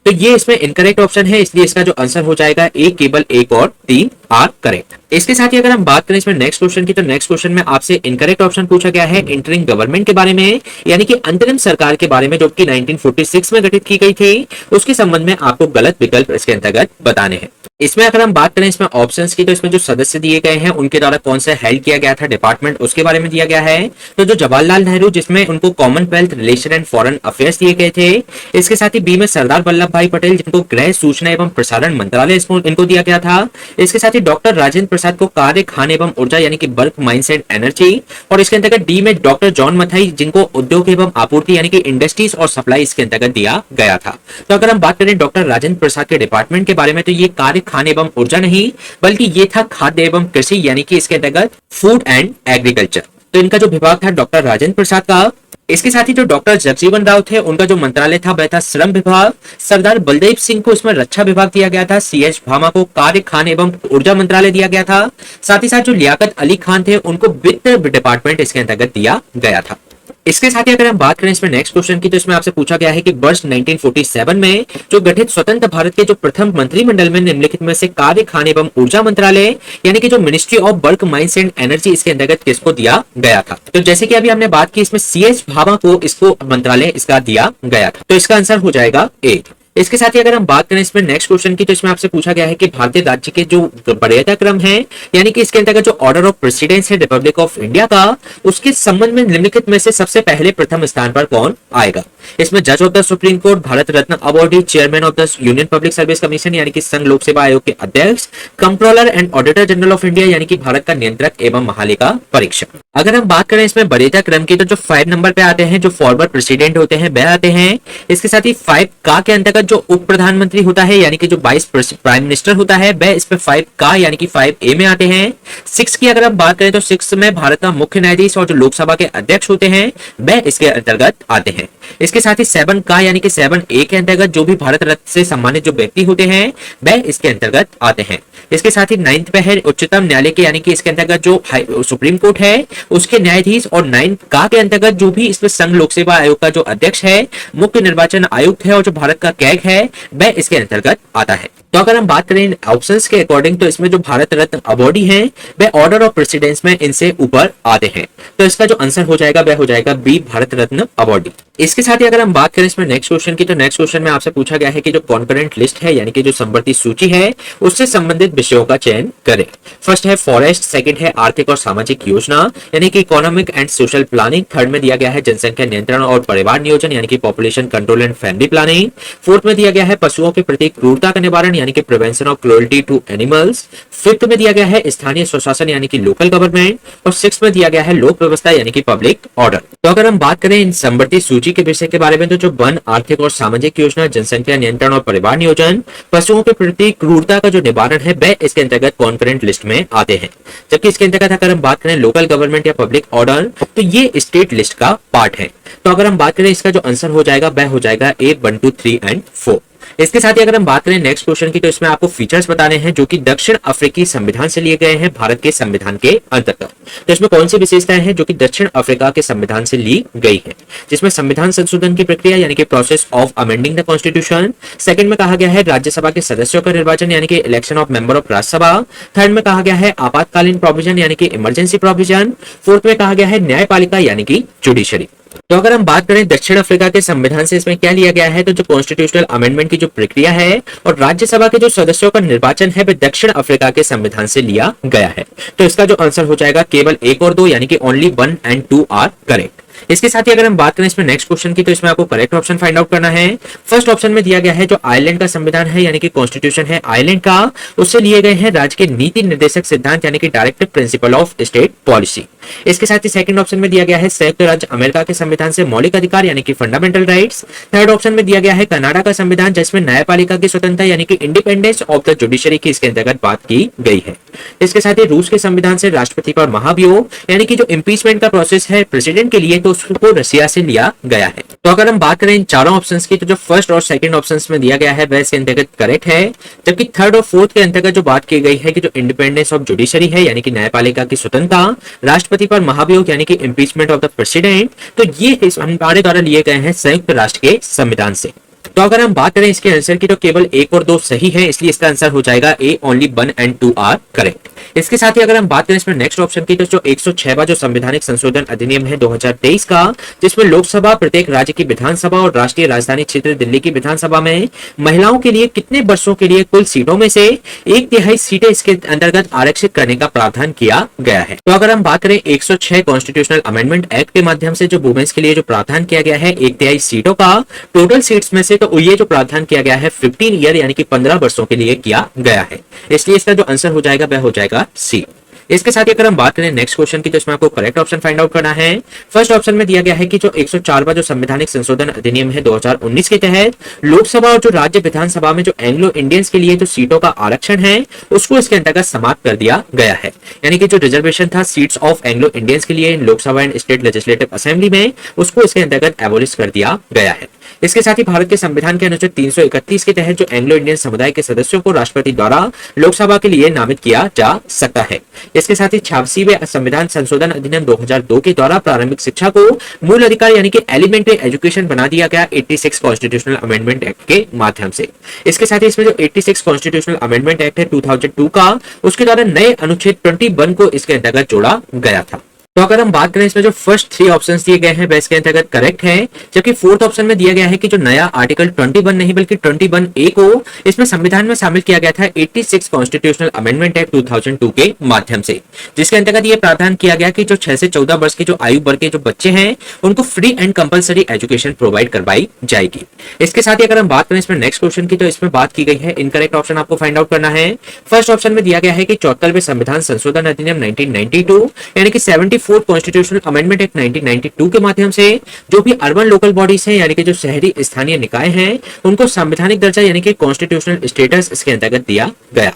तो ये इसमें इनकरेक्ट ऑप्शन है, इसलिए इसका जो आंसर हो जाएगा ए, केवल 1 और 3 आर करेक्ट। इसके साथ ही अगर हम बात करें इसमें नेक्स्ट क्वेश्चन की, तो नेक्स्ट क्वेश्चन में आपसे इनकरेक्ट ऑप्शन पूछा गया है इंटरिम गवर्नमेंट के बारे में यानी कि अंतरिम सरकार के बारे में जो कि 1946 में गठित की गई थी उसके संबंध में आपको गलत विकल्प इसके अंतर्गत बताने हैं। इसमें अगर हम बात करें इसमें ऑप्शंस की, तो इसमें जो सदस्य दिए गए हैं उनके द्वारा कौन सा हेल्ड किया गया था डिपार्टमेंट उसके बारे में दिया गया है। तो जो जवाहरलाल नेहरू जिसमें उनको Commonwealth relation and foreign affairs दिए गए थे। इसके साथ ही बी में सरदार वल्लभ भाई पटेल जिनको गृह सूचना एवं प्रसारण मंत्रालय इनको दिया गया था। इसके साथ ही डॉक्टर राजेंद्र प्रसाद को कार्य खान एवं ऊर्जा यानी कि बल्क माइंस एंड एनर्जी और इसके अंतर्गत डी में डॉक्टर जॉन मथाई जिनको उद्योग एवं आपूर्ति यानी कि इंडस्ट्रीज और सप्लाई इसके अंतर्गत दिया गया था। तो अगर हम बात करें डॉक्टर राजेंद्र प्रसाद के डिपार्टमेंट के बारे में, तो ये कार्य खान एवं ऊर्जा नहीं बल्कि ये था खाद्य एवं कृषि यानी कि इसके अंतर्गत फूड एंड एग्रीकल्चर। तो इनका जो विभाग था डॉक्टर राजेंद्र प्रसाद का। इसके साथ ही जो डॉक्टर जगजीवन राव थे उनका जो मंत्रालय था वह था श्रम विभाग। सरदार बलदेव सिंह को इसमें रक्षा विभाग दिया गया था। सीएच भामा को कार्य खान एवं ऊर्जा मंत्रालय दिया गया था। साथ ही साथ जो लियाकत अली खान थे उनको वित्त डिपार्टमेंट इसके अंतर्गत दिया गया था। इसके साथ ही अगर हम बात करें इसमें नेक्स्ट क्वेश्चन की, तो इसमें आपसे पूछा गया है कि वर्ष 1947 में जो गठित स्वतंत्र भारत के जो प्रथम मंत्रिमंडल में निम्नलिखित में से कार्य खान एवं ऊर्जा मंत्रालय यानी कि जो ministry of bulk mines and energy इसके अंतर्गत किसको दिया गया था। तो जैसे कि अभी हमने बात की इसमें सीएच भाभा को इसको मंत्रालय इसका दिया गया था। तो इसका आंसर हो जाएगा ए। इसके साथ ही अगर हम बात करें इसमें नेक्स्ट क्वेश्चन की, तो इसमें आपसे पूछा गया है कि भारतीय राज्य के जो वरीयता क्रम है यानी कि इसके अंतर्गत जो ऑर्डर ऑफ प्रेसिडेंस है रिपब्लिक ऑफ इंडिया का उसके संबंध में निम्नलिखित में से सबसे पहले प्रथम स्थान पर कौन आएगा। इसमें जज of the supreme court, Bharat Ratna awardee, chairman of the union public service commission यानी कि संघ लोक सेवा आयोग के अध्यक्ष, controller and auditor general of India यानी कि भारत का नियंत्रक एवं महालेखा परीक्षक। अगर हम बात करें इसमें वरीयता क्रम की, तो जो 5 नंबर पे आते हैं जो फॉरवर्ड प्रेसिडेंट होते हैं वह आते हैं। इसके साथ ही 5 का के अंतर्गत अंतर्गत जो उप प्रधानमंत्री होता है यानी कि जो वाइस प्राइम मिनिस्टर होता है वह इस पे 5 का यानी कि 5A में आते हैं। 6 की अगर हम बात करें तो 6 में भारत का मुख्य न्यायाधीश और जो लोकसभा के अध्यक्ष होते हैं वह इसके अंतर्गत आते हैं। इसके साथ ही 7 का यानी कि 7A के अंतर्गत जो भी भारत रत्न से सम्मानित जो व्यक्ति होते हैं वह इसके अंतर्गत आते हैं। इसके साथ ही 9th पे है उच्चतम न्यायालय के यानी कि इसके अंतर्गत जो सुप्रीम कोर्ट है उसके न्यायाधीश, और 9 का के अंतर्गत जो भी इसमें संघ लोक सेवा आयोग का जो अध्यक्ष है, मुख्य निर्वाचन आयुक्त है और जो भारत का कैग है वह इसके अंतर्गत आता है। तो अगर हम बात करें ऑप्शंस के अकॉर्डिंग तो इसमें जो भारत रत्न अवॉर्डी हैं वह ऑर्डर ऑफ प्रेसिडेंस में इनसे ऊपर आते हैं। तो इसका जो आंसर हो जाएगा वह हो जाएगा बी, भारत रत्न अवॉर्डी। इसके साथ ही अगर हम बात करें इसमें नेक्स्ट क्वेश्चन की, तो नेक्स्ट क्वेश्चन में आपसे पूछा गया है कि जो कॉन्करेंट लिस्ट है यानी कि जो समवर्ती सूची है उससे संबंधित विषयों का चयन करें। फर्स्ट है फॉरेस्ट, सेकंड है आर्थिक और सामाजिक योजना यानी कि economic and social planning, third में दिया गया है जनसंख्या नियंत्रण और परिवार नियोजन यानी कि population control and family planning, fourth में दिया गया है पशुओं के प्रति क्रूरता का निवारण यानी कि prevention of cruelty to animals, fifth में दिया गया है स्थानीय स्वशासन यानी कि लोकल गवर्नमेंट, और सिक्स्थ में दिया गया है लोक व्यवस्था यानी कि पब्लिक ऑर्डर। तो अगर हम बात करें इन समवर्ती सूची के विषय के बारे में तो जो वन, आर्थिक और सामाजिक योजना, जनसंख्या नियंत्रण और परिवार नियोजन, पशुओं के प्रति क्रूरता का जो निवारण है वह इसके अंतर्गत कॉन्करेंट लिस्ट में आते हैं। जबकि इसके अंतर्गत अगर हम बात करें लोकल गवर्नमेंट या पब्लिक ऑर्डर तो ये स्टेट लिस्ट का पार्ट है। तो अगर हम बात करें इसका जो आंसर हो जाएगा वह हो जाएगा ए 1, 2, 3 एंड 4। इसके साथ ही अगर हम बात करें नेक्स्ट क्वेश्चन की तो इसमें आपको फीचर्स बताने हैं जो कि दक्षिण अफ्रीकी संविधान से लिए गए हैं भारत के संविधान के अंतर्गत। तो इसमें कौन सी विशेषताएं हैं जो कि दक्षिण अफ्रीका के संविधान से ली गई है, जिसमें संविधान संशोधन की प्रक्रिया यानी कि process of amending the constitution, second में कहा गया है राज्यसभा के सदस्यों का निर्वाचन यानी कि election of member of Rajya Sabha, third में कहा गया है आपातकालीन प्रोविजन यानी कि इमरजेंसी प्रोविजन, फोर्थ में कहा गया है न्यायपालिका यानी कि जुडिशरी। तो अगर हम बात करें दक्षिण अफ्रीका के संविधान से इसमें क्या लिया गया है तो जो कॉन्स्टिट्यूशनल अमेंडमेंट की जो प्रक्रिया है और राज्यसभा के जो सदस्यों का निर्वाचन है वह दक्षिण अफ्रीका के संविधान से लिया गया है। तो इसका जो आंसर हो जाएगा केवल 1 और 2 यानी कि ओनली 1 एंड 2 आर करेक्ट। इसके साथ ही अगर हम बात करें इसमें नेक्स्ट क्वेश्चन की तो इसमें आपको करेक्ट ऑप्शन फाइंड आउट करना है। फर्स्ट ऑप्शन में दिया गया है जो आयरलैंड का संविधान है यानी कि कॉन्स्टिट्यूशन है आयरलैंड का, उससे लिए गए हैं राज्य के नीति निर्देशक सिद्धांत यानी कि directive principle of state policy. इसके साथ ही सेकंड ऑप्शन में दिया गया है संयुक्त राज्य अमेरिका के संविधान से मौलिक अधिकार यानी कि फंडामेंटल राइट्स। थर्ड ऑप्शन में दिया गया है कनाडा का संविधान जिसमें न्यायपालिका की स्वतंत्रता यानी कि इंडिपेंडेंस ऑफ द जुडिशरी की इसके अंतर्गत बात की गई है। इसके साथ ही रूस के संविधान से राष्ट्रपति पर महाभियोग यानी कि जो इंपीचमेंट का प्रोसेस है प्रेसिडेंट के लिए तो उसको रशिया से लिया गया है। तो अगर हम बात करें इन चारों ऑप्शंस की तो जो फर्स्ट और सेकंड ऑप्शंस में दिया गया है वह इसके अंतर्गत करेक्ट है, जबकि थर्ड और फोर्थ के अंतर्गत जो बात की गई है कि जो इंडिपेंडेंस ऑफ जुडिशरी है यानी कि न्यायपालिका की स्वतंत्रता, राष्ट्रपति पर महाभियोग यानी कि इंपीचमेंट ऑफ द प्रेसिडेंट, तो ये हमारे द्वारा लिए गए हैं संयुक्त राष्ट्र के संविधान से। तो अगर हम बात करें इसके आंसर की तो केवल 1 और 2 सही है, इसलिए इसका आंसर हो जाएगा A only 1 and 2 are correct. इसके साथ ही अगर हम बात करें इसमें नेक्स्ट ऑप्शन की तो जो 106वां जो संवैधानिक संशोधन अधिनियम है 2023 का, जिसमें लोकसभा, प्रत्येक राज्य की विधानसभा और राष्ट्रीय राजधानी क्षेत्र दिल्ली की विधानसभा में महिलाओं के लिए कितने वर्षों के लिए कुल सीटों में से 1/3 सीटें इसके अंतर्गत आरक्षित करने का प्रावधान किया गया है। तो अगर हम बात करें 106 कॉन्स्टिट्यूशनल अमेंडमेंट एक्ट के माध्यम से जो वुमेन्स के लिए जो प्रावधान किया गया है 1/3 सीटों का टोटल सीट्स में से, तो ये जो प्रावधान किया गया है 15 ईयर यानी कि 15 वर्षों के लिए किया गया है, इसलिए इसका जो आंसर हो जाएगा वह हो जाएगा सी। इसके साथ ही अगर हम बात करें नेक्स्ट क्वेश्चन की तो इसमें आपको करेक्ट ऑप्शन फाइंड आउट करना है। फर्स्ट ऑप्शन में दिया गया है कि जो 104वां जो संवैधानिक संशोधन अधिनियम है 2019 के तहत लोकसभा और जो राज्य विधानसभा में जो एंग्लो इंडियंस के लिए जो सीटों का आरक्षण है उसको इसके अंतर्गत समाप्त कर दिया गया है, यानी कि जो रिजर्वेशन था सीट्स ऑफ एंग्लो इंडियंस के लिए Lok Sabha and state legislative assembly में उसको इसके अंतर्गत एबोलिश कर दिया गया है। इसके साथ ही भारत के संविधान के अनुच्छेद 331 के तहत जो एंग्लो इंडियन समुदाय के सदस्यों को राष्ट्रपति द्वारा लोकसभा के लिए नामित किया जा सकता है। इसके साथ ही 86वें संविधान संशोधन अधिनियम 2002 के द्वारा प्रारंभिक शिक्षा को मूल अधिकार यानी कि एलिमेंट्री एजुकेशन बना दिया गया 86 कॉन्स्टिट्यूशनल अमेंडमेंट एक्ट के माध्यम से। इसके साथ ही इसमें जो 86 कॉन्स्टिट्यूशनल अमेंडमेंट एक्ट है 2002 का, उसके द्वारा नए अनुच्छेद 21 को इसके अंतर्गत जोड़ा गया था। तो अगर हम बात करें इसमें जो फर्स्ट 3 ऑप्शंस दिए गए हैं वह इसके अंतर्गत करेक्ट है, जबकि फोर्थ ऑप्शन में दिया गया है कि जो नया आर्टिकल 21 नहीं बल्कि 21A को इसमें संविधान में शामिल किया गया था 86 कॉन्स्टिट्यूशनल अमेंडमेंट एक्ट 2002 के माध्यम से, जिसके अंतर्गत ये प्रावधान किया गया कि जो 6 से 14 वर्ष के जो आयु वर्ग के जो बच्चे हैं उनको free and compulsory education provide करवाई जाएगी। इसके साथ ही अगर हम बात करें इसमें नेक्स्ट क्वेश्चन की तो इसमें बात की गई है इनकरेक्ट ऑप्शन आपको फाइंड आउट करना है। फर्स्ट ऑप्शन में दिया गया है कि 74वें संविधान संशोधन अधिनियम 1992 यानी कि 74 44 कॉन्स्टिट्यूशनल अमेंडमेंट एक्ट 1992 के माध्यम से जो भी अर्बन लोकल बॉडीज हैं यानी कि जो शहरी स्थानीय निकाय हैं उनको संवैधानिक दर्जा यानी कि कॉन्स्टिट्यूशनल स्टेटस इसके अंतर्गत दिया गया।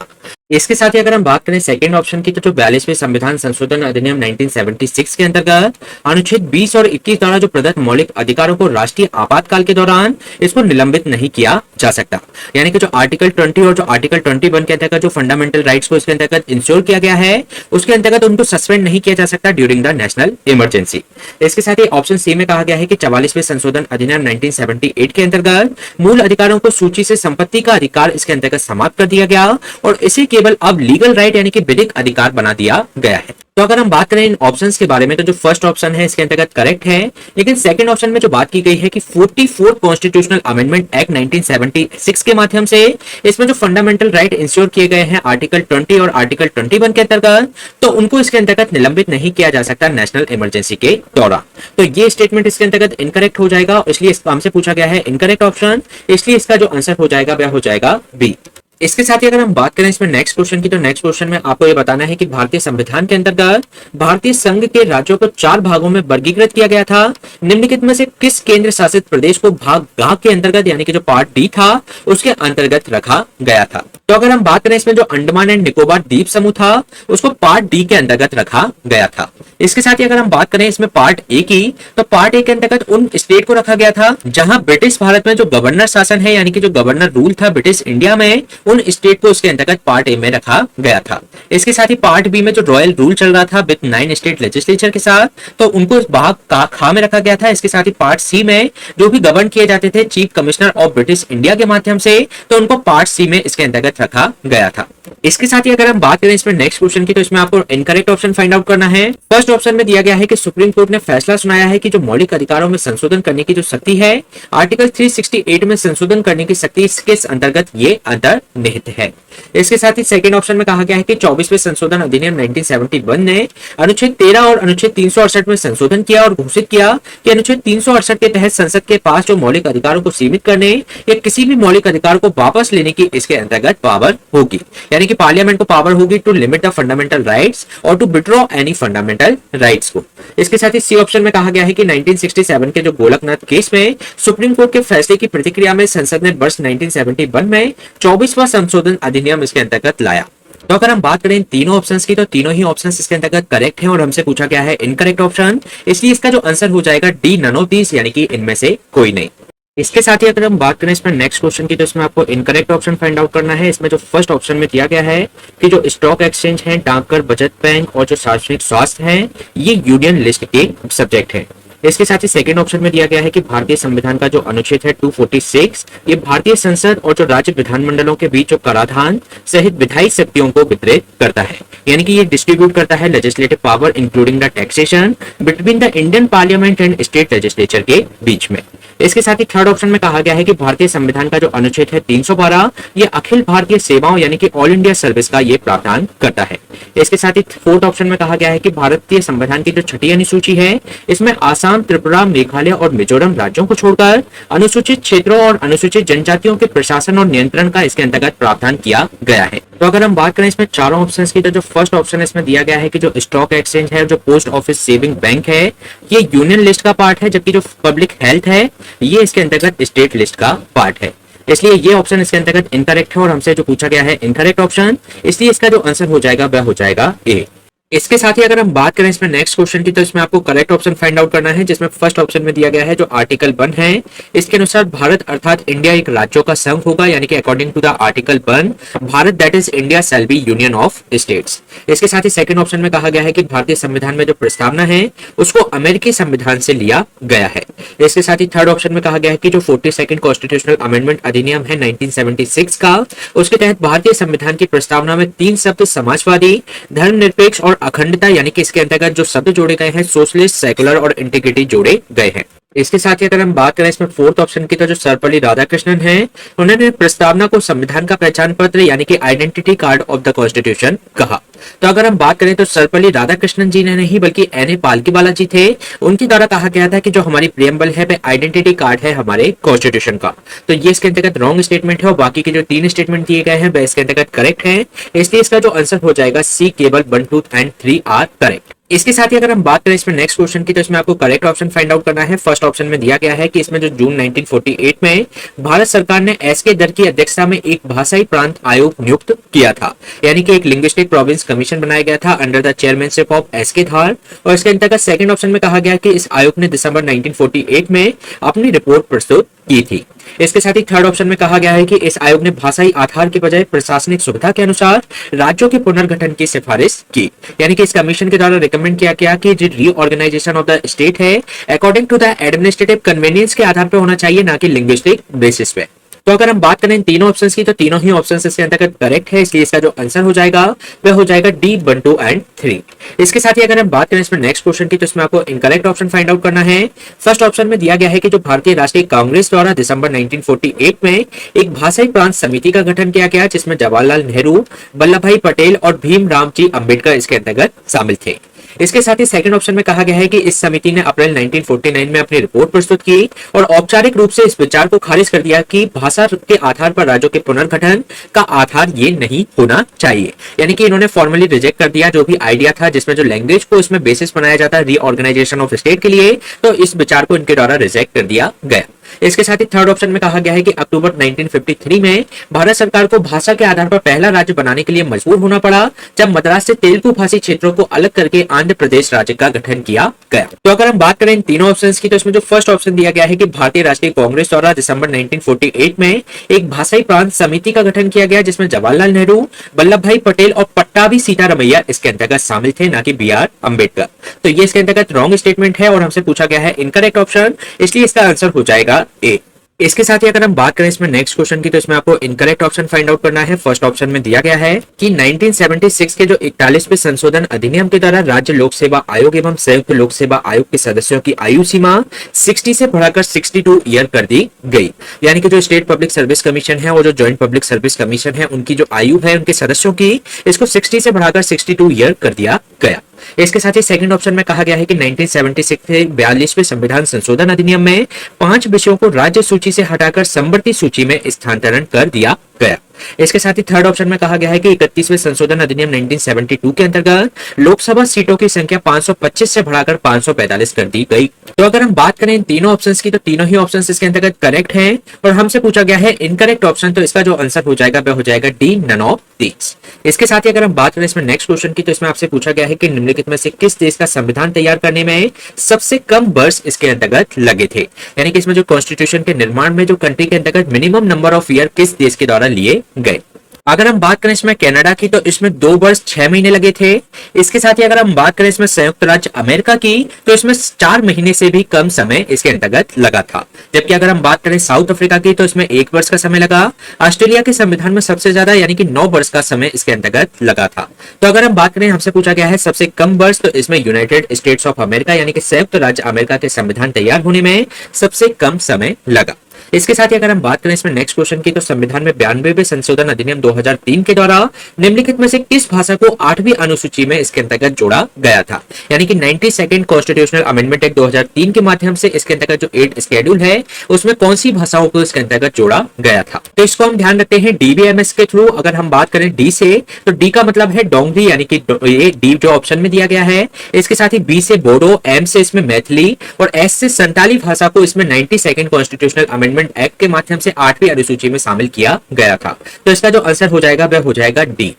इसके साथ ही अगर हम बात करें सेकंड ऑप्शन की तो जो 42वें संविधान संशोधन अधिनियम 1976 के अंतर्गत अनुच्छेद 20 और 21 द्वारा जो प्रदत्त मौलिक अधिकारों को राष्ट्रीय आपातकाल के दौरान इसको निलंबित नहीं किया जा सकता, यानी कि जो आर्टिकल 20 और जो आर्टिकल 21 के अंतर्गत जो फंडामेंटल राइट्स को इसके अंतर्गत इंश्योर किया गया है उसके अंतर्गत उनको सस्पेंड नहीं किया जा सकता ड्यूरिंग द नेशनल इमरजेंसी। इसके साथ ही ऑप्शन सी में कहा गया है कि 44वें संशोधन अधिनियम 1978 के अंतर्गत मूल अधिकारों को सूची से संपत्ति का अधिकार इसके अंतर्गत समाप्त कर दिया गया और इसे केवल अब लीगल राइट यानी कि विधिक अधिकार बना दिया गया है। तो अगर हम बात करें इन ऑप्शंस के बारे में तो जो फर्स्ट ऑप्शन है इसके अंतर्गत करेक्ट है, लेकिन सेकंड ऑप्शन में जो बात की गई है कि 44 कॉन्स्टिट्यूशनल अमेंडमेंट एक्ट 1976 के माध्यम से इसमें जो फंडामेंटल राइट इंश्योर किए गए हैं आर्टिकल 20 और आर्टिकल 21 के अंतर्गत, तो उनको इसके अंतर्गत निलंबित नहीं किया जा सकता नेशनल इमरजेंसी के दौरान। तो ये स्टेटमेंट इसके अंतर्गत इनकरेक्ट हो जाएगा, इसलिए हमसे पूछा गया है इनकरेक्ट ऑप्शन, इसलिए इसका जो आंसर हो जाएगा वह हो जाएगा बी। इसके साथ ही अगर हम बात करें इसमें नेक्स्ट क्वेश्चन की तो नेक्स्ट क्वेश्चन में आपको ये बताना है कि भारतीय संविधान के अंतर्गत भारतीय संघ के राज्यों को 4 भागों में वर्गीकृत किया गया था। निम्नलिखित में से किस केंद्र शासित प्रदेश को भाग ग के अंतर्गत यानी कि जो पार्ट डी था उसके अंतर्गत रखा गया था? तो अगर हम बात करें इसमें जो अंडमान एंड निकोबार द्वीप समूह था उसको पार्ट डी के अंतर्गत रखा गया था। इसके साथ ही अगर हम बात करें इसमें पार्ट ए की तो पार्ट ए के अंतर्गत उन स्टेट को रखा गया था जहां ब्रिटिश भारत में जो गवर्नर शासन है यानी कि जो गवर्नर रूल था ब्रिटिश इंडिया में, उन स्टेट को उसके अंतर्गत पार्ट ए में रखा गया था। इसके साथ ही पार्ट बी में जो रॉयल रूल चल रहा था विद 9 स्टेट लेजिस्लेचर के साथ, तो उनको इस भाग का खा में रखा गया था। इसके साथ ही पार्ट सी में जो भी गवर्न किए जाते थे chief commissioner of British India के माध्यम से, तो उनको पार्ट सी में इसके अंतर्गत रखा गया था। इसके साथ ही अगर हम बात करें इसमें नेक्स्ट क्वेश्चन की तो इसमें आपको इनकरेक्ट ऑप्शन फाइंड आउट करना है। फर्स्ट ऑप्शन में दिया गया है कि सुप्रीम कोर्ट ने फैसला सुनाया है कि जो मौलिक अधिकारों में संशोधन करने की जो शक्ति है आर्टिकल 368 में संशोधन करने की शक्ति किस अंतर्गत ये अंतर्निहित है। इसके साथ ही सेकंड ऑप्शन में कहा गया है कि 24वें संशोधन अधिनियम 1971 ने अनुच्छेद 13 और अनुच्छेद 368 में संशोधन किया और घोषित किया कि अनुच्छेद 368 के तहत संसद के पास जो मौलिक अधिकारों को सीमित करने या किसी भी मौलिक अधिकार को वापस लेने की इसके अंतर्गत पावर होगी, यानी कि पार्लियामेंट को पावर होगी to limit the fundamental rights और to withdraw any fundamental rights को। इसके साथ ही सी ऑप्शन में कहा गया है कि 1967 के जो गोलकनाथ केस में सुप्रीम कोर्ट के फैसले की प्रतिक्रिया में संसद ने वर्ष 1971 में 24वां संशोधन अधिनियम इसके अंतर्गत लाया। तो अगर हम बात करें तीनों ऑप्शंस की तो तीनों ही ऑप्शंस इसके अंतर्गत करेक्ट हैं और हमसे पूछा गया है इनकरेक्ट ऑप्शन, इसलिए इसका जो आंसर हो जाएगा डी नन ऑफ दीस, यानी कि इनमें से कोई नहीं। इसके साथ ही अगर हम बात करें इसमें नेक्स्ट क्वेश्चन की तो इसमें आपको इनकरेक्ट ऑप्शन फाइंड आउट करना है। इसमें जो फर्स्ट ऑप्शन में दिया गया है कि जो स्टॉक एक्सचेंज है, डाकघर, बचत बैंक और जो सार्वजनिक स्वास्थ्य है ये यूनियन लिस्ट के सब्जेक्ट है। इसके साथ ही सेकंड ऑप्शन में दिया गया है कि भारतीय संविधान का जो अनुच्छेद है 246 ये भारतीय संसद और जो राज्य विधानमंडलों के बीच जो कराधान सहित विधायी शक्तियों को वितरित करता है, यानी कि ये डिस्ट्रीब्यूट करता है legislative power including the taxation between the Indian parliament and state legislature के बीच में। इसके साथ ही थर्ड ऑप्शन में कहा गया है कि भारतीय संविधान का जो अनुच्छेद है 312 ये अखिल भारतीय सेवाओं यानी कि ऑल इंडिया सर्विस का ये प्रावधान करता है। इसके साथ ही फोर्थ ऑप्शन में कहा गया है कि भारतीय संविधान की जो छठी अनुसूची है इसमें आसाम, त्रिपुरा, मेघालय और मिजोरम राज्यों को छोड़कर अनुसूचित क्षेत्रों और अनुसूचित जनजातियों के प्रशासन और नियंत्रण का इसके अंतर्गत प्रावधान किया गया है। तो अगर हम बात करें इसमें चारों ऑप्शंस की तो जो फर्स्ट ऑप्शन इसमें दिया गया है कि जो स्टॉक एक्सचेंज है, जो पोस्ट ऑफिस सेविंग बैंक है ये यूनियन लिस्ट का पार्ट है, जबकि जो पब्लिक हेल्थ है ये इसके अंतर्गत स्टेट लिस्ट का पार्ट है। इसलिए ये ऑप्शन इसके अंतर्गत इनकरेक्ट है और हमसे जो पूछा गया है इनकरेक्ट ऑप्शन, इसलिए इसका जो आंसर हो जाएगा वह हो जाएगा ए। इसके साथ ही अगर हम बात करें इसमें नेक्स्ट क्वेश्चन की तो इसमें आपको करेक्ट ऑप्शन फाइंड आउट करना है, जिसमें फर्स्ट ऑप्शन में दिया गया है जो आर्टिकल 1 है इसके अनुसार भारत अर्थात इंडिया एक राज्यों का संघ होगा, यानी कि according to the article 1 Bharat that is India shall be union of states. इसके साथ ही सेकंड ऑप्शन में कहा गया है कि भारतीय संविधान में जो प्रस्तावना है उसको अमेरिकी संविधान से लिया गया है। इसके साथ ही थर्ड ऑप्शन में कहा गया है कि जो 42nd कॉन्स्टिट्यूशनल अमेंडमेंट अधिनियम है 1976 का उसके तहत भारतीय संविधान की प्रस्तावना में 3 शब्द समाजवादी, धर्मनिरपेक्ष और अखंडता यानी कि इसके अंतर्गत जो शब्द जोड़े गए हैं सोशलिस्ट, सेकुलर और इंटीग्रिटी जोड़े गए हैं। इसके साथ ही अगर हम बात करें इसमें फोर्थ ऑप्शन की तो जो सर्वपल्ली राधाकृष्णन है उन्होंने प्रस्तावना को संविधान का पहचान पत्र यानी कि identity card of the constitution कहा। तो अगर हम बात करें तो सर्वपल्ली राधाकृष्णन जी ने नहीं बल्कि एन ए पालकीवाला जी थे, उनके द्वारा कहा गया था कि जो हमारी प्रियम्बल है वह आइडेंटिटी कार्ड है हमारे कॉन्स्टिट्यूशन का। तो ये इसके अंतर्गत रॉन्ग स्टेटमेंट है और बाकी के जो 3 स्टेटमेंट दिए गए हैं वह इसके अंतर्गत करेक्ट है, इसलिए इसका जो आंसर हो जाएगा सी, केवल 1, 2 एंड 3 आर करेक्ट। इसके साथ ही अगर हम बात करें इसमें नेक्स्ट क्वेश्चन की, तो इसमें आपको करेक्ट ऑप्शन फाइंड आउट करना है। फर्स्ट ऑप्शन में दिया गया है कि इसमें जो जून 1948 में भारत सरकार ने एस.के. दर की अध्यक्षता में एक भाषाई प्रांत आयोग नियुक्त किया था, यानी कि एक लिंग्विस्टिक प्रोविंस कमीशन बनाया गया था under the chairmanship of S K. Dhar. और इसके अंतर्गत सेकंड ऑप्शन में कहा गया कि इस आयोग ने दिसंबर 1948 में अपनी रिपोर्ट प्रस्तुत की थी। इसके साथ ही थर्ड ऑप्शन में कहा गया है कि इस आयोग ने भाषाई आधार के बजाय प्रशासनिक सुविधा के अनुसार राज्यों के पुनर्गठन की सिफारिश की, यानी कि इस कमीशन के द्वारा रिकमेंड किया गया कि जो रीऑर्गेनाइजेशन ऑफ द स्टेट है according to the administrative convenience के आधार पर होना चाहिए, ना कि लिंग्विस्टिक बेसिस पे। तो अगर हम बात करें इन तीनों ऑप्शंस की, तो तीनों ही ऑप्शंस इसके अंतर्गत करेक्ट है, इसलिए इसका जो आंसर हो जाएगा वह हो जाएगा डी 1, 2 एंड 3। इसके साथ ही अगर हम बात करें इसमें नेक्स्ट क्वेश्चन की, तो इसमें आपको इनकरेक्ट ऑप्शन फाइंड आउट करना है। फर्स्ट ऑप्शन में दिया गया है कि जो भारतीय राष्ट्रीय कांग्रेस द्वारा दिसंबर 1948 में एक भाषाई प्रांत समिति का गठन किया गया, जिसमें जवाहरलाल नेहरू, वल्लभ भाई पटेल और भीमराव जी अम्बेडकर इसके अंतर्गत शामिल थे। इसके साथ ही सेकंड ऑप्शन में कहा गया है कि इस समिति ने अप्रैल 1949 में अपनी रिपोर्ट प्रस्तुत की और औपचारिक रूप से इस विचार को खारिज कर दिया कि भाषा के आधार पर राज्यों के पुनर्गठन का आधार ये नहीं होना चाहिए, यानी कि इन्होंने फॉर्मली रिजेक्ट कर दिया जो भी आइडिया था जिसमें जो लैंग्वेज को इसमें बेसिस बनाया जाता है रीऑर्गेनाइजेशन ऑफ स्टेट के लिए, तो इस विचार को इनके द्वारा रिजेक्ट कर दिया गया। इसके साथ ही थर्ड ऑप्शन में कहा गया है कि अक्टूबर 1953 में भारत सरकार को भाषा के आधार पर पहला राज्य बनाने के लिए मजबूर होना पड़ा, जब मद्रास से तेलुगु भाषी क्षेत्रों को अलग करके आंध्र प्रदेश राज्य का गठन किया गया। तो अगर हम बात करें इन तीनों ऑप्शंस की, तो इसमें जो फर्स्ट ऑप्शन दिया गया है कि भारतीय राष्ट्रीय कांग्रेस द्वारा दिसंबर 1948 में एक भाषाई प्रांत समिति का गठन किया गया, जिसमें जवाहरलाल नेहरू, वल्लभ भाई पटेल और पट्टाभी सीतारमैया इसके अंतर्गत शामिल थे, ना कि बी.आर. अम्बेडकर। तो ये इसके अंतर्गत रॉन्ग स्टेटमेंट है और हमसे पूछा गया है इनकरेक्ट ऑप्शन, इसलिए इसका आंसर हो जाएगा ए। इसके साथ ही अगर हम बात करें इसमें नेक्स्ट क्वेश्चन की, तो इसमें आपको इनकरेक्ट ऑप्शन फाइंड आउट करना है। फर्स्ट ऑप्शन में दिया गया है कि 1976 के जो 41वें संशोधन अधिनियम के द्वारा राज्य लोक सेवा आयोग एवं संयुक्त लोक सेवा आयोग के सदस्यों की आयु सीमा 60 से बढ़ाकर 62 ईयर कर दी गई, यानी कि जो स्टेट पब्लिक सर्विस कमीशन है और जो ज्वाइंट पब्लिक सर्विस कमीशन है उनकी जो आयु है उनके सदस्यों की, इसको 60 से बढ़ाकर 62 ईयर कर दिया गया। इसके साथ ही सेकंड ऑप्शन में कहा गया है कि 1976 के 42वें संविधान संशोधन अधिनियम में 5 विषयों को राज्य सूची से हटाकर समवर्ती सूची में स्थानांतरण कर दिया गया। इसके साथ ही थर्ड ऑप्शन में कहा गया है कि 31वें संशोधन अधिनियम 1972 के अंतर्गत लोकसभा सीटों की संख्या 525 से बढ़ाकर 545 कर दी गई। तो अगर हम बात करें इन तीनों ऑप्शंस की, तो तीनों ही ऑप्शंस इसके अंतर्गत करेक्ट हैं और हमसे पूछा गया है इनकरेक्ट ऑप्शन, तो इसका जो आंसर हो जाएगा वह हो जाएगा डी, नन ऑफ दीस। इसके साथ ही अगर हम बात करें इसमें नेक्स्ट क्वेश्चन की, तो इसमें आपसे पूछा गया है कि निम्नलिखित में से किस देश का संविधान तैयार करने में सबसे कम वर्ष इसके अंतर्गत लगे थे, यानी कि इसमें जो कॉन्स्टिट्यूशन के निर्माण में जो कंट्री के अंतर्गत मिनिमम नंबर ऑफ ईयर किस देश के द्वारा लिए गए। अगर हम बात करें इसमें कनाडा की, तो इसमें 2 वर्ष 6 महीने लगे थे। इसके साथ ही अगर हम बात करें इसमें संयुक्त राज्य अमेरिका की, तो इसमें 4 महीने से भी कम समय इसके अंतर्गत लगा था। जबकि अगर हम बात करें साउथ अफ्रीका की, तो इसमें 1 वर्ष का समय लगा। ऑस्ट्रेलिया के संविधान में सबसे ज्यादा यानी कि 9 वर्ष का समय इसके अंतर्गत लगा था। तो अगर हम बात करें, हमसे पूछा गया है सबसे कम वर्ष, तो इसमें यूनाइटेड स्टेट्स ऑफ अमेरिका यानी कि संयुक्त राज्य अमेरिका के संविधान तैयार होने में सबसे कम समय लगा। इसके साथ ही अगर हम बात करें इसमें नेक्स्ट क्वेश्चन की, तो संविधान में 92वें संशोधन अधिनियम 2003 के द्वारा निम्नलिखित में से किस भाषा को 8वीं अनुसूची में इसके अंतर्गत जोड़ा गया था, यानी कि 92nd कॉन्स्टिट्यूशनल अमेंडमेंट एक्ट 2003 के माध्यम से इसके अंतर्गत जो 8 शेड्यूल है उसमें कौन सी भाषाओं को इसके अंतर्गत जोड़ा गया था। तो इसको हम ध्यान रखते हैं डीबीएमएस के थ्रू। अगर हम बात करें डी से, तो डी का मतलब है डोंगरी, यानी कि ये डी जो ऑप्शन में दिया गया है। इसके साथ ही बी से बोडो, एम से इसमें मैथिली और एस से संताली भाषा को इसमें 92nd कॉन्स्टिट्यूशनल अमेंडमेंट एक्ट के माध्यम से 8वीं अनुसूची में शामिल किया गया था। तो इसका जो आंसर हो जाएगा वह हो जाएगा डी।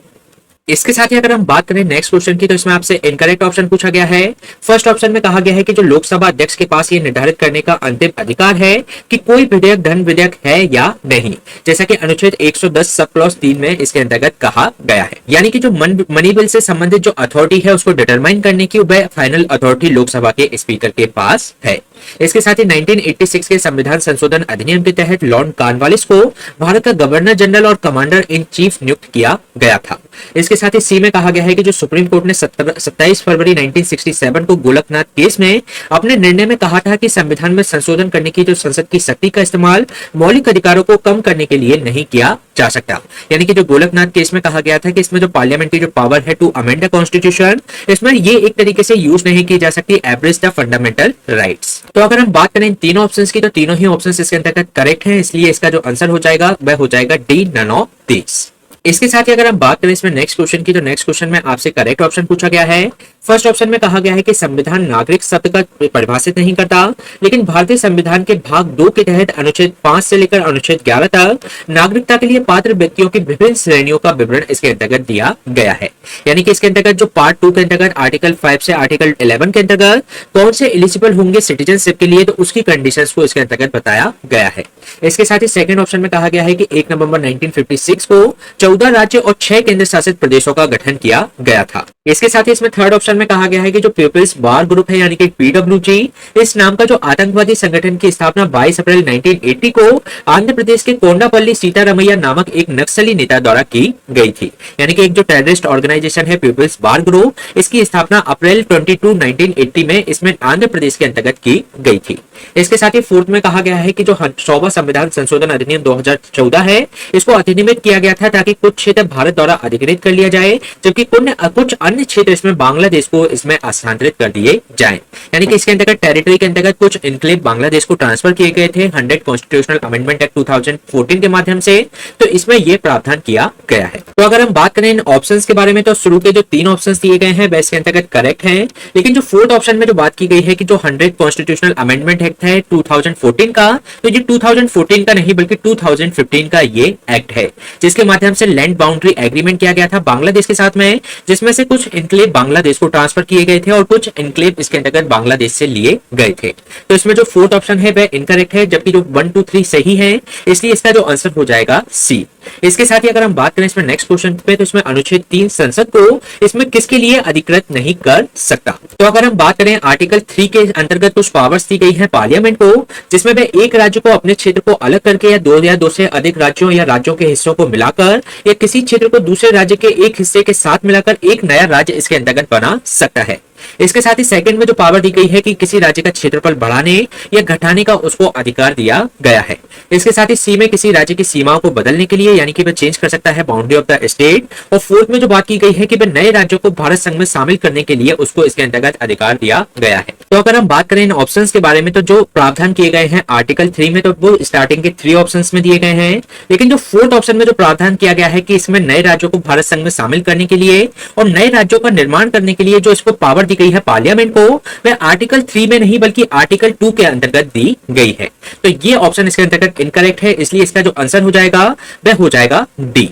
इसके साथ ही अगर हम बात करें नेक्स्ट क्वेश्चन की, तो इसमें आपसे इनकरेक्ट ऑप्शन पूछा गया है। फर्स्ट ऑप्शन में कहा गया है कि जो लोकसभा अध्यक्ष के पास ये निर्धारित करने का अंतिम अधिकार है कि कोई विधेयक धन विधेयक है या नहीं, जैसा कि अनुच्छेद 110 सब क्लॉज 3 में इसके अंतर्गत कहा गया है, यानी कि जो मनी बिल से संबंधित जो अथॉरिटी है उसको डिटरमाइन करने की वह फाइनल अथॉरिटी लोकसभा के स्पीकर के पास है। इसके साथ ही 1986 के संविधान संशोधन अधिनियम के तहत लॉर्ड कॉर्नवालिस को भारत का गवर्नर जनरल और कमांडर इन चीफ नियुक्त किया गया था। इसके साथ ही सी में कहा गया है कि जो सुप्रीम कोर्ट ने 27 फरवरी 1967 को गोलकनाथ केस में अपने निर्णय में कहा था कि संविधान में संशोधन करने की जो संसद की शक्ति का इस्तेमाल मौलिक अधिकारों को कम करने के लिए नहीं किया जा सकता, यानी कि जो गोलकनाथ केस में कहा गया था कि इसमें जो पार्लियामेंट की जो पावर है टू अमेंड द कॉन्स्टिट्यूशन, इसमें ये एक तरीके से यूज नहीं की जा सकती एब्रिज द फंडामेंटल राइट्स। तो अगर हम बात करें इन तीनों ऑप्शंस की, तो तीनों ही ऑप्शंस इसके अंतर्गत करेक्ट हैं, इसलिए इसका जो आंसर हो जाएगा वह हो जाएगा डी, नन ऑफ दीस। इसके साथ ही अगर हम बात करें इसमें नेक्स्ट क्वेश्चन की, तो नेक्स्ट क्वेश्चन में आपसे करेक्ट ऑप्शन पूछा गया है। फर्स्ट ऑप्शन में कहा गया है कि संविधान नागरिक शब्द का परिभाषित नहीं करता, लेकिन भारतीय संविधान के भाग 2 के तहत अनुच्छेद 5 से लेकर अनुच्छेद 11 तक नागरिकता के लिए पात्र व्यक्तियों की विभिन्न श्रेणियों का विवरण इसके अंतर्गत दिया गया है। यानी कि इसके अंतर्गत जो पार्ट 2 के अंतर्गत आर्टिकल 5 से आर्टिकल 11 के अंतर्गत कौन से एलिजिबल होंगे सिटीजनशिप के लिए, तो उसकी कंडीशंस को इसके अंतर्गत बताया गया है। इसके साथ ही सेकंड ऑप्शन में कहा गया है कि 1 नवंबर 1956 को 14 राज्य और 6 केंद्र शासित प्रदेशों का गठन किया गया था। इसके साथ ही इसमें थर्ड ऑप्शन में कहा गया है कि जो पीपल्स वार ग्रुप है यानी कि पीडब्ल्यूजी, इस नाम का जो आतंकवादी संगठन की स्थापना 22 अप्रैल 1980 को आंध्र प्रदेश के कोंडापल्ली सीतारामैया नामक एक नक्सली नेता द्वारा की गई थी। यानी कि एक जो टेररिस्ट ऑर्गेनाइजेशन है पीपल्स वार ग्रुप, इसकी स्थापना अप्रैल 22, 1980 में इसमें आंध्र प्रदेश के अंतर्गत की गई थी। इसके साथ ही फोर्थ में कहा गया है कि जो 100वां संविधान संशोधन अधिनियम 2014 है, इसको अधिनियमित किया गया था ताकि कुछ क्षेत्र भारत द्वारा अधिकृत कर लिया जाए, जबकि कुछ अन्य क्षेत्र इसमें बांग्लादेश को इसमें हस्तांतरित कर दिए जाएं। यानी कि इसके अंतर्गत टेरिटरी के अंतर्गत कुछ इनक्लेव बांग्लादेश को ट्रांसफर किए गए थे 100 कॉन्स्टिट्यूशनल अमेंडमेंट एक्ट 2014 के माध्यम से, तो इसमें यह प्रावधान किया गया है। तो अगर हम बात करें इन ऑप्शंस के बारे में, तो शुरू के जो 3 ऑप्शंस दिए गए हैं वह इसके अंतर्गत करेक्ट है, लेकिन जो फोर्थ ऑप्शन में जो बात की गई है कि जो 100 कॉन्स्टिट्यूशनल अमेंडमेंट एक्ट है 2014 का, तो ये 2014 का नहीं बल्कि 2015 का ये एक्ट है, जिसके माध्यम से लैंड बाउंड्री एग्रीमेंट किया गया था बांग्लादेश के साथ में, जिसमें से कुछ इनक्लेव बांग्लादेश को ट्रांसफर किए गए थे और कुछ इनक्लेव इसके अंतर्गत बांग्लादेश से लिए गए थे। तो इसमें जो फोर्थ ऑप्शन है वह इनकरेक्ट है, जबकि जो 1, 2, 3 सही है, इसलिए इसका जो आंसर हो जाएगा सी। इसके साथ ही अगर हम बात करें इसमें नेक्स्ट क्वेश्चन पे, तो इसमें अनुच्छेद 3 संसद को इसमें किसके लिए अधिकृत नहीं कर सकता। तो अगर हम बात करें आर्टिकल 3 के अंतर्गत कुछ पावर्स दी गई है पार्लियामेंट को, जिसमें वह एक राज्य को अपने क्षेत्र को अलग करके या दो से अधिक राज्यों या राज्यों के हिस्सों को मिलाकर या किसी क्षेत्र को दूसरे राज्य के एक हिस्से के साथ मिलाकर एक नया राज्य इसके अंतर्गत बना सकता है। इसके साथ ही सेकंड में जो पावर दी गई है कि किसी राज्य का क्षेत्रफल बढ़ाने या घटाने का उसको अधिकार दिया गया है। इसके साथ ही सी में किसी राज्य की सीमाओं को बदलने के लिए, यानी कि वह चेंज कर सकता है बाउंड्री ऑफ द स्टेट। और फोर्थ में जो बात की गई है कि वह नए राज्यों को भारत संघ में शामिल करने के लिए उसको इसके अंतर्गत अधिकार दिया गया है। तो अगर हम बात करें इन ऑप्शंस के बारे में, तो जो प्रावधान किए गए हैं आर्टिकल 3 में, तो वो स्टार्टिंग के 3 ऑप्शंस में दिए गए हैं, लेकिन जो फोर्थ ऑप्शन में जो प्रावधान किया गया है कि इसमें नए राज्यों को भारत संघ में शामिल करने के लिए और नए राज्यों का निर्माण करने के लिए जो इसको पावर दी गई है पार्लियामेंट को, वह आर्टिकल 3 में नहीं बल्कि आर्टिकल 2 के अंतर्गत दी गई है। तो ये ऑप्शन इसके अंतर्गत इनकरेक्ट है, इसलिए इसका जो आंसर हो जाएगा वह हो जाएगा डी।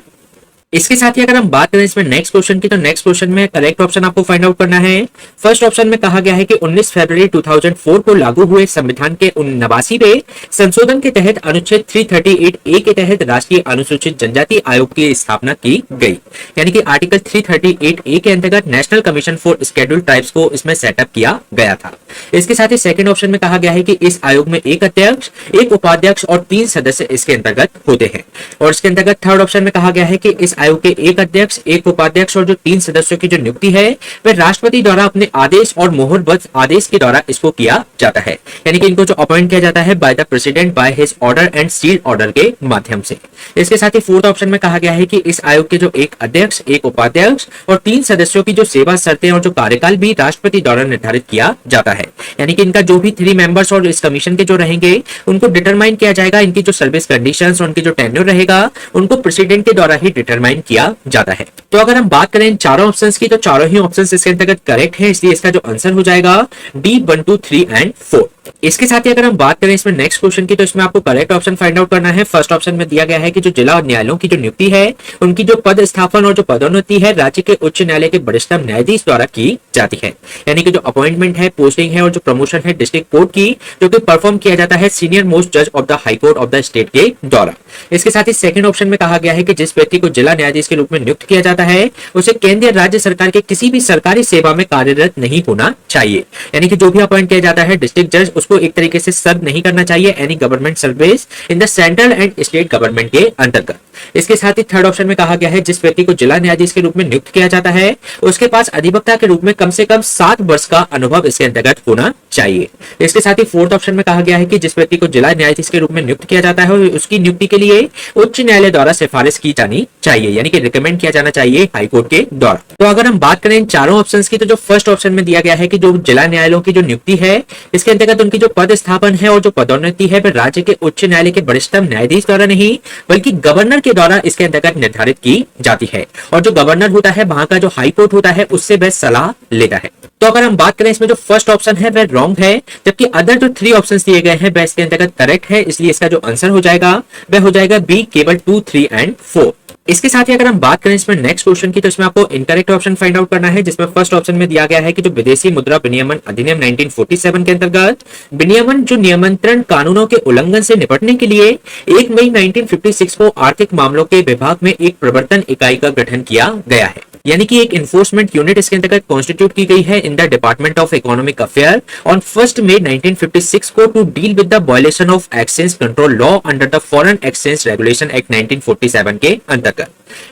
इसके साथ ही अगर हम बात करें इसमें नेक्स्ट क्वेश्चन की, तो नेक्स्ट क्वेश्चन में करेक्ट ऑप्शन आपको फाइंड आउट करना है। फर्स्ट ऑप्शन में कहा गया है कि 19 फरवरी 2004 को लागू हुए संविधान के 89वें संशोधन के तहत अनुच्छेद 338A के तहत राष्ट्रीय अनुसूचित जनजाति आयोग की स्थापना की गई। यानी कि आर्टिकल 338A के अंतर्गत national commission for scheduled tribes को इसमें सेटअप किया गया था। इसके साथ ही सेकंड ऑप्शन में कहा गया है कि इस आयोग में एक अध्यक्ष, एक उपाध्यक्ष और 3 सदस्य इसके अंतर्गत होते हैं। और इसके अंतर्गत थर्ड ऑप्शन में कहा गया है कि इस आयोग के एक अध्यक्ष, एक उपाध्यक्ष और जो 3 सदस्यों की जो नियुक्ति है वह राष्ट्रपति द्वारा अपने आदेश और मोहरबद्ध आदेश के द्वारा इसको किया जाता है। यानी कि इनको जो अपॉइंट किया जाता है by the president by his order and sealed order के माध्यम से। इसके साथ ही फोर्थ ऑप्शन में कहा गया है कि इस आयोग के जो एक अध्यक्ष, एक उपाध्यक्ष और 3 सदस्यों की जो सेवा शर्तें और जो कार्यकाल भी राष्ट्रपति द्वारा निर्धारित किया जाता है। यानी कि इनका जो भी 3 मेंबर्स और इस कमीशन के जो रहेंगे उनको डिटरमाइन किया जाएगा, इनकी जो सर्विस कंडीशंस और उनकी जो टेन्योर रहेगा उनको प्रेसिडेंट के द्वारा ही डिटरमाइन किया जाता है। तो अगर हम बात करें इन चारों ऑप्शंस की, तो चारों ही ऑप्शंस इसके अंतर्गत करेक्ट है, इसलिए इसका जो आंसर हो जाएगा डी 1, 2, 3 एंड 4। इसके साथ ही अगर हम बात करें इसमें नेक्स्ट क्वेश्चन की, तो इसमें आपको करेक्ट ऑप्शन फाइंड आउट करना है। फर्स्ट ऑप्शन में दिया गया है कि जो जिला न्यायालयों की जो नियुक्ति है उनकी जो पद स्थापन और जो पदोन्नति है राज्य के उच्च न्यायालय के वरिष्ठतम न्यायाधीश द्वारा की जाती है। यानी कि जो अपॉइंटमेंट है, पोस्टिंग है और जो प्रमोशन है डिस्ट्रिक्ट कोर्ट की, जो कि परफॉर्म किया जाता है सीनियर मोस्ट जज of the high court of the state के द्वारा। इसके साथ ही सेकंड ऑप्शन में कहा गया है कि जिस व्यक्ति को जिला न्यायाधीश के रूप में नियुक्त किया जाता है उसे केंद्रीय राज्य सरकार के किसी भी सरकारी सेवा में कार्यरत नहीं होना चाहिए। यानी कि जो भी अपॉइंट किया जाता है डिस्ट्रिक्ट जज, उसको एक तरीके से सर्व नहीं करना चाहिए any government service in the central and state government के अंतर्गत। इसके साथ ही थर्ड ऑप्शन में कहा गया है जिस व्यक्ति को जिला न्यायाधीश के रूप में नियुक्त किया जाता है उसके पास अधिवक्ता के रूप में कम से कम 7 वर्ष का अनुभव इसके अंतर्गत होना चाहिए। इसके साथ ही फोर्थ ऑप्शन में कहा गया है कि जिस व्यक्ति को जिला न्यायाधीश के रूप में नियुक्त किया जाता है उसकी नियुक्ति के लिए उच्च न्यायालय द्वारा सिफारिश की जानी चाहिए, यानी कि रिकमेंड किया जाना चाहिए हाईकोर्ट के द्वारा। तो अगर हम बात करें इन चारों ऑप्शंस की, तो जो फर्स्ट ऑप्शन में दिया गया है कि जो जिला न्यायालयों की जो नियुक्ति है इसके अंतर्गत उनकी जो पद स्थापन है और जो पदोन्नति है वह राज्य के उच्च न्यायालय के वरिष्ठतम न्यायाधीश द्वारा नहीं बल्कि गवर्नर के द्वारा इसके अंतर्गत निर्धारित की जाती है। और जो गवर्नर होता है वहां का जो हाई कोर्ट होता है उससे वह सलाह लेता है। तो अगर हम बात करें इसमें जो फर्स्ट ऑप्शन है वह रॉन्ग है, जबकि अदर जो 3 ऑप्शंस दिए गए हैं वह इसके अंतर्गत करेक्ट है, इसलिए इसका जो आंसर हो जाएगा वह हो जाएगा बी, केवल 2, 3 एंड 4। इसके साथ ही अगर हम बात करें इसमें नेक्स्ट क्वेश्चन की, तो इसमें आपको इनकरेक्ट ऑप्शन फाइंड आउट करना है, जिसमें फर्स्ट ऑप्शन में दिया गया है कि जो विदेशी मुद्रा विनियमन अधिनियम 1947 के अंतर्गत विनियमन जो नियंत्रण कानूनों के उल्लंघन से निपटने के लिए 1 मई 1956 को आर्थिक मामलों के विभाग में एक प्रवर्तन इकाई का गठन किया गया है, यानी कि एक इन्फोर्समेंट यूनिट इसके अंतर्गत कॉन्स्टिट्यूट की गई है in the department of economic affair on 1 मई 1956 को to deal with the violation of exchange control law under the foreign exchange regulation act 1947 के अंतर्गत।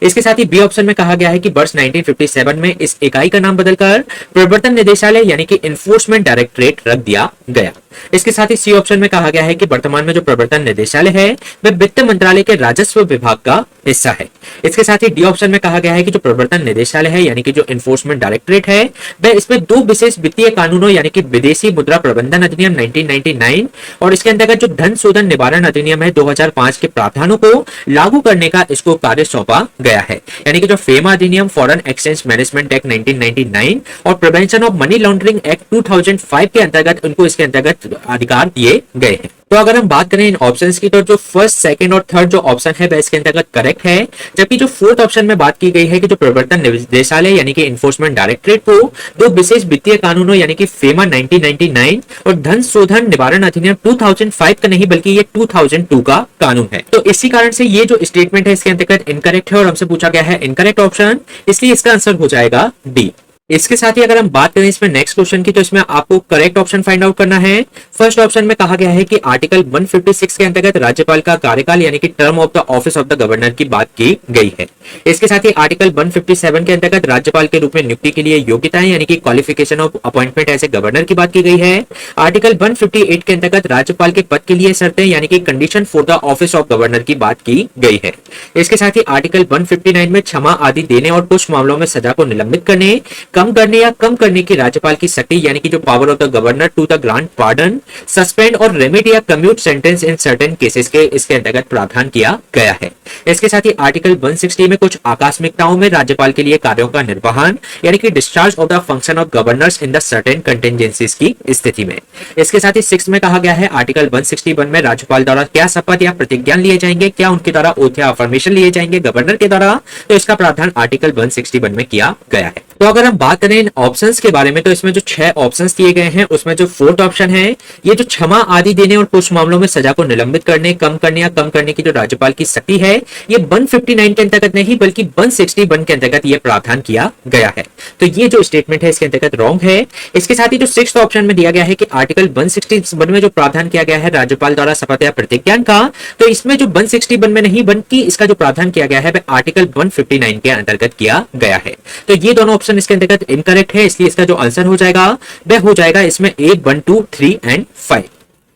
इसके साथ ही बी ऑप्शन में कहा गया है कि वर्ष 1957 में इस इकाई का नाम बदलकर प्रवर्तन निदेशालय यानी कि इन्फोर्समेंट डायरेक्टरेट रख दिया गया। इसके साथ ही सी ऑप्शन में कहा गया है कि वर्तमान में जो प्रवर्तन निदेशालय है वह वित्त मंत्रालय के राजस्व विभाग का हिस्सा है। इसके साथ ही डी ऑप्शन में कहा गया है कि जो प्रवर्तन निदेशालय है यानी कि जो इन्फोर्समेंट डायरेक्टरेट है वह इसमें 2 विशेष वित्तीय कानूनों यानी कि विदेशी मुद्रा प्रबंधन अधिनियम 1999 और इसके अंतर्गत जो धन शोधन निवारण अधिनियम है 2005 के प्रावधानों को लागू करने का इसको कार्य सौंपा गया है, यानी कि जो फेमा अधिनियम, फॉरेन एक्सचेंज मैनेजमेंट एक्ट 1999 और prevention of money laundering act 2005 के अंतर्गत उनको इसके अंतर्गत अधिकार दिए गए हैं। तो अगर हम बात करें इन ऑप्शंस की, तो जो फर्स्ट, सेकंड और थर्ड जो ऑप्शन है वह इसके अंतर्गत करेक्ट है, जबकि जो फोर्थ ऑप्शन में बात की गई है कि जो प्रवर्तन निदेशालय यानी कि इन्फोर्समेंट डायरेक्टरेट को 2 विशेष वित्तीय कानूनों यानी कि फेमा 1999 और धन शोधन निवारण अधिनियम 2005 का नहीं बल्कि ये 2002 का कानून है। तो इसी कारण से ये जो स्टेटमेंट है इसके अंतर्गत इनकरेक्ट है और हमसे पूछा गया है इनकरेक्ट ऑप्शन, इसलिए इसका आंसर हो जाएगा डी। इसके साथ ही अगर हम बात करें इसमें नेक्स्ट क्वेश्चन की, तो इसमें आपको करेक्ट ऑप्शन फाइंड आउट करना है। फर्स्ट ऑप्शन में कहा गया है कि आर्टिकल 156 के अंतर्गत राज्यपाल का कार्यकाल यानी कि term of the office of the governor की बात की गई है। इसके साथ ही आर्टिकल 157 के अंतर्गत राज्यपाल के रूप में नियुक्ति के लिए योग्यताएं यानी कि qualification of appointment as a governor की बात की गई है। आर्टिकल 158 के अंतर्गत राज्यपाल के पद के लिए शर्तें यानी कि condition for the office of governor की बात की गई है। इसके साथ ही आर्टिकल 159 में क्षमा आदि देने और कुछ मामलों में सजा को निलंबित करने, कम करने या कम करने की राज्यपाल की शक्ति यानी कि जो power of the governor to the grant pardon, suspend और रेमिट या commute sentence in certain cases के इसके अंतर्गत प्रावधान किया गया है। इसके साथ ही आर्टिकल 160 में कुछ आकस्मिकताओं में राज्यपाल के लिए कार्यों का निर्वहन यानी कि discharge of the function of governors in the certain contingencies की स्थिति में। इसके साथ ही 6 में कहा गया है आर्टिकल 161 में राज्यपाल द्वारा क्या शपथ या प्रतिज्ञा लिए जाएंगे, क्या उनके द्वारा ओथ या अफर्मेशन लिए जाएंगे गवर्नर के द्वारा, तो इसका प्रावधान आर्टिकल 161 में किया गया है। तो अगर हम बात करें इन ऑप्शंस के बारे में, तो इसमें जो 6 ऑप्शंस दिए गए हैं उसमें जो फोर्थ ऑप्शन है ये जो क्षमा आदि देने और कुछ मामलों में सजा को निलंबित करने, कम करने या कम करने की जो राज्यपाल की शक्ति है ये 159 के अंतर्गत नहीं बल्कि 161 के अंतर्गत ये प्रावधान किया गया है। तो ये जो स्टेटमेंट है इसके अंतर्गत रॉन्ग है। इसके साथ ही जो 6th ऑप्शन में दिया गया है कि आर्टिकल 161 में जो प्रावधान किया गया है राज्यपाल द्वारा शपथ या प्रतिज्ञा का, तो इसमें जो 161 में नहीं बल्कि इसका जो प्रावधान किया गया है वह आर्टिकल 159 के अंतर्गत किया गया है। तो ये दोनों ऑप्शन इसके अंतर्गत इनकरेक्ट है, इसलिए इसका जो आंसर हो जाएगा वह हो जाएगा इसमें A, 1, 2, 3 एंड 5।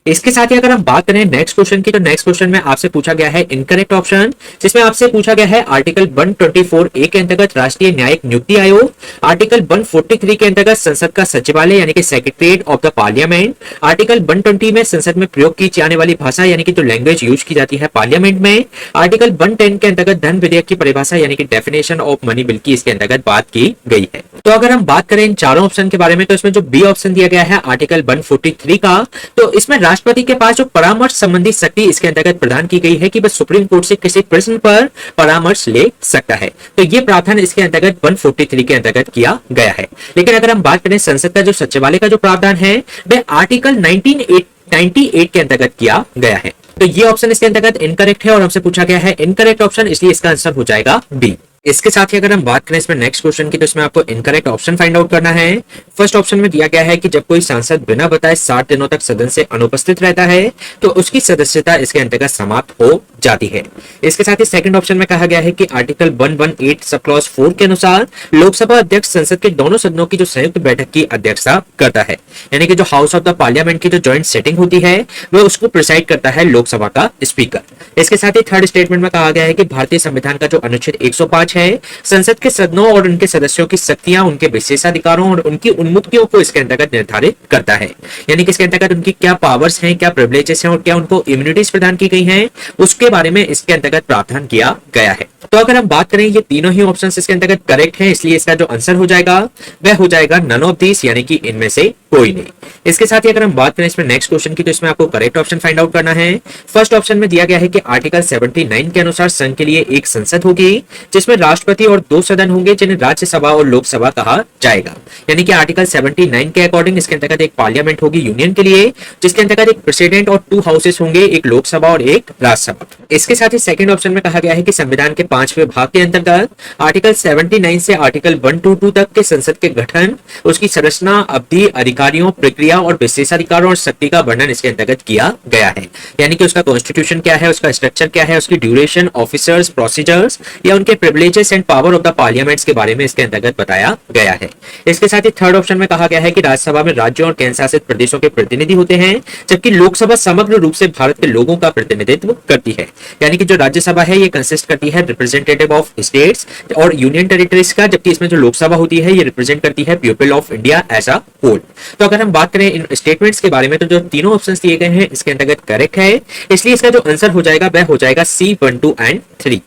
इसके साथ ही अगर हम बात करें नेक्स्ट क्वेश्चन की, तो नेक्स्ट क्वेश्चन में आपसे पूछा गया है इनकरेक्ट ऑप्शन, जिसमें आपसे पूछा गया है आर्टिकल 124A के अंतर्गत राष्ट्रीय न्यायिक नियुक्ति आयोग, आर्टिकल 143 के अंतर्गत संसद का सचिवालय यानी कि secretariat of the parliament, article 120 में संसद में प्रयोग की जाने वाली भाषा यानी कि जो लैंग्वेज यूज की जाती है पार्लियामेंट में, आर्टिकल 110 के अंतर्गत धन विधेयक की परिभाषा यानी कि डेफिनेशन ऑफ मनी बिल की इसके अंतर्गत बात की गई है। तो अगर हम बात करें इन चारों ऑप्शन के बारे में, तो इसमें जो बी ऑप्शन दिया गया है आर्टिकल 143 का, तो इसमें राष्ट्रपति के पास जो परामर्श संबंधी शक्ति इसके अंतर्गत प्रदान की गई है कि वह सुप्रीम कोर्ट से किसी प्रश्न पर परामर्श ले सकता है। तो ये प्रावधान इसके अंतर्गत 143 के अंतर्गत किया गया है। लेकिन अगर हम बात करें संसद का जो सचिवालय का जो प्रावधान है वह आर्टिकल 98 के अंतर्गत किया गया है। तो ये ऑप्शन इसके अंतर्गत इनकरेक्ट है और हमसे पूछा गया है इनकरेक्ट ऑप्शन, इसलिए इसका आंसर हो जाएगा बी। इसके साथ ही अगर हम बात करें इसमें नेक्स्ट क्वेश्चन की, तो इसमें आपको इनकरेक्ट ऑप्शन फाइंड आउट करना है। फर्स्ट ऑप्शन में दिया गया है कि जब कोई सांसद बिना बताए 60 दिनों तक सदन से अनुपस्थित रहता है तो उसकी सदस्यता इसके अंतर्गत समाप्त हो जाती है। इसके साथ ही सेकंड ऑप्शन में कहा गया है कि आर्टिकल 118 सब क्लॉज 4 के अनुसार लोकसभा अध्यक्ष संसद के दोनों सदनों की जो संयुक्त बैठक की अध्यक्षता करता है, यानी कि जो हाउस ऑफ द पार्लियामेंट की जो ज्वाइंट सेटिंग होती है वह उसको प्रिसाइड करता है लोकसभा का स्पीकर। इसके साथ ही थर्ड स्टेटमेंट में कहा गया है कि भारतीय संविधान का जो अनुच्छेद 105 है संसद के सदनों और उनके सदस्यों की शक्तियां उनके विशेषाधिकारों और उनकी उन्मुक्तियों को इसके अंतर्गत निर्धारित करता है। यानी कि इसके अंतर्गत उनकी क्या पावर्स हैं, क्या प्रिविलेजेस हैं और क्या उनको इम्यूनिटीज प्रदान की गई हैं, उसके बारे में इसके अंतर्गत प्रावधान किया गया है। तो अगर हम बात करें ये तीनों ही ऑप्शंस इसके अंतर्गत करेक्ट हैं, इसलिए इसका जो आंसर हो जाएगा वह हो जाएगा नन ऑफ दिस, यानी कि इनमें से कोई नहीं। इसके साथ ही अगर हम बात करें इसमें नेक्स्ट क्वेश्चन की, तो इसमें आपको करेक्ट ऑप्शन फाइंड आउट करना है। फर्स्ट ऑप्शन में दिया गया है कि आर्टिकल 79 के अनुसार संघ के लिए एक संसद होगी जिसमें राष्ट्रपति और 2 सदन होंगे जिन्हें राज्यसभा और लोकसभा कहा जाएगा। यानी कि आर्टिकल 79 के अकॉर्डिंग इसके अंतर्गत एक पार्लियामेंट होगी यूनियन के लिए, जिसके अंतर्गत एक प्रेसिडेंट और 2 हाउसेस होंगे, एक लोकसभा और एक राज्यसभा। इसके साथ ही सेकंड ऑप्शन में कहा गया है कि संविधान के 5वें भाग के अंतर्गत आर्टिकल 79 से आर्टिकल 122 तक के संसद के गठन, उसकी संरचना, अवधि, अधिकारियों, प्रक्रिया और विशेषाधिकारों और शक्ति का वर्णन इसके अंतर्गत किया गया है। यानी कि उसका कॉन्स्टिट्यूशन क्या है, उसका स्ट्रक्चर क्या है, उसकी ड्यूरेशन, ऑफिसर्स, प्रोसीजर्स या उनके privileges and power of the parliaments के बारे में इसके अंतर्गत बताया गया है। इसके साथ ही थर्ड ऑप्शन में कहा गया है कि राज्यसभा में राज्यों और केंद्र शासित प्रदेशों के प्रतिनिधि होते हैं, जबकि लोकसभा समग्र रूप से भारत के लोगों का प्रतिनिधित्व करती है। यानी कि जो राज्यसभा है ये कंसिस्ट करती है रिप्रेजेंटेटिव ऑफ स्टेट्स और यूनियन टेरिटरीज का, जबकि इसमें जो लोकसभा होती है ये रिप्रेजेंट करती है people of India as a whole. तो अगर हम बात करें इन स्टेटमेंट्स के बारे में, तो जो तीनों ऑप्शंस दिए गए हैं इसके अंतर्गत करेक्ट है, इसलिए इसका जो आंसर हो जाएगा वह हो जाएगा C 1, 2 एंड 3।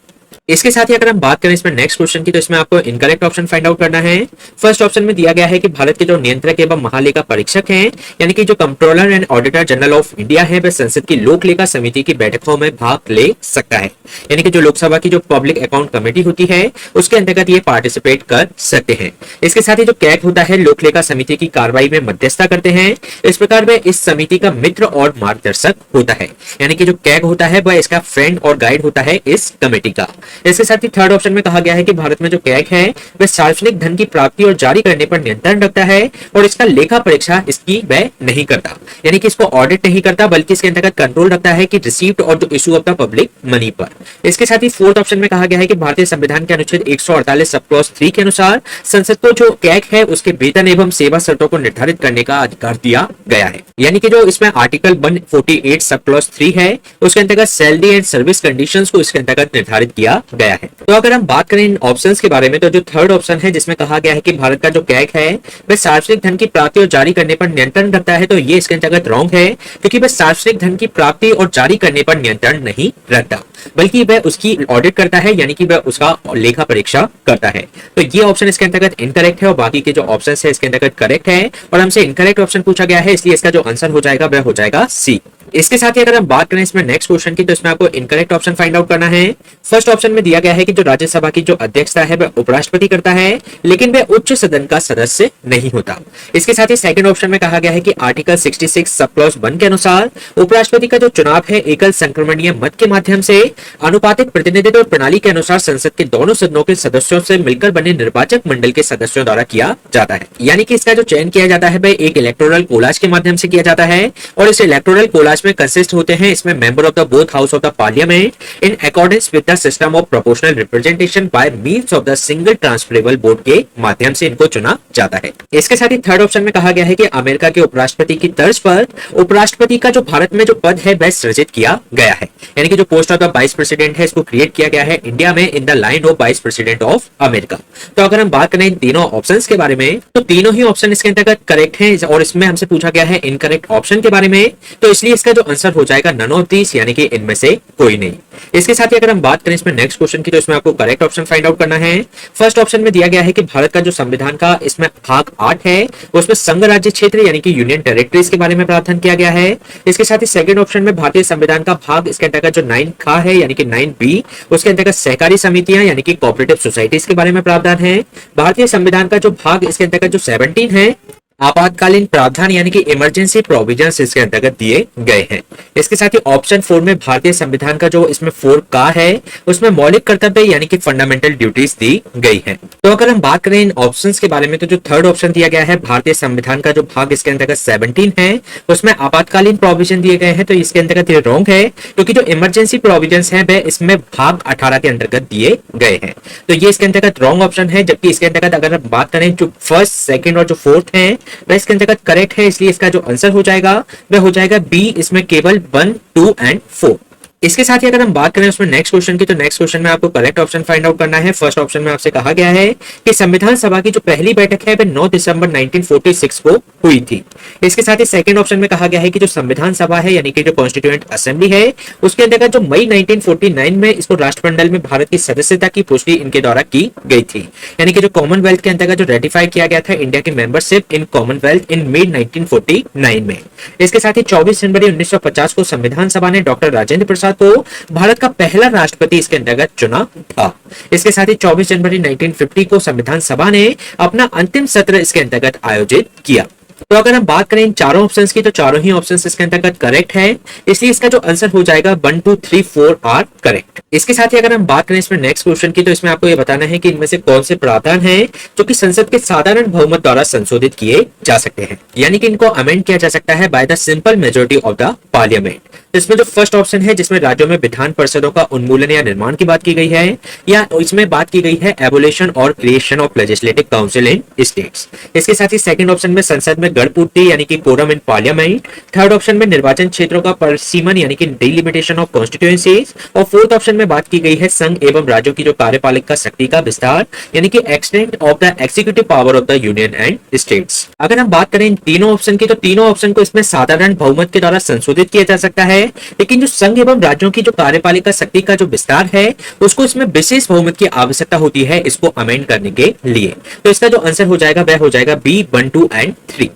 इसके साथ ही अगर हम बात करें इसमें नेक्स्ट क्वेश्चन की, तो इसमें आपको इनकरेक्ट ऑप्शन फाइंड आउट करना है। फर्स्ट ऑप्शन में दिया गया है कि भारत के जो नियंत्रक एवं महालेखा परीक्षक हैं, यानी कि जो controller and auditor general of India है, वह संसद की लोक लेखा समिति की बैठकों में भाग ले सकता है। यानी कि जो लोकसभा की जो पब्लिक अकाउंट कमेटी होती है उसके अंतर्गत ये पार्टिसिपेट कर सकते हैं। इसके साथ ही जो कैग होता है लोक लेखा समिति की कार्रवाई में मध्यस्थता करते हैं। इस प्रकार वह इस समिति का मित्र और मार्गदर्शक होता है। यानी कि जो कैग होता है वह इसका फ्रेंड और गाइड होता है इस कमेटी का। इसके साथ ही थर्ड ऑप्शन में कहा गया है कि भारत में जो कैग है वह सार्वजनिक धन की प्राप्ति और जारी करने पर नियंत्रण रखता है और इसका लेखा परीक्षा इसकी वह नहीं करता, यानी कि इसको ऑडिट नहीं करता, बल्कि इसके अंतर्गत कंट्रोल रखता है कि रिसीव्ड और जो issue of the public money पर। इसके साथ ही फोर्थ ऑप्शन में कहा गया है कि भारतीय संविधान के अनुच्छेद 148 सब क्लॉज 3 के अनुसार संसद को जो कैग है उसके वेतन एवं सेवा शर्तों को निर्धारित करने का अधिकार दिया गया है। यानी कि जो इसमें आर्टिकल 148 सब क्लॉज 3 है उसके अंतर्गत सैलरी एंड सर्विस कंडीशंस को इसके अंतर्गत निर्धारित किया गया है। तो अगर हम बात करें इन ऑप्शंस के बारे में, तो जो थर्ड ऑप्शन है जिसमें कहा गया है कि भारत का जो कैग है वह सार्वजनिक धन की प्राप्ति और जारी करने पर नियंत्रण रखता है, तो ये इसके अंतर्गत रॉन्ग है, क्योंकि वह सार्वजनिक धन की प्राप्ति और जारी करने पर नियंत्रण नहीं रखता, बल्कि वह उसकी ऑडिट करता है, यानी कि वह उसका लेखा परीक्षा करता है। तो ये ऑप्शन इसके अंतर्गत इनकरेक्ट है और बाकी के जो ऑप्शन है इसके अंतर्गत करेक्ट है, और हमसे इनकरेक्ट ऑप्शन पूछा गया है, इसलिए इसका जो आंसर हो जाएगा वह हो जाएगा सी। इसके साथ ही अगर हम बात करें इसमें नेक्स्ट क्वेश्चन की, तो इसमें आपको इनकरेक्ट ऑप्शन फाइंड आउट करना है। फर्स्ट ऑप्शन में दिया गया है कि जो राज्यसभा की जो अध्यक्षता है वह उपराष्ट्रपति करता है, लेकिन वह उच्च सदन का सदस्य नहीं होता। इसके साथ ही सेकंड ऑप्शन में कहा गया है कि आर्टिकल 66 सब क्लॉज 1 के अनुसार उपराष्ट्रपति का जो चुनाव है एकल संक्रमणीय मत के माध्यम से अनुपातिक प्रतिनिधित्व प्रणाली के अनुसार संसद के दोनों सदनों के सदस्यों से मिलकर बने निर्वाचक मंडल के सदस्यों द्वारा किया जाता है। यानी कि इसका जो चयन किया जाता है वह एक इलेक्टोरल कोलाज के माध्यम से किया जाता है, और इस इलेक्टोरल कोलाज में कंसिस्ट होते हैं इसमें member of the both house of the parliament in accordance with the system of proportional representation by means of the single transferable vote के माध्यम से इनको चुना जाता है। इसके साथ ही थर्ड ऑप्शन में कहा गया है कि अमेरिका के उपराष्ट्रपति की तर्ज पर उपराष्ट्रपति का जो भारत में जो पद है वह सृजित किया गया है, यानी कि जो post of the vice president है इसको क्रिएट किया गया है इंडिया में in the line of vice president of America. तो अगर हम बात करें इन तीनों ऑप्शंस के बारे में, तो तीनों ही ऑप्शन इसके अंतर्गत करेक्ट हैं, और इसमें हमसे पूछा गया है इनकरेक्ट ऑप्शन के बारे में, तो इसलिए इसका जो आंसर हो जाएगा नन ऑफ दिस, यानी कि इनमें से कोई नहीं। इसके साथ ही अगर हम बात करें इसमें नेक्स्ट क्वेश्चन की, तो इसमें आपको करेक्ट ऑप्शन फाइंड आउट करना है। फर्स्ट ऑप्शन में दिया गया है कि भारत का जो संविधान का इसमें भाग 8 है उसमें संघ राज्य क्षेत्र यानी कि यूनियन टेरिटरीज के बारे में प्रावधान किया गया है। इसके साथ ही सेकंड ऑप्शन में भारतीय संविधान का भाग इसके अंतर्गत जो 9 खा है यानी कि 9B उसके अंतर्गत सहकारी समितियां यानी कि कोऑपरेटिव सोसाइटीज के बारे में प्रावधान है। भारतीय संविधान का जो भाग इसके अंतर्गत जो 17 है आपातकालीन प्रावधान यानी कि इमरजेंसी प्रोविजंस इसके अंतर्गत दिए गए हैं। इसके साथ ही ऑप्शन 4 में भारतीय संविधान का जो इसमें 4 का है उसमें मौलिक कर्तव्य यानी कि फंडामेंटल ड्यूटीज दी गई है। तो अगर हम बात करें इन ऑप्शंस के बारे में, तो जो थर्ड ऑप्शन दिया गया है भारतीय संविधान का जो भाग इसके अंतर्गत 17 है उसमें आपातकालीन प्रोविजन दिए गए हैं, तो इसके अंतर्गत ये रॉन्ग है, क्योंकि जो इमरजेंसी प्रोविजंस है वह इसमें भाग 18 के अंतर्गत दिए गए हैं, तो ये इसके अंतर्गत रॉन्ग ऑप्शन है। जबकि इसके अंतर्गत अगर हम बात करें जो फर्स्ट, सेकंड और जो फोर्थ है वह इसके अंतर्गत करेक्ट है, इसलिए इसका जो आंसर हो जाएगा वह हो जाएगा बी, इसमें केवल 1, 2 एंड 4। इसके साथ ही अगर हम बात करें उसमें नेक्स्ट क्वेश्चन की, तो नेक्स्ट क्वेश्चन में आपको करेक्ट ऑप्शन फाइंड आउट करना है। फर्स्ट ऑप्शन में आपसे कहा गया है कि संविधान सभा की जो पहली बैठक है वह 9 दिसंबर 1946 को हुई थी। इसके साथ ही सेकंड ऑप्शन में कहा गया है कि जो संविधान सभा है यानी कि जो कॉन्स्टिट्यूएंट असेंबली है उसके अंतर्गत जो मई 1949 में इसको राष्ट्रमंडल में भारत की सदस्यता की पुष्टि इनके द्वारा की गई थी, यानी कि जो कॉमनवेल्थ के अंतर्गत जो रेटिफाई किया गया था इंडिया की membership in Commonwealth in mid 1949 में। इसके साथ ही 24 जनवरी 1950 को संविधान सभा ने डॉक्टर राजेंद्र प्रसाद को भारत का पहला राष्ट्रपति इसके अंतर्गत चुना था। इसके साथ ही 24 जनवरी 1950 को संविधान सभा ने अपना अंतिम सत्र इसके अंतर्गत आयोजित किया। तो अगर हम बात करें इन चारों ऑप्शंस की, तो चारों ही ऑप्शंस इसके अंतर्गत करेक्ट है, इसलिए इसका जो आंसर हो जाएगा 1 2 3 4 आर करेक्ट। इसके साथ ही अगर हम बात करें इसमें नेक्स्ट क्वेश्चन की, तो इसमें आपको ये बताना है कि इनमें से कौन से प्रावधान हैं जो कि संसद के साधारण बहुमत द्वारा संशोधित किए जा सकते हैं, यानी कि इनको अमेंड किया जा सकता है by the simple majority of the parliament. इसमें जो फर्स्ट ऑप्शन है जिसमें राज्यों में विधान परिषदों का उन्मूलन या निर्माण की बात की गई है, या इसमें बात की गई है एबोलिशन और creation of legislative council in states. इसके साथ ही सेकंड ऑप्शन में संसद में गणपूर्ति यानी कि quorum in parliament. Third option में निर्वाचन क्षेत्रों का परिसीमन यानी कि डिलिमिटेशन ऑफ कॉन्स्टिट्यूएंसीज। और फोर्थ ऑप्शन में बात की गई है संघ एवं राज्यों की जो कार्यपालिका शक्ति का विस्तार यानी कि extent of the executive power of the union and states. अगर हम बात करें इन तीनों ऑप्शन की, तो तीनों ऑप्शन को इसमें साधारण बहुमत के द्वारा संशोधित किया जा सकता है, लेकिन जो संघ एवं राज्यों की जो कार्यपालिका शक्ति का जो विस्तार है उसको इसमें विशेष बहुमत की आवश्यकता होती है इसको अमेंड करने के लिए। तो इसका जो आंसर हो जाएगा वह हो जाएगा बी 1 2 एंड 3।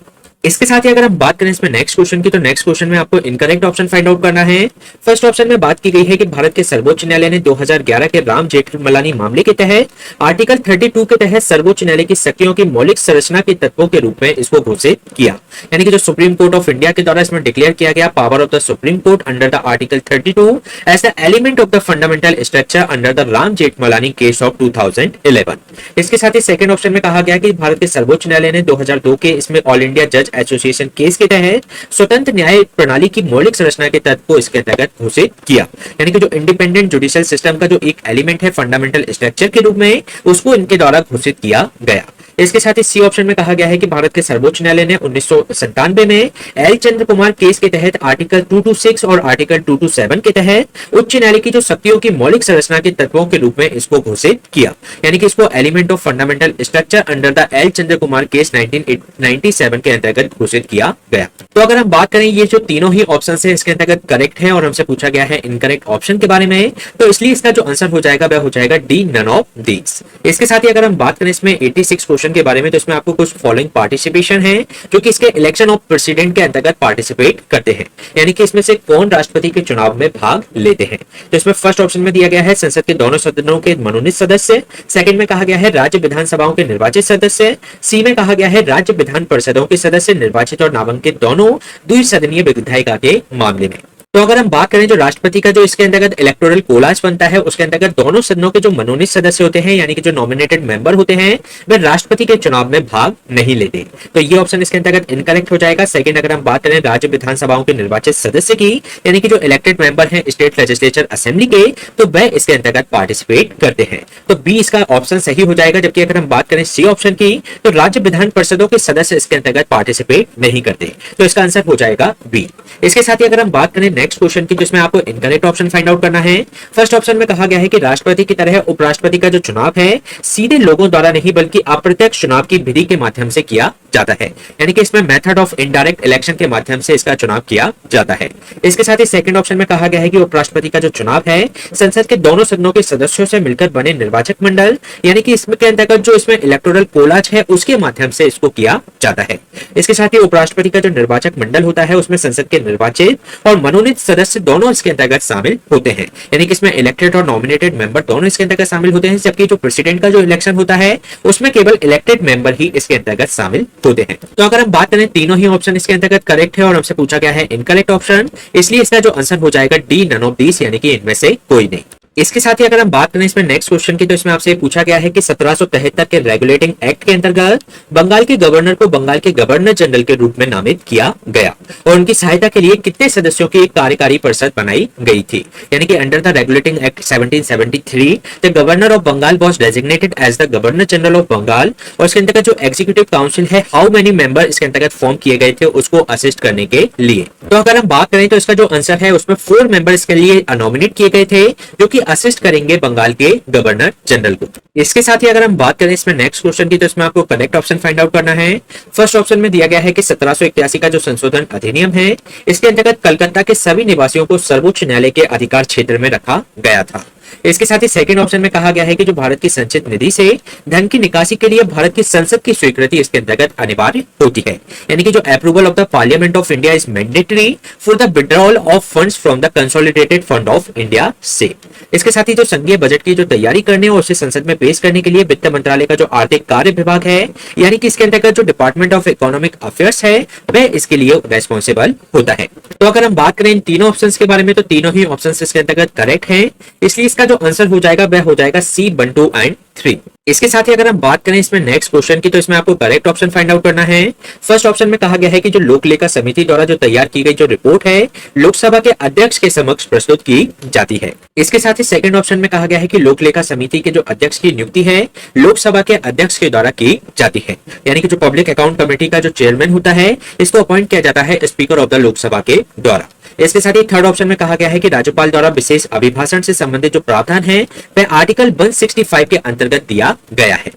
इसके साथ ही अगर हम बात करें इसमें नेक्स्ट क्वेश्चन की, तो नेक्स्ट क्वेश्चन में आपको इनकरेक्ट ऑप्शन फाइंड आउट करना है। फर्स्ट ऑप्शन में बात की गई है कि भारत के सर्वोच्च न्यायालय ने 2011 के राम जेठमलानी मामले के तहत आर्टिकल 32 के तहत सर्वोच्च न्यायालय की शक्तियों की मौलिक संरचना के तत्वों के रूप में इसको घोषित किया, यानी कि जो सुप्रीम कोर्ट ऑफ इंडिया के द्वारा इसमें डिक्लेयर किया गया power of the supreme Court under the article 32 as the element of the fundamental structure under the Ram Jethmalani case of 2011। इसके साथ ही सेकंड ऑप्शन में कहा गया कि भारत के सर्वोच्च न्यायालय ने 2002 के इसमें ऑल इंडिया जज एसोसिएशन केस के तहत स्वतंत्र न्याय प्रणाली की मौलिक संरचना के तत्व को इसके अंतर्गत घोषित किया, यानी कि जो इंडिपेंडेंट जुडिशियल सिस्टम का जो एक एलिमेंट है फंडामेंटल स्ट्रक्चर के रूप में उसको इनके द्वारा घोषित किया गया। इसके साथ ही सी ऑप्शन में कहा गया है कि भारत के सर्वोच्च न्यायालय ने 1997 में एल चंद्र कुमार केस के तहत आर्टिकल 226 और आर्टिकल 227 के तहत उच्च न्यायालय की जो शक्तियों की मौलिक संरचना के तत्वों के रूप में इसको घोषित किया, यानी कि इसको element of fundamental structure under the L Chandra Kumar case 1997 के अंतर्गत घोषित किया गया। तो अगर हम बात करें ये जो तीनों ही ऑप्शन है इसके अंतर्गत करेक्ट है और हमसे पूछा गया है इनकरेक्ट ऑप्शन के बारे में, तो इसलिए इसका जो आंसर हो जाएगा वह हो जाएगा डी नन ऑफ दीज। इसके साथ ही अगर हम बात करें इसमें 86 क्वेश्चन के बारे में, तो इसमें आपको कुछ फॉलोइंग पार्टिसिपेशन है जो कि इसके इलेक्शन ऑफ प्रेसिडेंट के अंतर्गत पार्टिसिपेट करते हैं, यानी कि इसमें से कौन राष्ट्रपति के चुनाव में भाग लेते हैं। तो इसमें फर्स्ट ऑप्शन में दिया गया है संसद के दोनों सदनों के मनोनीत सदस्य, सेकंड में कहा गया है राज्य विधानसभाओं के निर्वाचित सदस्य, सी में कहा गया है राज्य विधान परिषदों के सदस्य निर्वाचित और नामांकित दोनों द्विसदनीय विधायिका के मामले में। तो अगर हम बात करें जो राष्ट्रपति का जो इसके अंतर्गत इलेक्टोरल कोलाज बनता है उसके अंतर्गत दोनों सदनों के जो मनोनीत सदस्य होते हैं यानी कि जो नॉमिनेटेड मेंबर होते हैं वे राष्ट्रपति के चुनाव में भाग नहीं लेते, तो ये ऑप्शन इसके अंतर्गत इनकरेक्ट हो जाएगा। सेकंड अगर हम बात करें राज्य विधानसभाओं के निर्वाचित सदस्य की यानी कि जो इलेक्टेड मेंबर हैं स्टेट लेजिस्लेचर असेंबली के, तो वह इसके अंतर्गत पार्टिसिपेट करते हैं, तो बी इसका ऑप्शन सही हो जाएगा। जबकि अगर हम बात करें सी ऑप्शन की, तो राज्य विधान परिषदों के सदस्य इसके अंतर्गत पार्टिसिपेट नहीं करते, तो इसका आंसर हो जाएगा बी। इसके साथ ही अगर हम बात करें नेक्स्ट क्वेश्चन की, जिसमें आपको इनकरेक्ट ऑप्शन फाइंड आउट करना है। फर्स्ट ऑप्शन में कहा गया है कि राष्ट्रपति की तरह उपराष्ट्रपति का जो चुनाव है सीधे लोगों द्वारा नहीं बल्कि अप्रत्यक्ष चुनाव की विधि के माध्यम से किया जाता है, यानी कि इसमें मेथड ऑफ इनडायरेक्ट इलेक्शन के माध्यम से इसका चुनाव किया जाता है। इसके साथ ही सेकंड ऑप्शन में कहा गया है कि उपराष्ट्रपति का जो चुनाव है संसद के दोनों सदनों के सदस्यों से मिलकर बने निर्वाचक मंडल यानी कि इसमें के अंतर्गत जो इसमें इलेक्टोरल कोलाज है उसके माध्यम से इसको किया जाता है। इसके साथ ही उपराष्ट्रपति का जो निर्वाचक मंडल होता है उसमें संसद के निर्वाचित और मनोनीत सदस्य दोनों इसके अंतर्गत शामिल होते हैं, यानी कि इसमें इलेक्टेड और नॉमिनेटेड मेंबर दोनों इसके अंतर्गत शामिल होते हैं। जबकि जो प्रेसिडेंट का जो इलेक्शन होता है उसमें केवल इलेक्टेड मेंबर ही इसके अंतर्गत शामिल होते हैं। तो अगर हम बात करें तीनों ही ऑप्शन इसके अंतर्गत करेक्ट है और हमसे पूछा गया है इनकरेक्ट ऑप्शन, इसलिए इसका जो आंसर हो जाएगा डी नन ऑफ दीस, यानी कि इनमें से कोई नहीं। इसके साथ ही अगर हम बात करें इसमें नेक्स्ट क्वेश्चन की, तो इसमें आपसे पूछा गया है कि 1773 के रेगुलेटिंग एक्ट के अंतर्गत बंगाल के गवर्नर को बंगाल के गवर्नर जनरल के रूप में नामित किया गया और उनकी सहायता के लिए कितने सदस्यों की एक कार्यकारी परिषद बनाई गई थी। यानी कि under the regulating act 1773 the governor of Bengal was designated as the governor general of Bengal, और इसके अंतर्गत जो एग्जीक्यूटिव काउंसिल है, हाउ मेनी मेंबर इसके अंतर्गत फॉर्म किए गए थे उसको असिस्ट करने के लिए। तो अगर हम बात करें तो इसका जो आंसर है उसमें 4 मेंबर इसके लिए नॉमिनेट किए गए थे जो कि असिस्ट करेंगे बंगाल के गवर्नर जनरल को। इसके साथ ही अगर हम बात करें इसमें नेक्स्ट क्वेश्चन की, तो इसमें आपको करेक्ट ऑप्शन फाइंड आउट करना है। फर्स्ट ऑप्शन में दिया गया है कि 1781 का जो संशोधन अधिनियम है, इसके अंतर्गत कलकत्ता के सभी निवासियों को सर्वोच्च न्यायालय के अधिकार क्षेत्र में रखा गया था। इसके साथ ही सेकंड ऑप्शन में कहा गया है कि जो भारत की संचित निधि से धन की निकासी के लिए भारत की संसद की स्वीकृति इसके अंतर्गत अनिवार्य होती है। यानी कि जो approval of the parliament of India is mandatory for the withdrawal of funds from the consolidated fund of India से। इसके साथ ही जो संघीय बजट की जो तैयारी करने और उसे संसद में पेश करने के लिए वित्त मंत्रालय का जो आर्थिक कार्य विभाग है, यानी कि इसके अंतर्गत जो डिपार्टमेंट ऑफ इकोनॉमिक अफेयर्स है, वह इसके लिए रेस्पॉन्सिबल होता है। तो अगर हम बात करें इन तीनों ऑप्शंस के बारे में, तो तीनों ही ऑप्शंस इसके अंतर्गत करेक्ट हैं, इसलिए इसका जो आंसर हो जाएगा वह हो जाएगा सी 1, 2 एंड 3। इसके साथ ही अगर हम बात करें इसमें नेक्स्ट क्वेश्चन की, तो इसमें आपको करेक्ट ऑप्शन फाइंड आउट करना है। फर्स्ट ऑप्शन में कहा गया है कि जो लोक लेखा समिति द्वारा जो तैयार की गई जो रिपोर्ट है, लोकसभा के अध्यक्ष के समक्ष प्रस्तुत की जाती है। इसके साथ ही सेकंड ऑप्शन में कहा गया है कि लोक लेखा समिति के जो अध्यक्ष की नियुक्ति है, लोकसभा के अध्यक्ष के द्वारा की जाती है। यानी कि जो पब्लिक अकाउंट कमेटी का जो चेयरमैन होता है, इसको अपॉइंट किया जाता है स्पीकर ऑफ द लोकसभा के द्वारा। इसके साथ ही थर्ड ऑप्शन में कहा गया है कि राज्यपाल द्वारा विशेष अभिभाषण से संबंधित जो प्रावधान है, वह आर्टिकल 165 के अंतर्गत दिया गया है।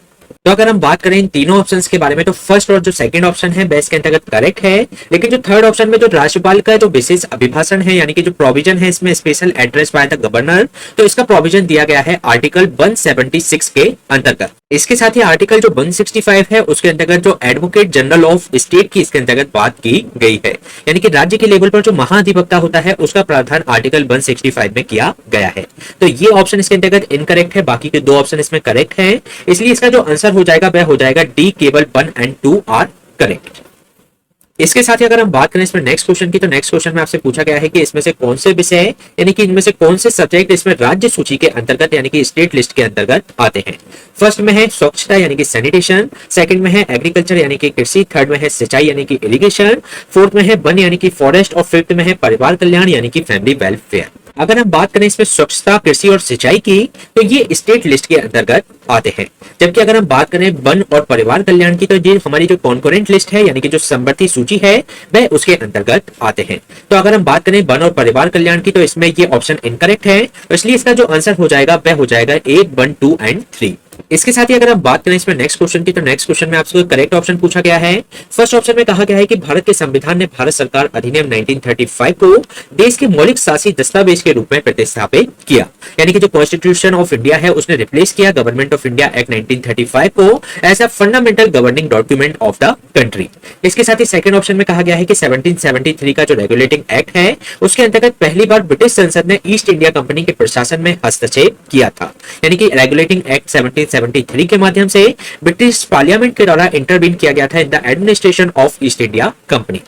तो अगर हम बात करें इन तीनों ऑप्शंस के बारे में, तो फर्स्ट और जो सेकंड ऑप्शन है वह इसके अंतर्गत करेक्ट है, लेकिन जो थर्ड ऑप्शन में जो राज्यपाल का जो विशेष अभिभाषण है, यानी कि जो प्रोविजन है इसमें special address by the governor, तो इसका प्रोविजन दिया गया है आर्टिकल 176 के अंतर्गत। इसके साथ ही आर्टिकल जो 165 है उसके अंतर्गत जो एडवोकेट जनरल ऑफ स्टेट की इसके अंतर्गत बात की गई है, यानी कि राज्य के लेवल पर जो महाधिवक्ता होता है उसका प्रावधान आर्टिकल 165 में किया गया है। तो ये ऑप्शन इसके अंतर्गत इनकरेक्ट है, बाकी के 2 ऑप्शन इसमें करेक्ट है, इसलिए इसका जो आंसर हो जाएगा वह हो जाएगा डी, केवल 1 एंड 2 आर करेक्ट। इसके साथ ही अगर हम बात करें इसमें नेक्स्ट क्वेश्चन की, तो नेक्स्ट क्वेश्चन में आपसे पूछा गया है कि इसमें से कौन से विषय यानी कि इनमें से कौन से सब्जेक्ट इसमें राज्य सूची के अंतर्गत यानी कि स्टेट लिस्ट के अंतर्गत आते हैं। फर्स्ट में है स्वच्छता यानी कि सैनिटेशन, सेकंड में है एग्रीकल्चर यानी कि कृषि, थर्ड में है सिंचाई यानी कि इरिगेशन, फोर्थ में है वन यानी कि फॉरेस्ट, और फिफ्थ में है परिवार कल्याण यानी कि फैमिली वेलफेयर। अगर हम बात करें इसमें स्वच्छता, कृषि और सिंचाई की, तो ये स्टेट लिस्ट के अंतर्गत आते हैं, जबकि अगर हम बात करें वन और परिवार कल्याण की, तो ये हमारी जो कॉन्करेंट लिस्ट है यानी कि जो समवर्ती सूची है वह उसके अंतर्गत आते हैं। तो अगर हम बात करें वन और परिवार कल्याण की, तो इसमें ये ऑप्शन इनकरेक्ट है, तो इसलिए इसका जो आंसर हो जाएगा वह हो जाएगा 8, 1, 2 एंड 3। इसके साथ ही अगर हम बात करें इसमें नेक्स्ट क्वेश्चन की, तो नेक्स्ट क्वेश्चन में आपसे करेक्ट ऑप्शन पूछा गया है। फर्स्ट ऑप्शन में कहा गया है कि भारत के संविधान ने भारत सरकार अधिनियम 1935 को देश के मौलिक शासी दस्तावेज के रूप में प्रतिस्थापित किया, यानी कि जो कॉन्स्टिट्यूशन ऑफ इंडिया है उसने रिप्लेस किया गवर्नमेंट ऑफ इंडिया एक्ट 1935 को as a fundamental governing document of the country. इसके साथ ही सेकंड ऑप्शन में कहा गया है कि 1773 का जो रेगुलेटिंग एक्ट है उसके अंतर्गत पहली बार ब्रिटिश संसद ने ईस्ट इंडिया कंपनी के प्रशासन में हस्तक्षेप किया था, यानी कि रेगुलेटिंग एक्ट 1773 के माध्यम से ब्रिटिश पार्लियामेंट के द्वारा इंटरवीन किया गया था in the administration of east India company.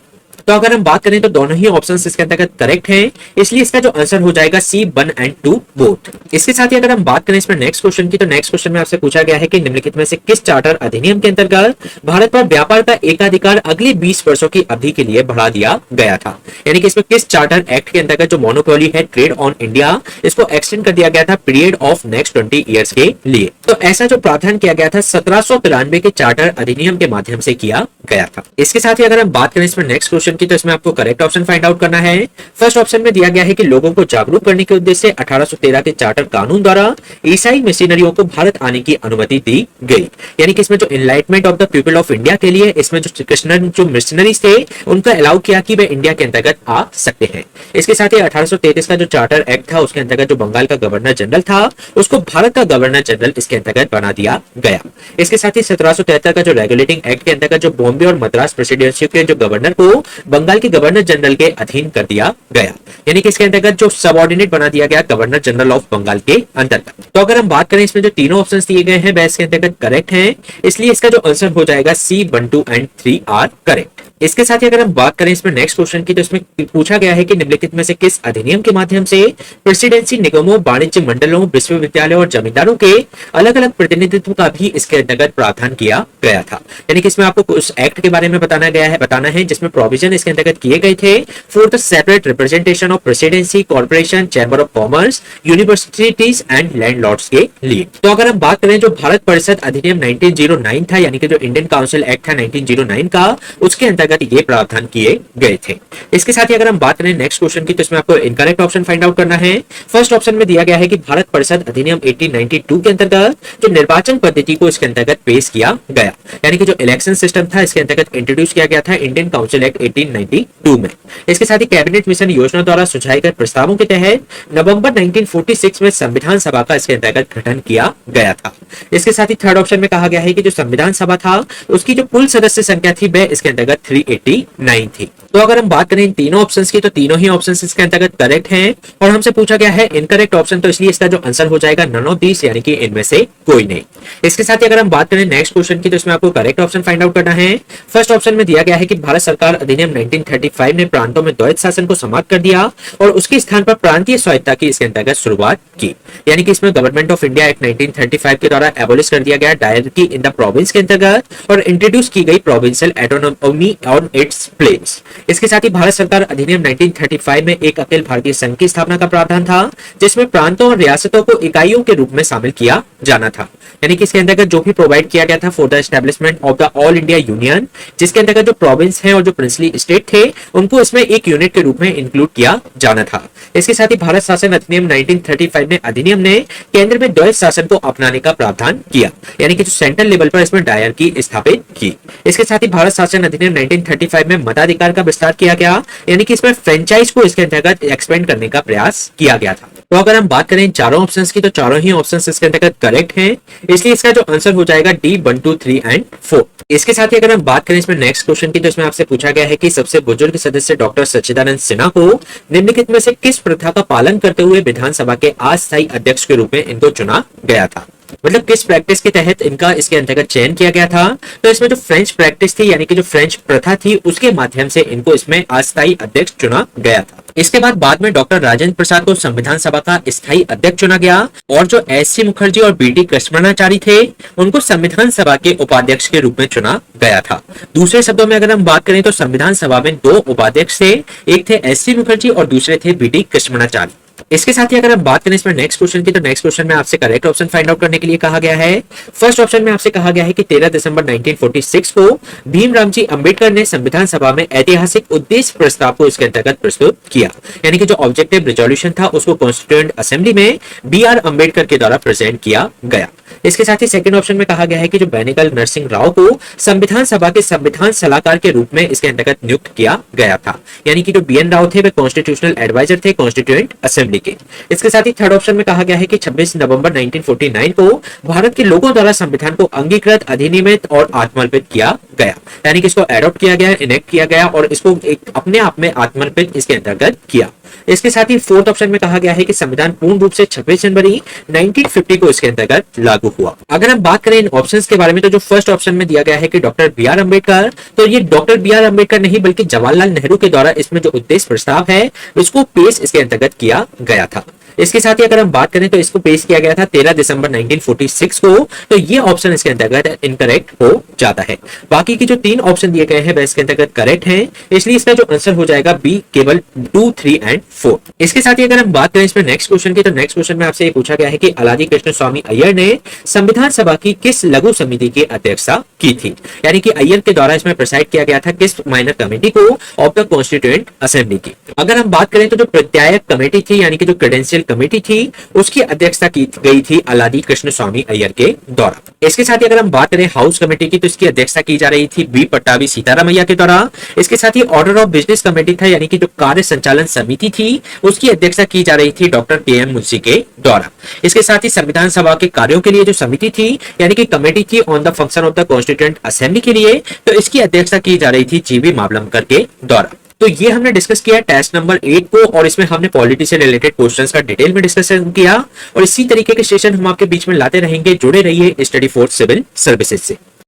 तो अगर हम बात करें तो दोनों ही ऑप्शंस इसके अंतर्गत करेक्ट हैं, इसलिए इसका जो आंसर हो जाएगा सी 1 एंड 2 बोथ। इसके साथ ही अगर हम बात करें इसमें नेक्स्ट क्वेश्चन की, तो नेक्स्ट क्वेश्चन में आपसे पूछा गया है कि निम्नलिखित में से किस चार्टर अधिनियम के अंतर्गत भारत पर व्यापार का एकाधिकार अगले 20 वर्षों की अवधि के लिए बढ़ा दिया गया था, यानी कि इसमें किस चार्टर एक्ट के अंतर्गत जो मोनोपोली है ट्रेड ऑन इंडिया इसको एक्सटेंड कर दिया गया था पीरियड ऑफ नेक्स्ट 20 ईयर्स के लिए। तो ऐसा जो प्रावधान किया गया था 1793 के चार्टर अधिनियम के माध्यम से किया गया था। इसके साथ ही अगर हम बात करें इसमें नेक्स्ट क्वेश्चन की, तो इसमें आपको करेक्ट ऑप्शन फाइंड आउट करना है। फर्स्ट ऑप्शन में दिया गया है कि लोगों को जागरूक करने के उद्देश्य से 1813 के चार्टर कानून द्वारा ईसाई मिशनरियों को भारत आने की अनुमति दी गई, यानी कि इसमें जो enlightenment of the people of India के लिए इसमें जो कृष्णन जो मिशनरीज थे उनको अलाउ किया कि वे इंडिया के अंतर्गत आ सकते हैं। इसके साथ ही 1833 का जो चार्टर एक्ट था उसके अंतर्गत जो बंगाल का गवर्नर जनरल था उसको भारत का गवर्नर जनरल इसके अंतर्गत बना दिया गया। इसके साथ ही 1773 का जो रेगुलेटिंग एक्ट के अंतर्गत जो बॉम्बे और मद्रास प्रेसिडेंसी के जो गवर्नर को बंगाल के गवर्नर जनरल के अधीन कर दिया गया, यानी कि इसके अंतर्गत जो सबऑर्डिनेट बना दिया गया गवर्नर जनरल ऑफ बंगाल के अंतर्गत। तो अगर हम बात करें इसमें जो तीनों ऑप्शंस दिए गए हैं वह इसके अंतर्गत करेक्ट हैं, इसलिए इसका जो आंसर हो जाएगा सी 1, 2 एंड 3 आर करेक्ट। इसके साथ ही अगर हम बात करें इसमें नेक्स्ट क्वेश्चन की, तो इसमें पूछा गया है कि निम्नलिखित में से किस अधिनियम के माध्यम से प्रेसिडेंसी निगमों, वाणिज्य मंडलों, विश्वविद्यालयों और जमींदारों के अलग अलग प्रतिनिधित्व का भी इसके अंतर्गत प्रावधान किया गया था। यानी कि इसमें आपको उस एक्ट के बारे में बताना है जिसमें प्रोविजन इसके अंतर्गत किए गए थे for the separate representation of presidency, corporation, chamber of commerce, universities and landlords के लिए। तो अगर हम बात करें जो भारत परिषद अधिनियम 1909 था, यानी कि जो इंडियन काउंसिल एक्ट था 1909 का, उसके अंतर्गत ये प्रावधान किए गए थे। इसके साथ ही अगर हम बात करें नेक्स्ट क्वेश्चन की, तो इसमें आपको इनकरेक्ट ऑप्शन फाइंड आउट करना है। फर्स्ट ऑप्शन में दिया गया है कि भारत परिषद अधिनियम 1892 के अंतर्गत जो निर्वाचन पद्धति को इसके अंतर्गत पेश किया गया, यानी कि जो इलेक्शन सिस्टम था इसके अंतर्गत इंट्रोड्यूस किया गया था इंडियन काउंसिल एक्ट 1892 में। इसके साथ ही कैबिनेट मिशन योजना द्वारा सुझाए गए प्रस्तावों के तहत नवंबर 1946 में संविधान सभा का इसके अंतर्गत गठन किया गया था। इसके साथ ही थर्ड ऑप्शन में कहा गया है कि जो संविधान सभा था उसकी जो कुल सदस्य संख्या थी वह इसके अंतर्गत 389 थी। तो अगर हम बात करें इन तीनों ऑप्शंस की, तो तीनों ही ऑप्शंस इसके अंतर्गत करेक्ट हैं और हमसे पूछा गया है इनकरेक्ट ऑप्शन, तो इसलिए इसका जो आंसर हो जाएगा नन ऑफ दिस, यानी कि इनमें से कोई नहीं। इसके साथ ही अगर हम बात करें नेक्स्ट क्वेश्चन की, तो इसमें आपको करेक्ट ऑप्शन फाइंड आउट करना है। फर्स्ट ऑप्शन में दिया गया है कि भारत सरकार अधिनियम 1935 ने प्रांतों में द्वैत शासन को समाप्त कर दिया और उसके स्थान पर प्रांतीय स्वायत्तता की इसके अंतर्गत शुरुआत की, यानी कि इसमें गवर्नमेंट ऑफ इंडिया एक्ट 1935 के द्वारा एबोलिश कर दिया गया डायरकी इन द प्रोविंस के अंतर्गत और इंट्रोड्यूस की गई provincial autonomy on its place. इसके साथ ही भारत सरकार अधिनियम 1935 में एक अखिल भारतीय संघ की स्थापना का प्रावधान था जिसमें प्रांतों और रियासतों को इकाइयों के रूप में शामिल किया जाना था, यानी कि इसके अंतर्गत जो भी प्रोवाइड किया गया था for the establishment of the all India union, जिसके अंतर्गत जो प्रोविंस हैं और जो प्रिंसली स्टेट थे उनको इसमें एक यूनिट के रूप में इंक्लूड किया जाना था। इसके साथ ही भारत शासन अधिनियम 1935 में अधिनियम ने केंद्र में द्वैत शासन को अपनाने का प्रावधान किया, यानी कि जो सेंट्रल लेवल पर इसमें डायरकी स्थापित की। इसके साथ ही भारत शासन अधिनियम 1935 में मताधिकार का विस्तार किया गया, यानी कि इसमें फ्रेंचाइज को इसके अंतर्गत एक्सपेंड करने का प्रयास किया गया था। तो अगर हम बात करें चारों ऑप्शंस की, तो चारों ही ऑप्शंस इसके अंतर्गत करेक्ट हैं, इसलिए इसका जो आंसर हो जाएगा डी 1, 2, 3 एंड 4। इसके साथ ही अगर हम बात करें इसमें नेक्स्ट क्वेश्चन की, तो इसमें आपसे पूछा गया है कि सबसे बुजुर्ग सदस्य डॉक्टर सच्चिदानंद सिन्हा को निम्नलिखित में से किस प्रथा का पालन करते हुए विधानसभा के अस्थायी अध्यक्ष के रूप में इनको चुना गया था, मतलब किस प्रैक्टिस के तहत इनका इसके अंतर्गत चयन किया गया था। तो इसमें जो फ्रेंच प्रैक्टिस थी, यानी कि जो फ्रेंच प्रथा थी, उसके माध्यम से इनको इसमें अस्थायी अध्यक्ष चुना गया था। इसके बाद में डॉक्टर राजेंद्र प्रसाद को संविधान सभा का स्थायी अध्यक्ष चुना गया और जो एस.सी. मुखर्जी और बी.डी. कृष्णमाचारी थे उनको संविधान सभा के उपाध्यक्ष के रूप में चुना गया था। दूसरे शब्दों में अगर हम बात करें तो संविधान सभा में 2 उपाध्यक्ष थे, एक थे एस.सी. मुखर्जी और दूसरे थे बी.डी. कृष्णमाचारी। इसके साथ ही अगर हम बात करें इसमें नेक्स्ट क्वेश्चन की, तो नेक्स्ट क्वेश्चन में आपसे करेक्ट ऑप्शन फाइंड आउट करने के लिए कहा गया है। फर्स्ट ऑप्शन में आपसे कहा गया है कि 13 दिसंबर 1946 को भीमराव जी अंबेडकर ने संविधान सभा में ऐतिहासिक उद्देश्य प्रस्ताव को इसके अंतर्गत प्रस्तुत किया, यानी कि जो ऑब्जेक्टिव रिजोल्यूशन था उसको कॉन्स्टिट्यूएंट असेंबली में बी.आर. अंबेडकर के द्वारा प्रेजेंट किया गया। इसके साथ ही सेकंड ऑप्शन में कहा गया है कि जो बेनेगल नरसिंह राव को संविधान सभा के संविधान सलाहकार के रूप में इसके अंतर्गत नियुक्त किया गया था, यानी कि जो बी.एन. राव थे वे कॉन्स्टिट्यूशनल एडवाइजर थे कॉन्स्टिट्यूएंट असेंबली के। इसके साथ ही थर्ड ऑप्शन में कहा गया है कि 26 नवंबर 1949 को भारत के लोगों द्वारा संविधान को अंगीकृत, अधिनियमित और आत्मर्पित किया गया, यानी कि इसको एडॉप्ट किया गया, इनेक्ट किया गया और इसको एक अपने आप में आत्मर्पित इसके अंतर्गत किया। इसके साथ ही फोर्थ ऑप्शन में कहा गया है कि संविधान पूर्ण रूप से 26 जनवरी 1950 को इसके अंतर्गत लागू हुआ। अगर हम बात करें इन ऑप्शंस के बारे में, तो जो फर्स्ट ऑप्शन में दिया गया है कि डॉक्टर बी.आर. अंबेडकर, तो ये डॉक्टर बी.आर. अंबेडकर नहीं बल्कि जवाहरलाल नेहरू के द्वारा इसमें जो उद्देश्य प्रस्ताव है उसको पेश इसके अंतर्गत किया गया था। इसके साथ ही अगर हम बात करें तो इसको पेश किया गया था 13 दिसंबर 1946 को, तो ये ऑप्शन इसके अंतर्गत इनकरेक्ट हो जाता है। बाकी की जो 3 ऑप्शन दिए गए हैं वह इसके अंतर्गत करेक्ट हैं, इसलिए इसका जो आंसर हो जाएगा बी केवल 2, 3 एंड 4। इसके साथ ही अगर हम बात करें इसमें नेक्स्ट क्वेश्चन की, तो नेक्स्ट क्वेश्चन में आपसे ये पूछा गया है कि अलादी कृष्ण स्वामी अय्यर ने संविधान सभा की किस लघु समिति की अध्यक्षता की थी, यानी कि अय्यर के द्वारा इसमें प्रेसाइड किया गया था किस माइनर कमेटी को ऑफ द कॉन्स्टिट्यूएंट असेंबली की। अगर हम बात करें तो जो प्रत्यायक कमेटी थी, यानी कि जो क्रेडेंशियल कमेटी थी, उसकी अध्यक्षता की गई थी अलादी कृष्ण स्वामी अय्यर के द्वारा। इसके साथ ही अगर हम बात करें हाउस कमेटी की, तो इसकी अध्यक्षता की जा रही थी बी पट्टाभी सीतारामैया के द्वारा। इसके साथ ही ऑर्डर ऑफ बिजनेस कमेटी था, यानी कि जो कार्य संचालन समिति थी, उसकी अध्यक्षता की जा रही थी डॉक्टर के.एम. मुंशी के द्वारा। इसके साथ ही संविधान सभा के कार्यों के लिए जो समिति थी, यानी कि कमेटी थी on the function of the constituent assembly के लिए, तो इसकी अध्यक्षता की जा रही थी जी.बी. मावलंकर के द्वारा। तो ये हमने डिस्कस किया टेस्ट नंबर 8 को, और इसमें हमने पॉलिटी से रिलेटेड क्वेश्चंस का डिटेल में डिस्कशन किया, और इसी तरीके के सेशन हम आपके बीच में लाते रहेंगे। जुड़े रहिए स्टडी फॉर सिविल सर्विसेज से।